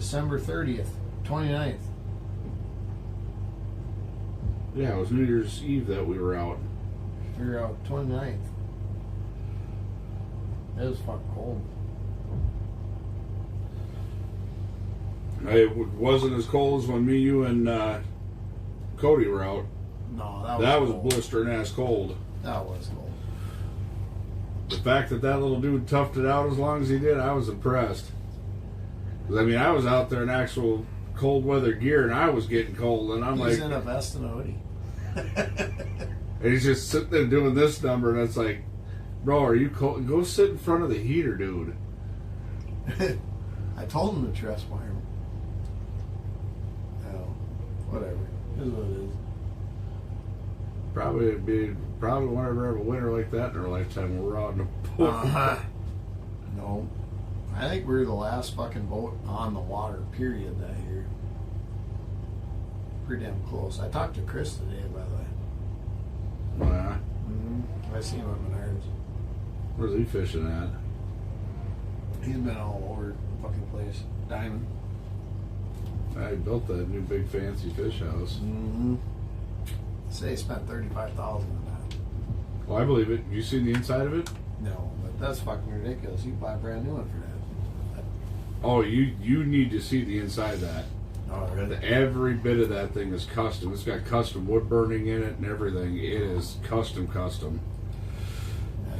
December 30th, 29th. Yeah, it was New Year's Eve that we were out. We were out 29th. It was fucking cold. It wasn't as cold as when me, you, and Cody were out. No, That was cold. blistering ass cold. That was cold. The fact that little dude toughed it out as long as he did, I was impressed. 'Cause, I mean, I was out there in actual cold weather gear, and I was getting cold, and I'm He's like, in a vest and a hoodie. and he's just sitting there doing this number, and it's like, bro, are you cold? Go sit in front of the heater, dude. I told him to trust my him. Oh, whatever. It is what it is. Probably won't ever have a winter like that in our lifetime when we're out in the pool. No. I think we were the last fucking boat on the water, period, that year. Pretty damn close. I talked to Chris today, by the way. Yeah. Mm-hmm. I seen him at Menards. Where's he fishing at? He's been all over the fucking place. Diamond. I built that new big fancy fish house. Mm-hmm. Say he spent $35,000 on that. Well, I believe it. You seen the inside of it? No, but that's fucking ridiculous. You can buy a brand new one for that. Oh, you need to see the inside of that. Oh, really? Every bit of that thing is custom. It's got custom wood burning in it and everything. It is custom. Yeah,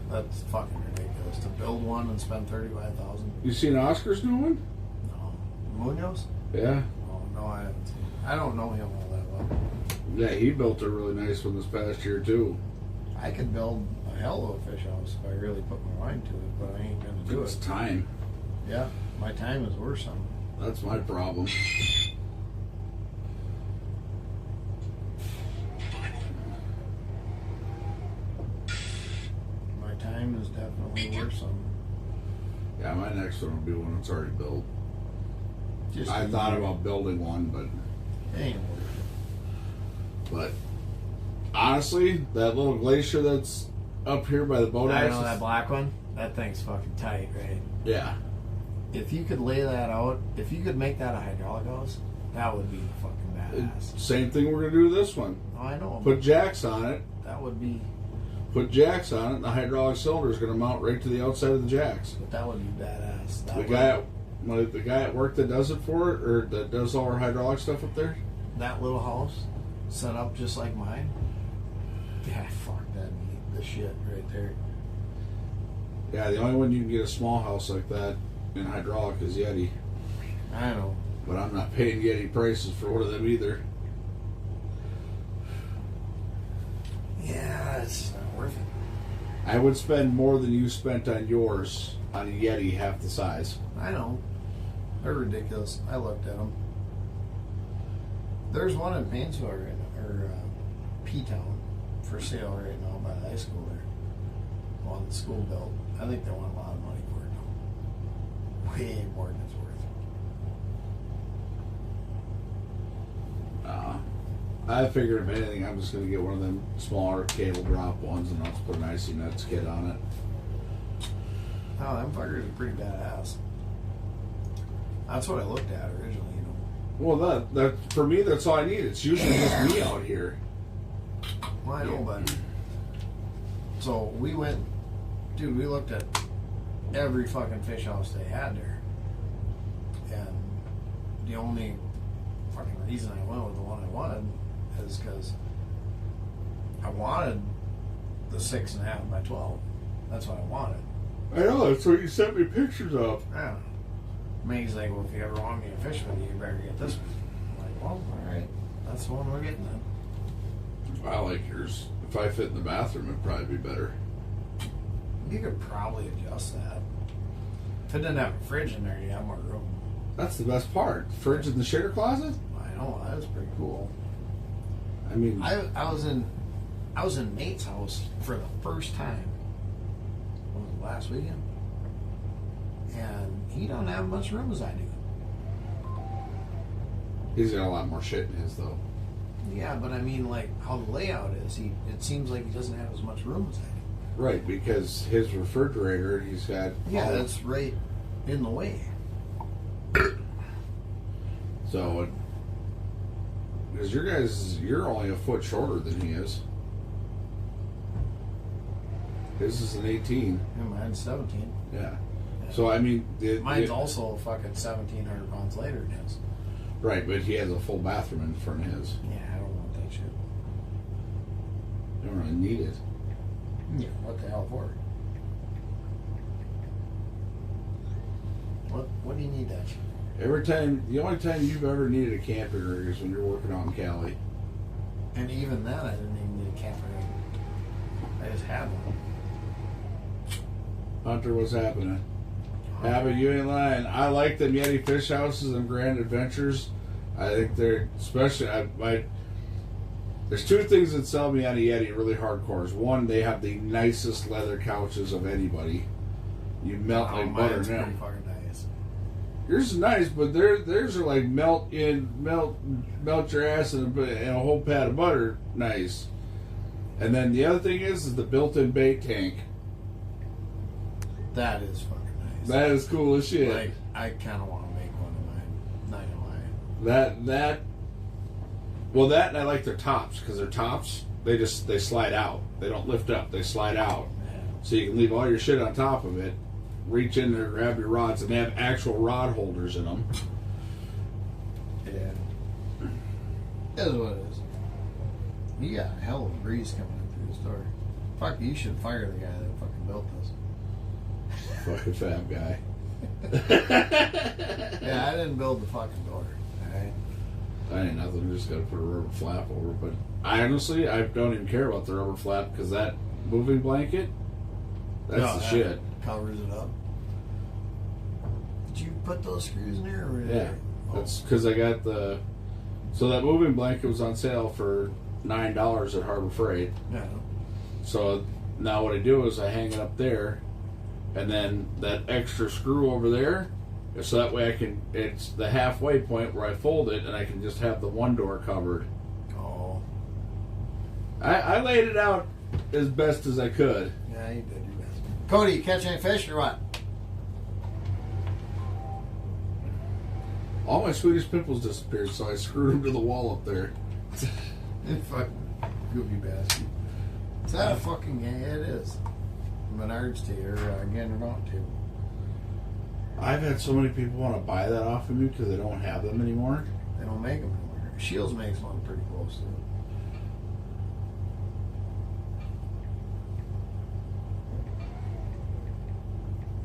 that's fucking ridiculous. To build one and spend $35,000. You seen Oscar's new one? No. Munoz? Yeah. Oh, no, I haven't seen it. I don't know him all that well. Yeah, he built a really nice one this past year too. I could build a hell of a fish house if I really put my mind to it, but I ain't gonna do It's it. time. Yeah, my time is worth something. That's my problem. My time is definitely worth something. Yeah, my next one will be one that's already built. Just I easy. thought about building one, but It ain't worth But honestly, that little glacier that's up here by the it. boat I house. know that black one. That thing's fucking tight, right? Yeah. If you could lay that out, if you could make that a hydraulic house, that would be fucking badass. Same thing we're gonna do to this one. Oh, I know. Put jacks on it. That would be. Put jacks on it, and the hydraulic cylinder is gonna mount right to the outside of the jacks. But that would be badass. That The guy at work that does it for it, or that does all our hydraulic stuff up there. that little house set up just like mine. Yeah, fuck, that'd be the shit right there. Yeah, the only one you can get a small house like that in hydraulic is Yeti. I know. But I'm not paying Yeti prices for one of them either. Yeah, it's just not worth it. I would spend more than you spent on yours on a Yeti half the size. I know. They're ridiculous. I looked at them. There's one in Painesville right now, or P-Town, for sale right now by the high school there. One the school built. I think they want a lot of money for it now. Way more than it's worth. I figured if anything, I'm just going to get one of them smaller cable drop ones and I'll just put an icy nuts kit on it. Oh, them fuckers are pretty badass. That's what I looked at originally, you know. Well, that for me, that's all I need. It's usually just me out here. Well, I know, but so we went, dude. We looked at every fucking fish house they had there, and the only fucking reason I went with the one I wanted is because I wanted the 6.5 by 12. That's what I wanted. I know, that's what you sent me pictures of. Yeah. Meg's like, well, if you ever want me to fish with you, you better get this one. I'm like, well, all right, that's the one we're getting then. I like yours. If I fit in the bathroom, it'd probably be better. You could probably adjust that. If it didn't have a fridge in there, you have more room. That's the best part. Fridge in the shitter closet? I know, that was pretty cool. I mean, I was in Nate's house for the first time. What was it, last weekend? And he don't have as much room as I do. he's got a lot more shit in his, though. Yeah, but I mean, like, how the layout is, it seems like he doesn't have as much room as I do. Right, because his refrigerator, he's got... Yeah, all- that's right in the way. So, because you're only a foot shorter than he is. His is an 18. Yeah, mine's 17. Yeah. So I mean, Mine's also fucking 1,700 pounds lighter than his. right, but he has a full bathroom in front of his. Yeah, I don't want that shit. You don't really need it. Yeah, what the hell for? What do you need that shit? The only time you've ever needed a camping rig is when you're working out in Cali. And even then, I didn't even need a camping rig. I just had one. Hunter, what's happening? Habit, you ain't lying. I like them Yeti fish houses and Grand Adventures. I think they're especially. There's two things that sell me on a Yeti really hardcore. Is one, they have the nicest leather couches of anybody. You melt like butter Mine's now. pretty fucking nice. Yours is nice, but theirs are like melt your ass in a whole pat of butter. Nice. And then the other thing is the built-in bait tank. That is fucking nice. That is cool as shit. Like, I kind of want to make one of mine. Not gonna lie. That and I like their tops because their tops they slide out. They don't lift up. They slide out. Yeah. So you can leave all your shit on top of it. Reach in there, grab your rods, and they have actual rod holders in them. Yeah. It is what it is. You got a hell of a breeze coming in through the door. Fuck, you should fire the guy that fucking built this. Fucking fab guy. Yeah, I didn't build the fucking door. Alright? I ain't nothing. I just got to put a rubber flap over. But I don't even care about the rubber flap because that moving blanket, that's the shit. Covers it up. Did you put those screws in there? Or Yeah, that's because I got so that moving blanket was on sale for $9 at Harbor Freight. Yeah. So now what I do is I hang it up there, and then that extra screw over there, so that way it's the halfway point where I fold it, and I can just have the one door covered. Oh. I laid it out as best as I could. Yeah, you did your best. Cody, you catch any fish or what? All my Swedish pimples disappeared, so I screwed them to the wall up there. Fucking goofy bastard. Is that a fucking yeah? It is. Menards to or Gander Mountain too. I've had so many people want to buy that off of me because they don't have them anymore. They don't make them anymore. Shields makes one pretty close to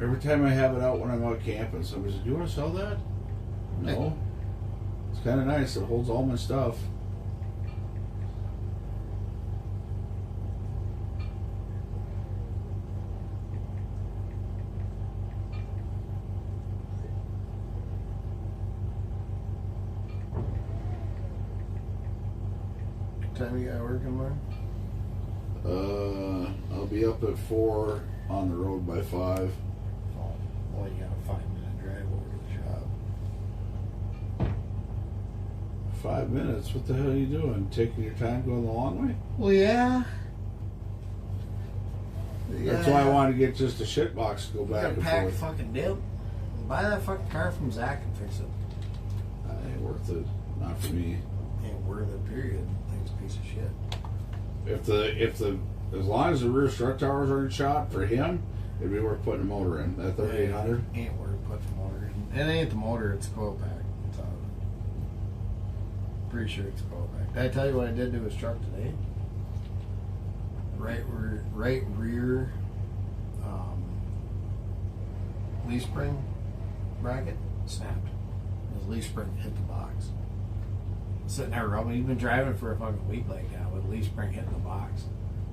it. Every time I have it out when I'm out camping, somebody says, "Do you want to sell that?" No. It's kind of nice. It holds all my stuff. What time you got working, Mark? I'll be up at 4, on the road by 5. Oh, well, you got a 5-minute drive over to the shop. 5 minutes? What the hell are you doing? Taking your time going the long way? Well, yeah. That's why I wanted to get just a shit box to go back Gotta and pack a forth. fucking dip. Buy that fucking car from Zach and fix it. That ain't worth it. Not for me. Ain't worth it, period. Thing's a piece of shit. As long as the rear strut towers aren't shot for him, it'd be worth putting a motor in. That 3800. Ain't worth putting the motor in. It ain't the motor, it's the coil pack. It's pretty sure it's a coil pack. Did I tell you what I did to his truck today? Right rear leaf spring bracket snapped. His leaf spring hit the box. Sitting there rubbing. He's been driving for a fucking week like that with leaf spring hitting the box.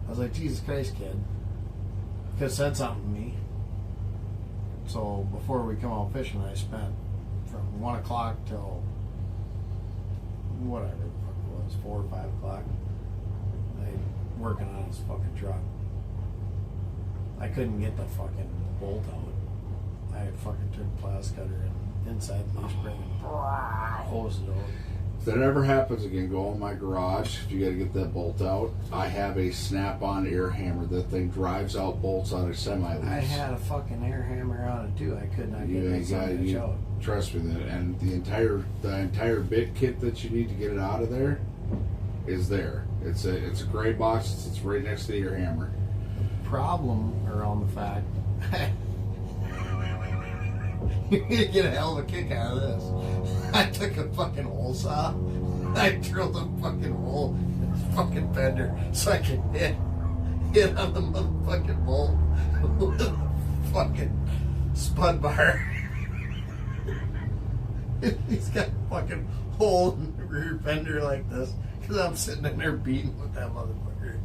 I was like, Jesus Christ, kid. Could have said something to me. So before we come out fishing, I spent from 1 o'clock till whatever the fuck it was, 4 or 5 o'clock. Working on his fucking truck. I couldn't get the fucking bolt out. I fucking took the plastic cutter and inside the leaf spring and hosed it out. If that ever happens again, go in my garage. If you got to get that bolt out, I have a snap-on air hammer. That thing drives out bolts on a semi-leaf. I had a fucking air hammer on it too. I could not get that son of a bitch out. trust me, and the entire bit kit that you need to get it out of there is there. It's a gray box. It's right next to your hammer. Problem around the fact you're gonna get a hell of a kick out of this. I took a fucking hole saw. I drilled a fucking hole in the fucking fender so I could hit on the motherfucking bolt with a fucking spud bar. He's got a fucking hole in the rear fender like this because I'm sitting in there beating with that motherfucker.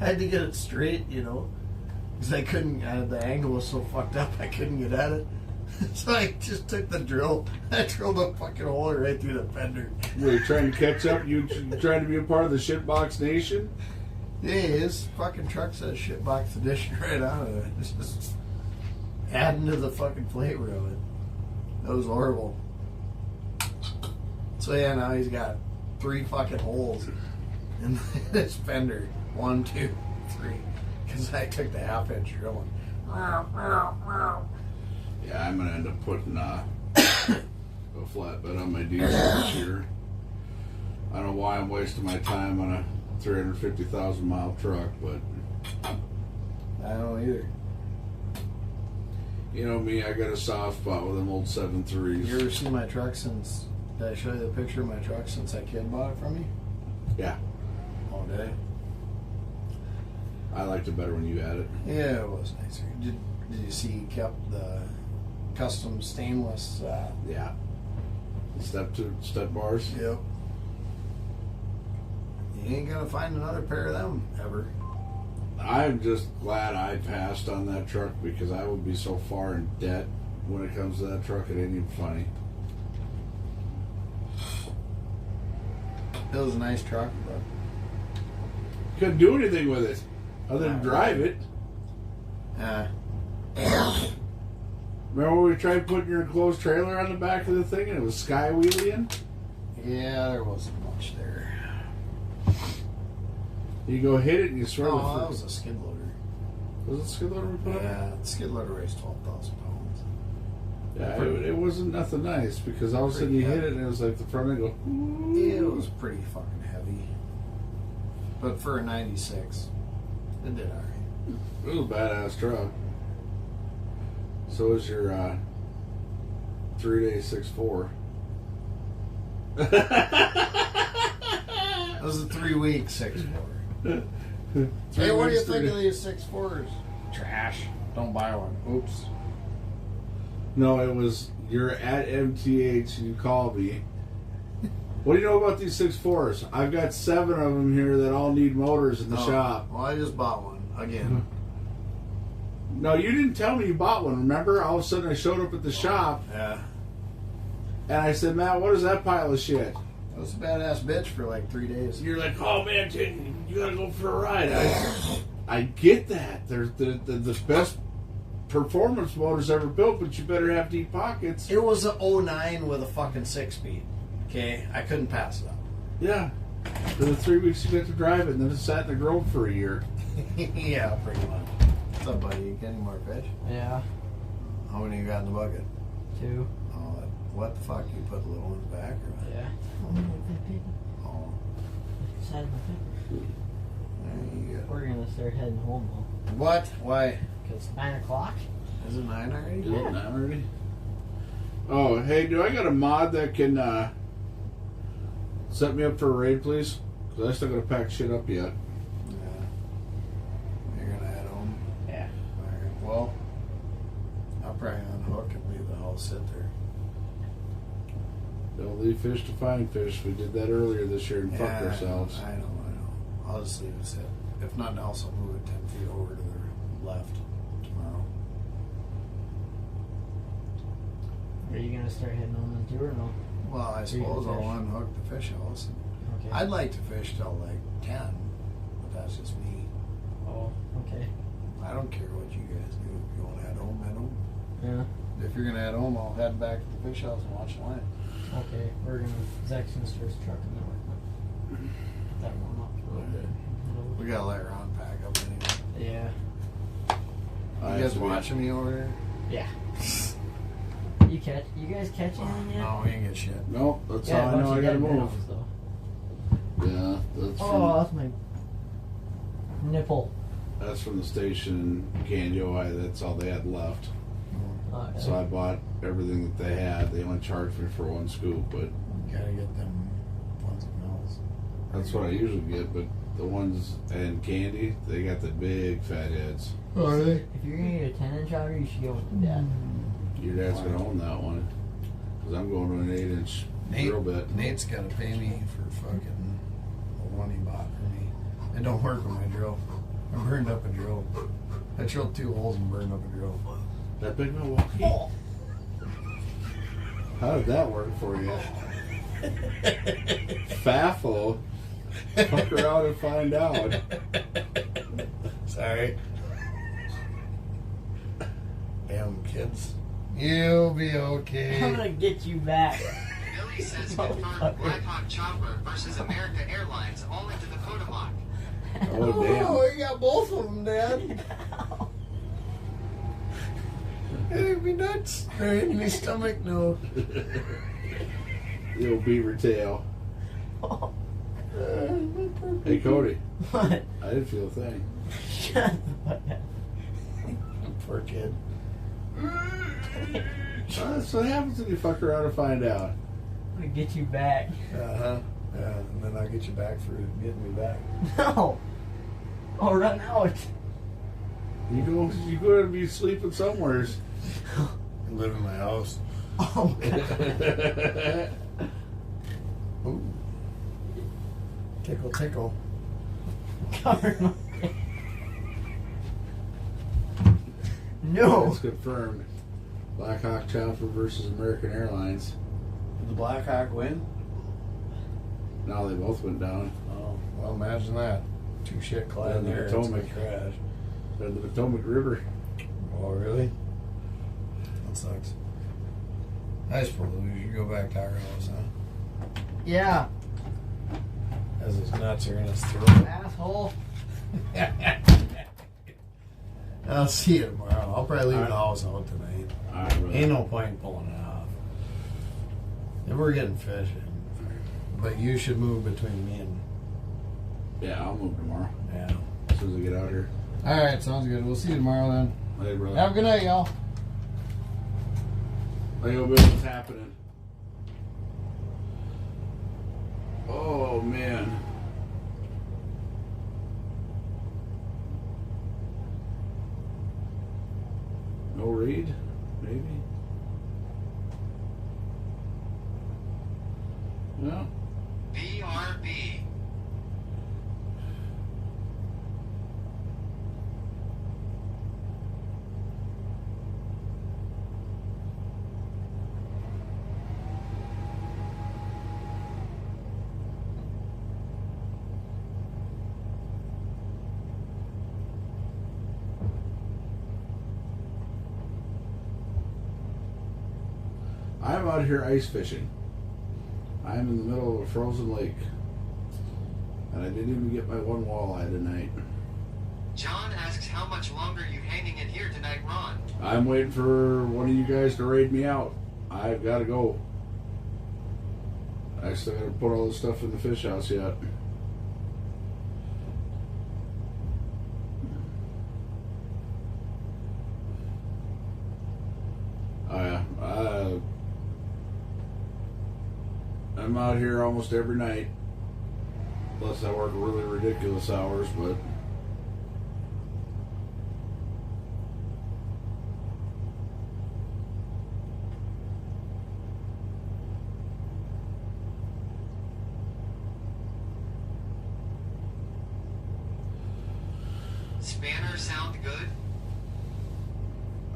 I had to get it straight, you know, because I couldn't. The angle was so fucked up, I couldn't get at it. So I just took the drill. I drilled a fucking hole right through the fender. Were you trying to catch up? You trying to be a part of the shitbox nation? Yeah, his fucking truck says shitbox edition right on it. It's just adding to the fucking flavor of it. That was horrible. So yeah, now he's got 3 fucking holes in this fender. 1, 2, 3. Because I took the half-inch drill and Yeah, I'm gonna end up putting a flatbed on my diesel this year. I don't know why I'm wasting my time on a 350,000 mile truck, but I don't either. you know me, I got a soft spot with them old 7.3s. You ever seen my truck since? Did I show you the picture of my truck since that kid bought it from me? Yeah, Oh, did I? I liked it better when you had it. Yeah, it was nicer. Did you see he kept the custom stainless? Yeah. Step bars. Yep. You ain't gonna find another pair of them ever. I'm just glad I passed on that truck because I would be so far in debt when it comes to that truck. It ain't even funny. It was a nice truck, but Couldn't do anything with it other than drive it. Remember when we tried putting your enclosed trailer on the back of the thing and it was skywheeling? yeah, there wasn't much there. You go hit it and you swear Oh, that the was a skid loader. was it skid loader we put on? Yeah, the skid loader weighs 12,000 pounds. Yeah, it wasn't nothing nice because all of a sudden you hit it and it was like the front end go. Ooh. Yeah, it was pretty fucking heavy. But for a 96, it did alright. It was a badass truck. So was your 3-day 6.4. It was a 3-week 6.4. Hey, what do you think of these 6.4s? Trash. Don't buy one. Oops. No, it was you're at MTH and you call me. What do you know about these 6.4s? I've got 7 of them here that all need motors in the shop. Well, I just bought one again. No, you didn't tell me you bought one. Remember? All of a sudden I showed up at the shop Yeah. and I said, Matt, what is that pile of shit? It was a badass bitch for like 3 days. You're like, oh man, you gotta go for a ride. I get that. They're the best performance motors ever built, but you better have deep pockets. It was a 09 with a fucking 6-speed. Okay? I couldn't pass it up. Yeah. For the 3 weeks you got to drive it, and then it sat in the grove for a year. Yeah, pretty much. What's up, buddy? You got any more fish? Yeah. How many you got in the bucket? 2. Oh, what the fuck? You put the little ones back or what? Yeah. Oh, Side of my finger. there you go. We're gonna start heading home though. What? Why? Cause 9 o'clock. Is it 9 already? Is it not already? Oh, hey, do I got a mod that can set me up for a raid, please? Because I still got to pack shit up yet. Yeah. You're gonna head home? Yeah. Alright, well, I'll probably unhook and leave the house sit there. Don't leave fish to find fish. We did that earlier this year and fucked ourselves. I know. I'll just leave it sit. If nothing else, I'll move it 10 feet over to the left tomorrow. Are you gonna start heading home then too or no? Well, I you suppose can I'll fish? unhook the fish house. Okay. I'd like to fish till like 10, but that's just me. Oh, okay. I don't care what you guys do. If you want to head home, head home. Yeah. If you're gonna head home, I'll head back to the fish house and watch the line. Okay. We're gonna Zach's gonna start his truck and then we're gonna get that warm up a little bit. We gotta let Ron pack up anyway. Yeah. I You have guys to be- watching me over there? Yeah. You You guys catch anything yet? No, we ain't get shit. Nope, that's Yeah, how I know I gotta move. minnows, though. Yeah, Oh, that's my nipple. that's from the station in Candy, Ohio. That's all they had left. So I bought everything that they had. They only charged me for one scoop, but Gotta get them ones of mills. that's what I usually get. But the ones in Candy, they got the big fat heads. Oh, are they? If you're gonna get a 10-inch outer, you should go with the dad. Your dad's gonna own that one. Because I'm going to an 8-inch drill bit. Nate's gotta pay me for fucking the one he bought for me. It don't work with my drill. I burned up a drill. I drilled 2 holes and burned up a drill. That big Milwaukee? How did that work for you? Faffle. Fuck around and find out. Sorry. Damn kids. You'll be I'm okay. gonna get you back. Billy says confirmed Blackhawk Chopper versus America Airlines all into the Potomac. Oh, damn. you got both of them, Dad. It'd be nuts. They're in my stomach, no. The old beaver tail. Hey, Cody. What? I didn't feel a thing. Shut the fuck up. Poor kid. That's what happens when you fuck around and find out. I'm gonna get you back. Uh-huh. Yeah, and then I'll get you back for getting me back. No. I'll run out. You go to be sleeping somewheres. Live in my house. Oh god. Ooh. Tickle, tickle. Cover my face. No. It's confirmed. Blackhawk Chopper versus American Airlines. Did the Blackhawk win? Now they both went down. Oh, well, imagine that. 2 shit clad And the there. It's gonna Potomac. crash. They're in the Potomac River. Oh, really? That sucks. I suppose we should go back to our house, huh? Yeah. As his nuts are in his throat. Asshole. I'll see you tomorrow. I'll probably leave the house out tonight. Alright, brother. Ain't no point in pulling it off. If we're getting fishing. But you should move between me and... Yeah, I'll move tomorrow. Yeah. As soon as I get out here. Alright, sounds good. We'll see you tomorrow then. Hey, brother. Have a good night, y'all. Hey, Bill, what's happening? Oh, man. No read? Maybe? No? BRB. I'm out here ice fishing. I'm in the middle of a frozen lake. And I didn't even get my one walleye tonight. John asks how much longer you hanging in here tonight, Ron. I'm waiting for one of you guys to raid me out. I've got to go. I still got to put all this stuff in the fish house yet. I'm out here almost every night. Unless I work really ridiculous hours, but... Spanner sound good?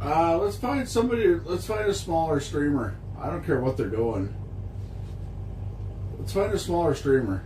Let's find somebody. Let's find a smaller streamer. I don't care what they're doing. Let's find a smaller streamer.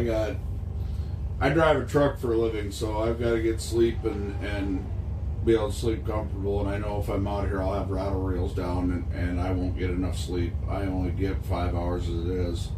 I drive a truck for a living, so I've got to get sleep and be able to sleep comfortable. And I know if I'm out here, I'll have rattle rails down, and I won't get enough sleep. I only get 5 hours as it is.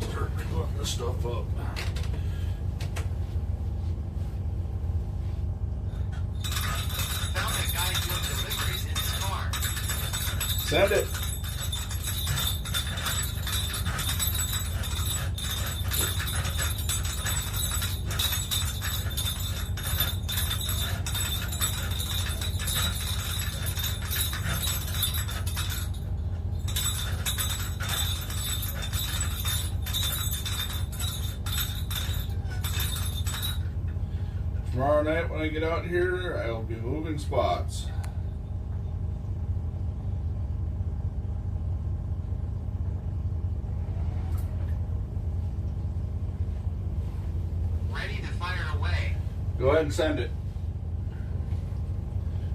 Start putting this stuff up. Found a guy doing deliveries in his car. Send it. Tomorrow night when I get out here, I'll be moving spots. Ready to fire away. Go ahead and send it.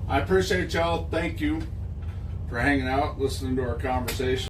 I appreciate y'all. Thank you for hanging out, listening to our conversation.